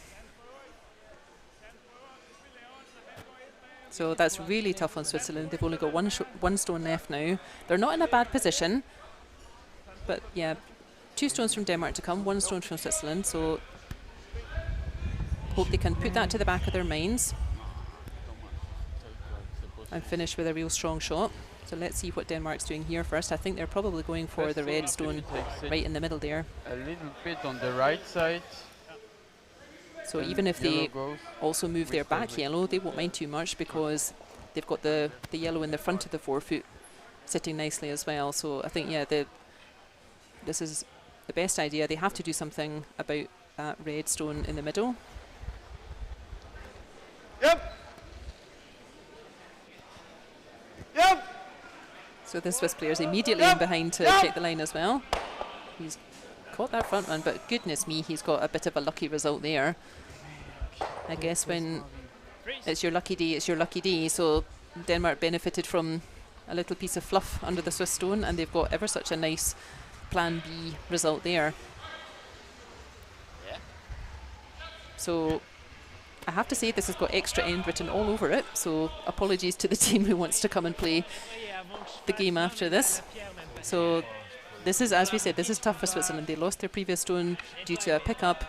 So that's really tough on Switzerland. They've only got one stone left now. They're not in a bad position, but yeah, 2 stones from Denmark to come, 1 stone from Switzerland. So hope they can put that to the back of their minds and finish with a real strong shot. So let's see what Denmark's doing here first. I think they're probably going for the red stone right in the middle there. A little bit on the right side. So even if they also move their back yellow, they won't mind too much because they've got the yellow in the front of the forefoot sitting nicely as well. So I think, yeah, this is the best idea. They have to do something about that red stone in the middle. Yep. Yep. So the Swiss player's immediately in behind to check the line as well. He's caught that front one, but goodness me, he's got a bit of a lucky result there. I guess when it's your lucky day, it's your lucky day. So Denmark benefited from a little piece of fluff under the Swiss stone, and they've got ever such a nice plan B result there. So I have to say this has got extra end written all over it, so apologies to the team who wants to come and play the game after this. So this is, as we said, this is tough for Switzerland. They lost their previous stone due to a pickup,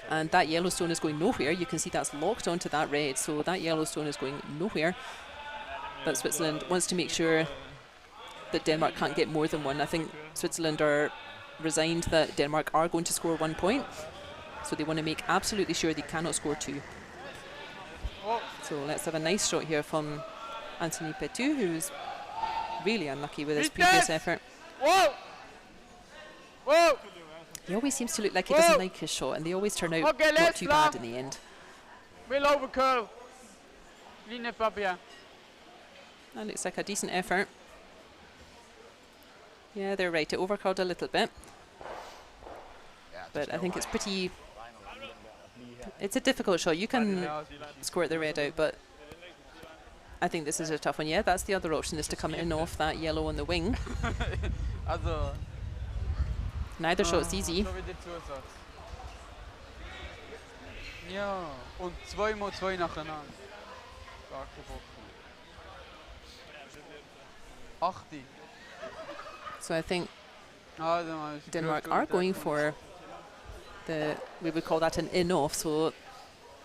and that yellow stone is going nowhere. You can see that's locked onto that red, so that yellow stone is going nowhere. But Switzerland wants to make sure that Denmark can't get more than 1. I think Switzerland are resigned that Denmark are going to score 1 point, so they want to make absolutely sure they cannot score 2. So let's have a nice shot here from Anthony Petu, who's really unlucky with his previous effort. Whoa! Whoa! He always seems to look like he doesn't like his shot, and they always turn out not too bad in the end. Will overcurl. Ligne pas bien. That looks like a decent effort. Yeah, they're right. It overcurled a little bit. But I think it's pretty... It's a difficult shot. You can squirt the red out, but I think this is a tough one. Yeah, that's the other option, is to come in off that yellow on the wing. Neither shot's easy. Ja, und 2x2 nacheinander. 80. So I think Denmark are going for we would call that an in-off, so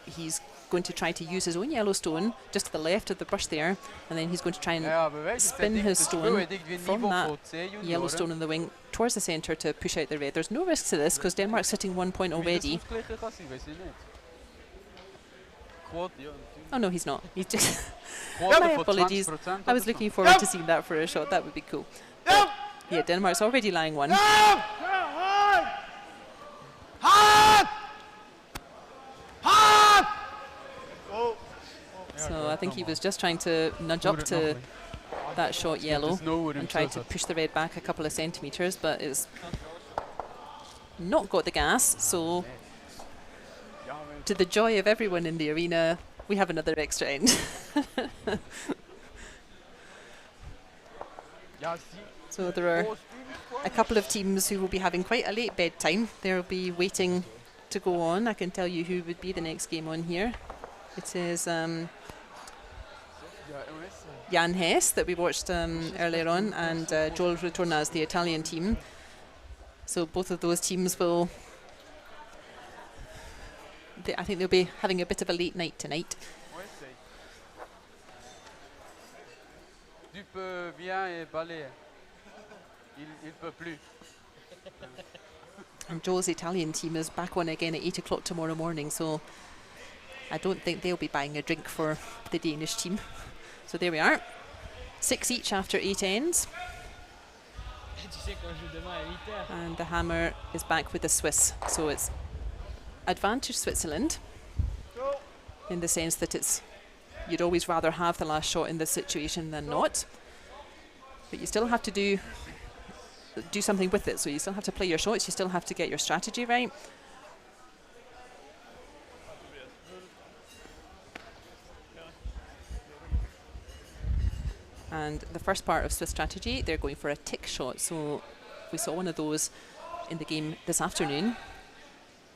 he's going to try to use his own yellow stone just to the left of the brush there, and then he's going to try and spin his stone from that yellow stone in the wing towards the centre to push out the red. There's no risk to this because Denmark's sitting 1 point already. Oh no, he's not. He's just... My apologies. I was looking forward to seeing that for a shot. That would be cool. But yeah, Denmark's already lying 1. So I think he was just trying to nudge up to that shot yellow and try to push the red back a couple of centimetres, but it's not got the gas. So to the joy of everyone in the arena, we have another extra end. So there are a couple of teams who will be having quite a late bedtime. They'll be waiting to go on. I can tell you who would be the next game on here. It is Jan Hess that we watched earlier on, and Joel Retornaz, the Italian team. So both of those teams will... I think they'll be having a bit of a late night tonight. Tu peux bien balayer. Il peut plus. And Joel's Italian team is back on again at 8 o'clock tomorrow morning, so I don't think they'll be buying a drink for the Danish team. So there we are. 6 each after 8 ends. And the hammer is back with the Swiss. So it's advantage Switzerland in the sense that you'd always rather have the last shot in this situation than not. But you still have to do something with it. So you still have to play your shots. You still have to get your strategy right. And the first part of Swiss strategy, they're going for a tick shot. So we saw one of those in the game this afternoon.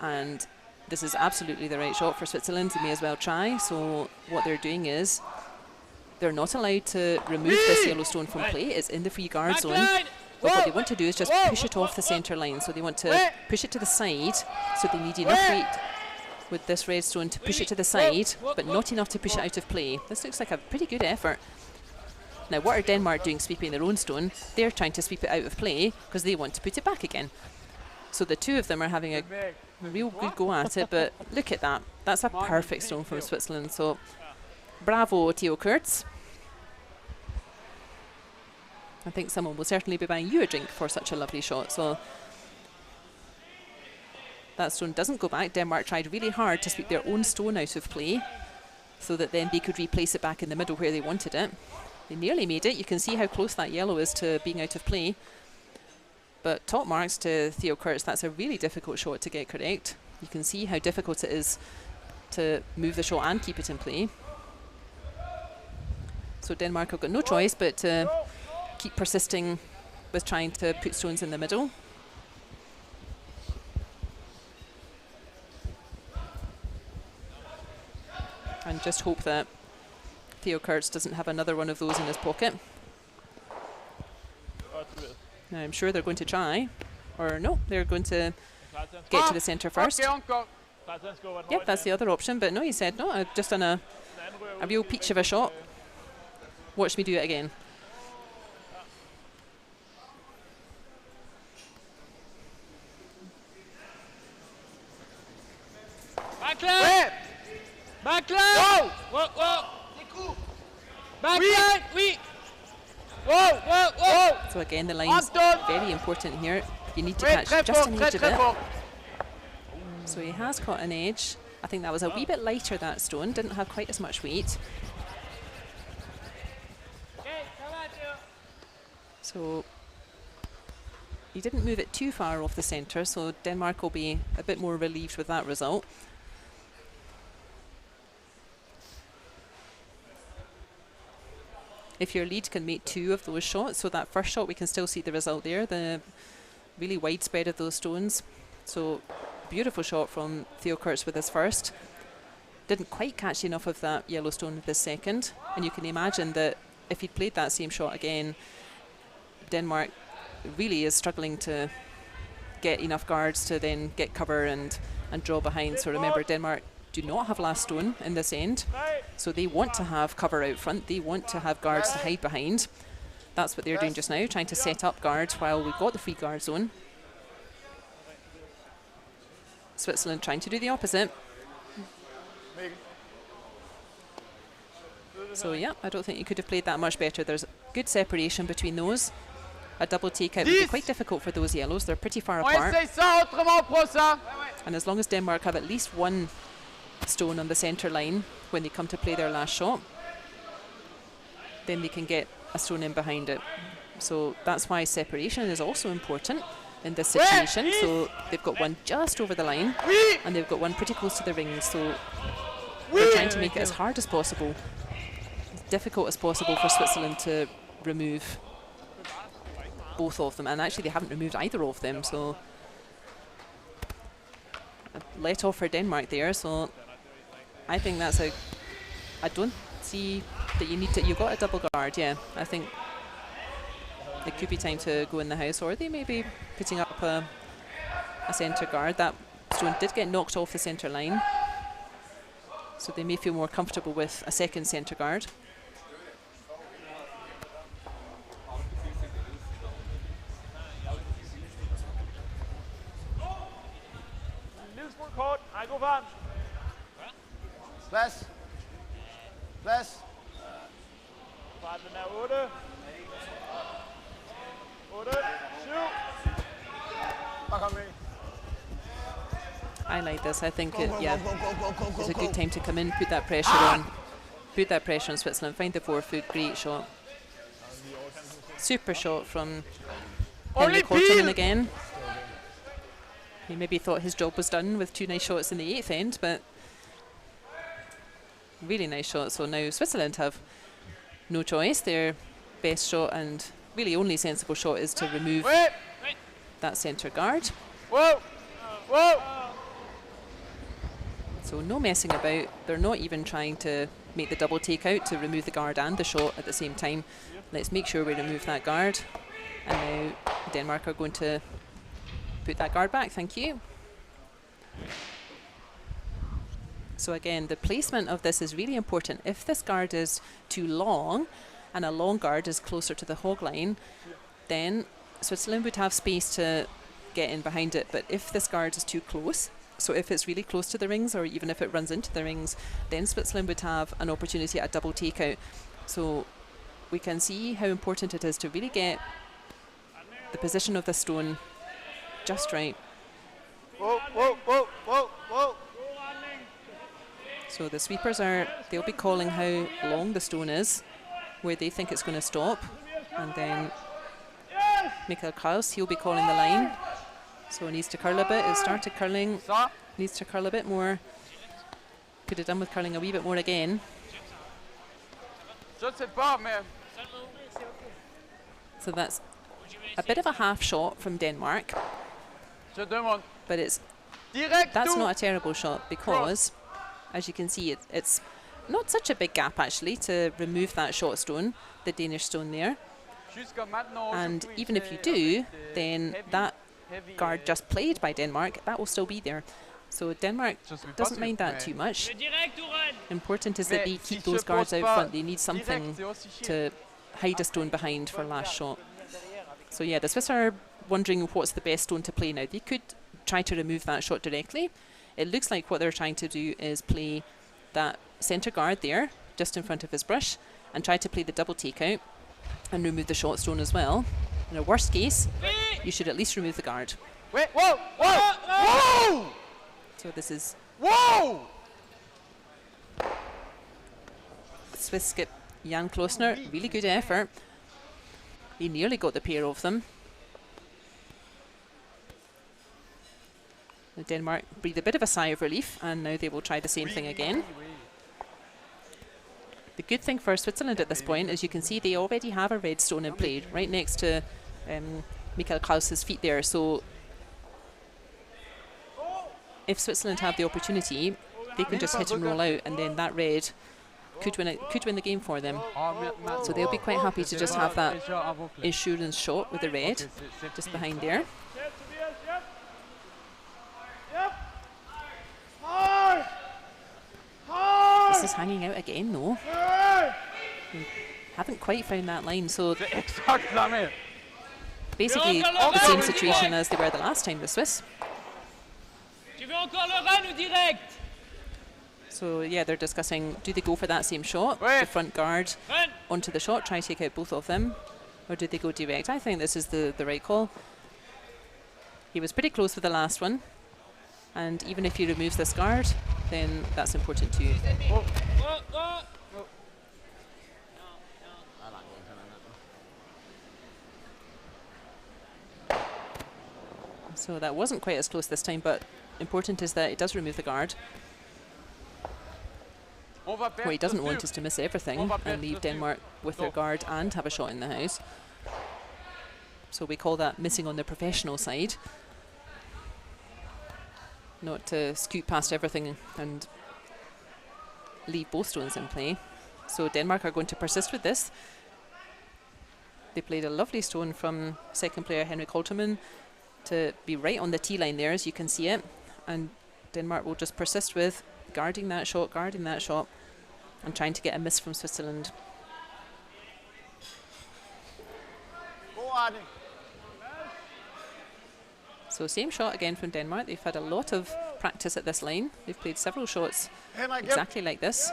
And this is absolutely the right shot for Switzerland. They may as well try. So what they're doing is they're not allowed to remove this yellow stone from play. It's in the free guard zone. But what they want to do is just push it off the centre line. So they want to push it to the side. So they need enough weight with this red stone to push it to the side, but not enough to push it out of play. This looks like a pretty good effort. Now, what are Denmark doing sweeping their own stone? They're trying to sweep it out of play because they want to put it back again. So the two of them are having a real good go at it, but look at that. That's a perfect stone from Switzerland. So bravo, Theo Kurz. I think someone will certainly be buying you a drink for such a lovely shot. So that stone doesn't go back. Denmark tried really hard to sweep their own stone out of play so that then they could replace it back in the middle where they wanted it. They nearly made it. You can see how close that yellow is to being out of play. But top marks to Theo Kurz. That's a really difficult shot to get correct. You can see how difficult it is to move the shot and keep it in play. So Denmark have got no choice but to keep persisting with trying to put stones in the middle. And just hope that Theo Kurz doesn't have another one of those in his pocket. Now I'm sure they're going to try, or no, they're going to get to the centre first. Yep, that's the other option, but no, he said no, I've just done a real peach of a shot. Watch me do it again. Backline! Backline! Whoa, whoa! Backline! Oui! Whoa, whoa, whoa! So again, the line's very important here. You need to catch just an edge of it. So he has caught an edge. I think that was a wee bit lighter, that stone. Didn't have quite as much weight. So he didn't move it too far off the centre, so Denmark will be a bit more relieved with that result. If your lead can make two of those shots, so that first shot we can still see the result there, the really widespread of those stones. So beautiful shot from Theo Kurz with his first. Didn't quite catch enough of that yellow stone with his second, and you can imagine that if he'd played that same shot again, Denmark really is struggling to get enough guards to then get cover and draw behind. So remember, Denmark do not have last stone in this end, so they want to have cover out front. They want to have guards to hide behind. That's what they're doing just now, trying to set up guards while we've got the free guard zone. Switzerland trying to do the opposite. So yeah, I don't think you could have played that much better. There's good separation between those. A double takeout would be quite difficult for those yellows. They're pretty far apart. And as long as Denmark have at least one stone on the centre line when they come to play their last shot, then they can get a stone in behind it. So that's why separation is also important in this situation. So they've got one just over the line and they've got one pretty close to the ring. So they're trying to make it as hard as possible, as difficult as possible for Switzerland to remove both of them. And actually they haven't removed either of them, so a let off for Denmark there. So I think that's a, I don't see that you need to, you've got a double guard. Yeah, I think it could be time to go in the house, or they may be putting up a centre guard. That stone did get knocked off the centre line, so they may feel more comfortable with a second centre guard. Plads. Plads. I like this. I think it's a good time to come in, put that pressure on. Put that pressure on Switzerland. Find the 4-foot. Great shot. Super shot from Henrik Hortonen again. He maybe thought his job was done with two nice shots in the 8th end, but really nice shot. So now Switzerland have no choice. They're best shot and really only sensible shot is to remove that centre guard. Whoa! Whoa! So no messing about. They're not even trying to make the double take out to remove the guard and the shot at the same time. Let's make sure we remove that guard. And now Denmark are going to put that guard back. Thank you. So again, the placement of this is really important. If this guard is too long and a long guard is closer to the hog line, then Switzerland would have space to get in behind it. But if this guard is too close, so if it's really close to the rings or even if it runs into the rings, then Switzerland would have an opportunity at a double takeout. So we can see how important it is to really get the position of the stone just right. Whoa, whoa, whoa, whoa, whoa. So the sweepers they'll be calling how long the stone is, where they think it's going to stop. And then Krause, he'll be calling the line. So it needs to curl a bit. It started curling. Needs to curl a bit more. Could have done with curling a wee bit more again. So that's a bit of a half shot from Denmark. But that's not a terrible shot because, as you can see, it's not such a big gap actually to remove that shot stone, the Danish stone there. And even if you do, then that guard just played by Denmark, that will still be there. So Denmark doesn't mind that too much. Important is that they keep those guards out front. They need something to hide a stone behind for last shot. So yeah, the Swiss are wondering what's the best stone to play now. They could try to remove that shot directly. It looks like what they're trying to do is play that centre guard there, just in front of his brush, and try to play the double takeout and remove the shot stone as well. In a worst case, you should at least remove the guard. Wait, whoa, whoa, whoa! So this is Whoa! Swiss skip Jan Klossner, really good effort. He nearly got the pair of them. Denmark breathed a bit of a sigh of relief, and now they will try the same thing again. The good thing for Switzerland at this point is you can see they already have a red stone in play right next to Krause's feet there. So if Switzerland have the opportunity, they can just hit and roll out, and then that red could win the game for them. So they'll be quite happy to just have that insurance shot with the red just behind there. This is hanging out again though. We haven't quite found that line, so basically the same situation as they were the last time, the Swiss. So yeah, they're discussing, do they go for that same shot, the front guard onto the shot, try to take out both of them, or do they go direct? I think this is the right call. He was pretty close with the last one, and even if he removes this guard, then that's important too. So that wasn't quite as close this time, but important is that it does remove the guard. What he doesn't want is to miss everything and leave Denmark with their guard and have a shot in the house. So we call that missing on the professional side. Not to scoot past everything and leave both stones in play. So Denmark are going to persist with this. They played a lovely stone from second player Henrik Holtermann to be right on the tee line there, as you can see it. And Denmark will just persist with guarding that shot, and trying to get a miss from Switzerland. So same shot again from Denmark. They've had a lot of practice at this line. They've played several shots exactly like this.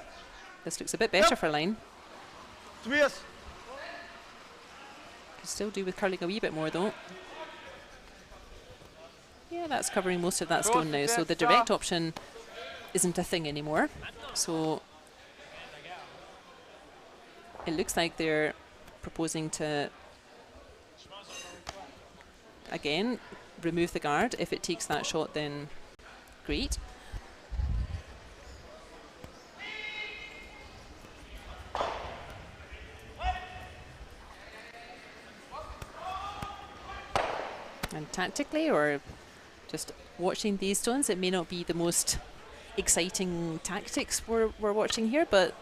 This looks a bit better for line. Could still do with curling a wee bit more though. Yeah, that's covering most of that stone now. So the direct option isn't a thing anymore. So it looks like they're proposing to, again, remove the guard. If it takes that shot, then great. tactically or just watching these stones, it may not be the most exciting tactics we're watching here, but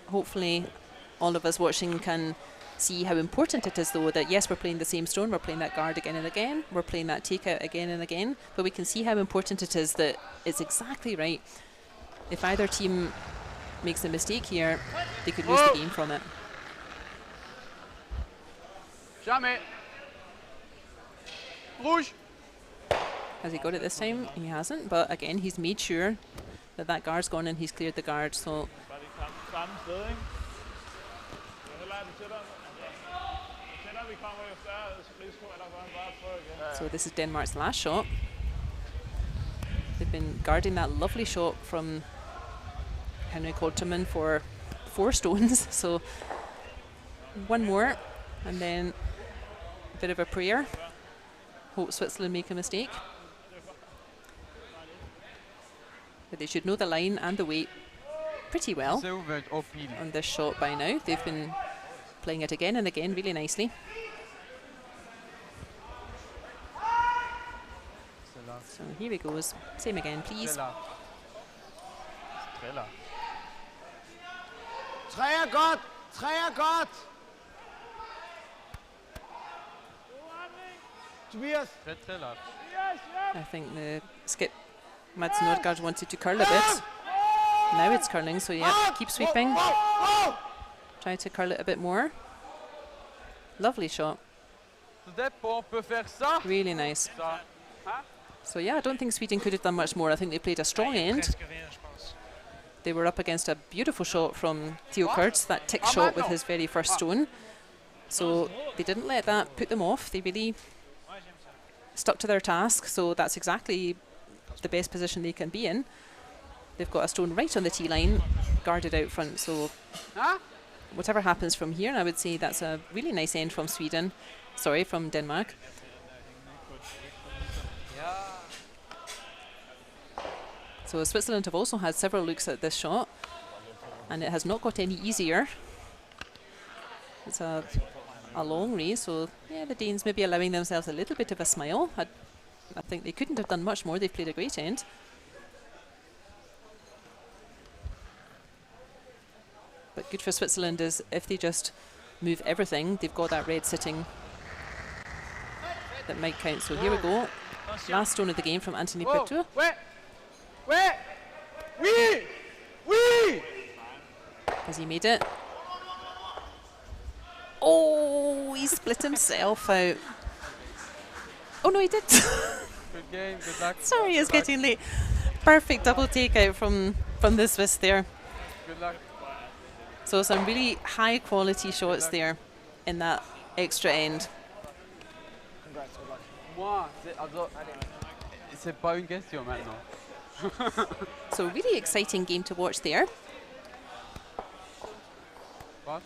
hopefully all of us watching can see how important it is, though, that yes, we're playing the same stone, we're playing that guard again and again, we're playing that takeout again and again, but we can see how important it is that it's exactly right. If either team makes a mistake here, they could lose the game from it. Jamais. Rouge. Has he got it this time? He hasn't, but again, he's made sure that that guard's gone and he's cleared the guard, so... So this is Denmark's last shot. They've been guarding that lovely shot from Henrik Holterman for 4 stones, so one more, and then a bit of a prayer. Hope Switzerland make a mistake. But they should know the line and the weight pretty well on this shot by now. They've been playing it again and again really nicely. So here he goes. Same again, please. Træer godt! Træer godt! Tobias! I think the skip Mads Nordgaard wanted to curl a bit. Now it's curling, so yeah, keep sweeping. Try to curl it a bit more. Lovely shot. Really nice. So yeah, I don't think Sweden could have done much more. I think they played a strong end. They were up against a beautiful shot from Theo Kurtz, that tick shot with his very first stone. So they didn't let that put them off. They really stuck to their task, so that's exactly the best position they can be in. They've got a stone right on the tee line, guarded out front, so whatever happens from here, I would say that's a really nice end from Sweden. Sorry, from Denmark. So Switzerland have also had several looks at this shot, and it has not got any easier. It's a long race, so yeah, the Danes maybe allowing themselves a little bit of a smile. I think they couldn't have done much more. They've played a great end. But good for Switzerland is if they just move everything, they've got that red sitting that might count. So here we go. Last stone of the game from Anthony Pictou. Wait! Oui! Has he made it? Oh, he split himself out. Oh no, he did. Good game, good luck. Sorry, it's getting late. Perfect double takeout from the Swiss there. Good luck. So some really high quality shots there in that extra end. Moi, c'est pas une question maintenant. So really exciting game to watch there. Was?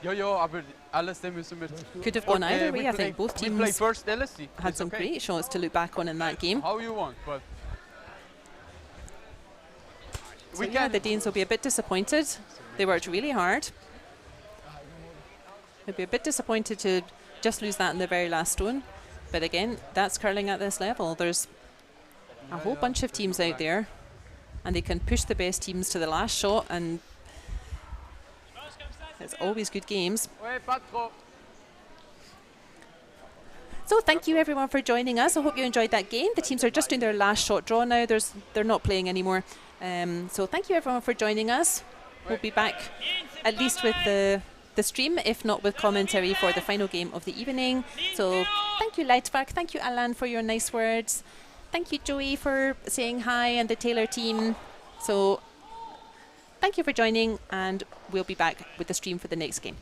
Ja, aber alles müssen wir. Could have gone either way. I think both teams first LSC. had some great shots to look back on in that game. How you want, but so yeah, the Danes will be a bit disappointed. They worked really hard. They'll be a bit disappointed to just lose that in the very last stone. But again, that's curling at this level. There's a whole bunch of teams out there, and they can push the best teams to the last shot, and it's always good games. So thank you everyone for joining us. I hope you enjoyed that game. The teams are just doing their last shot draw now. They're not playing anymore. So thank you everyone for joining us. We'll be back at least with the stream, if not with commentary for the final game of the evening. So thank you Leitberg, thank you Alan for your nice words. Thank you Joey for saying hi and the Taylor team. So thank you for joining, and we'll be back with the stream for the next game.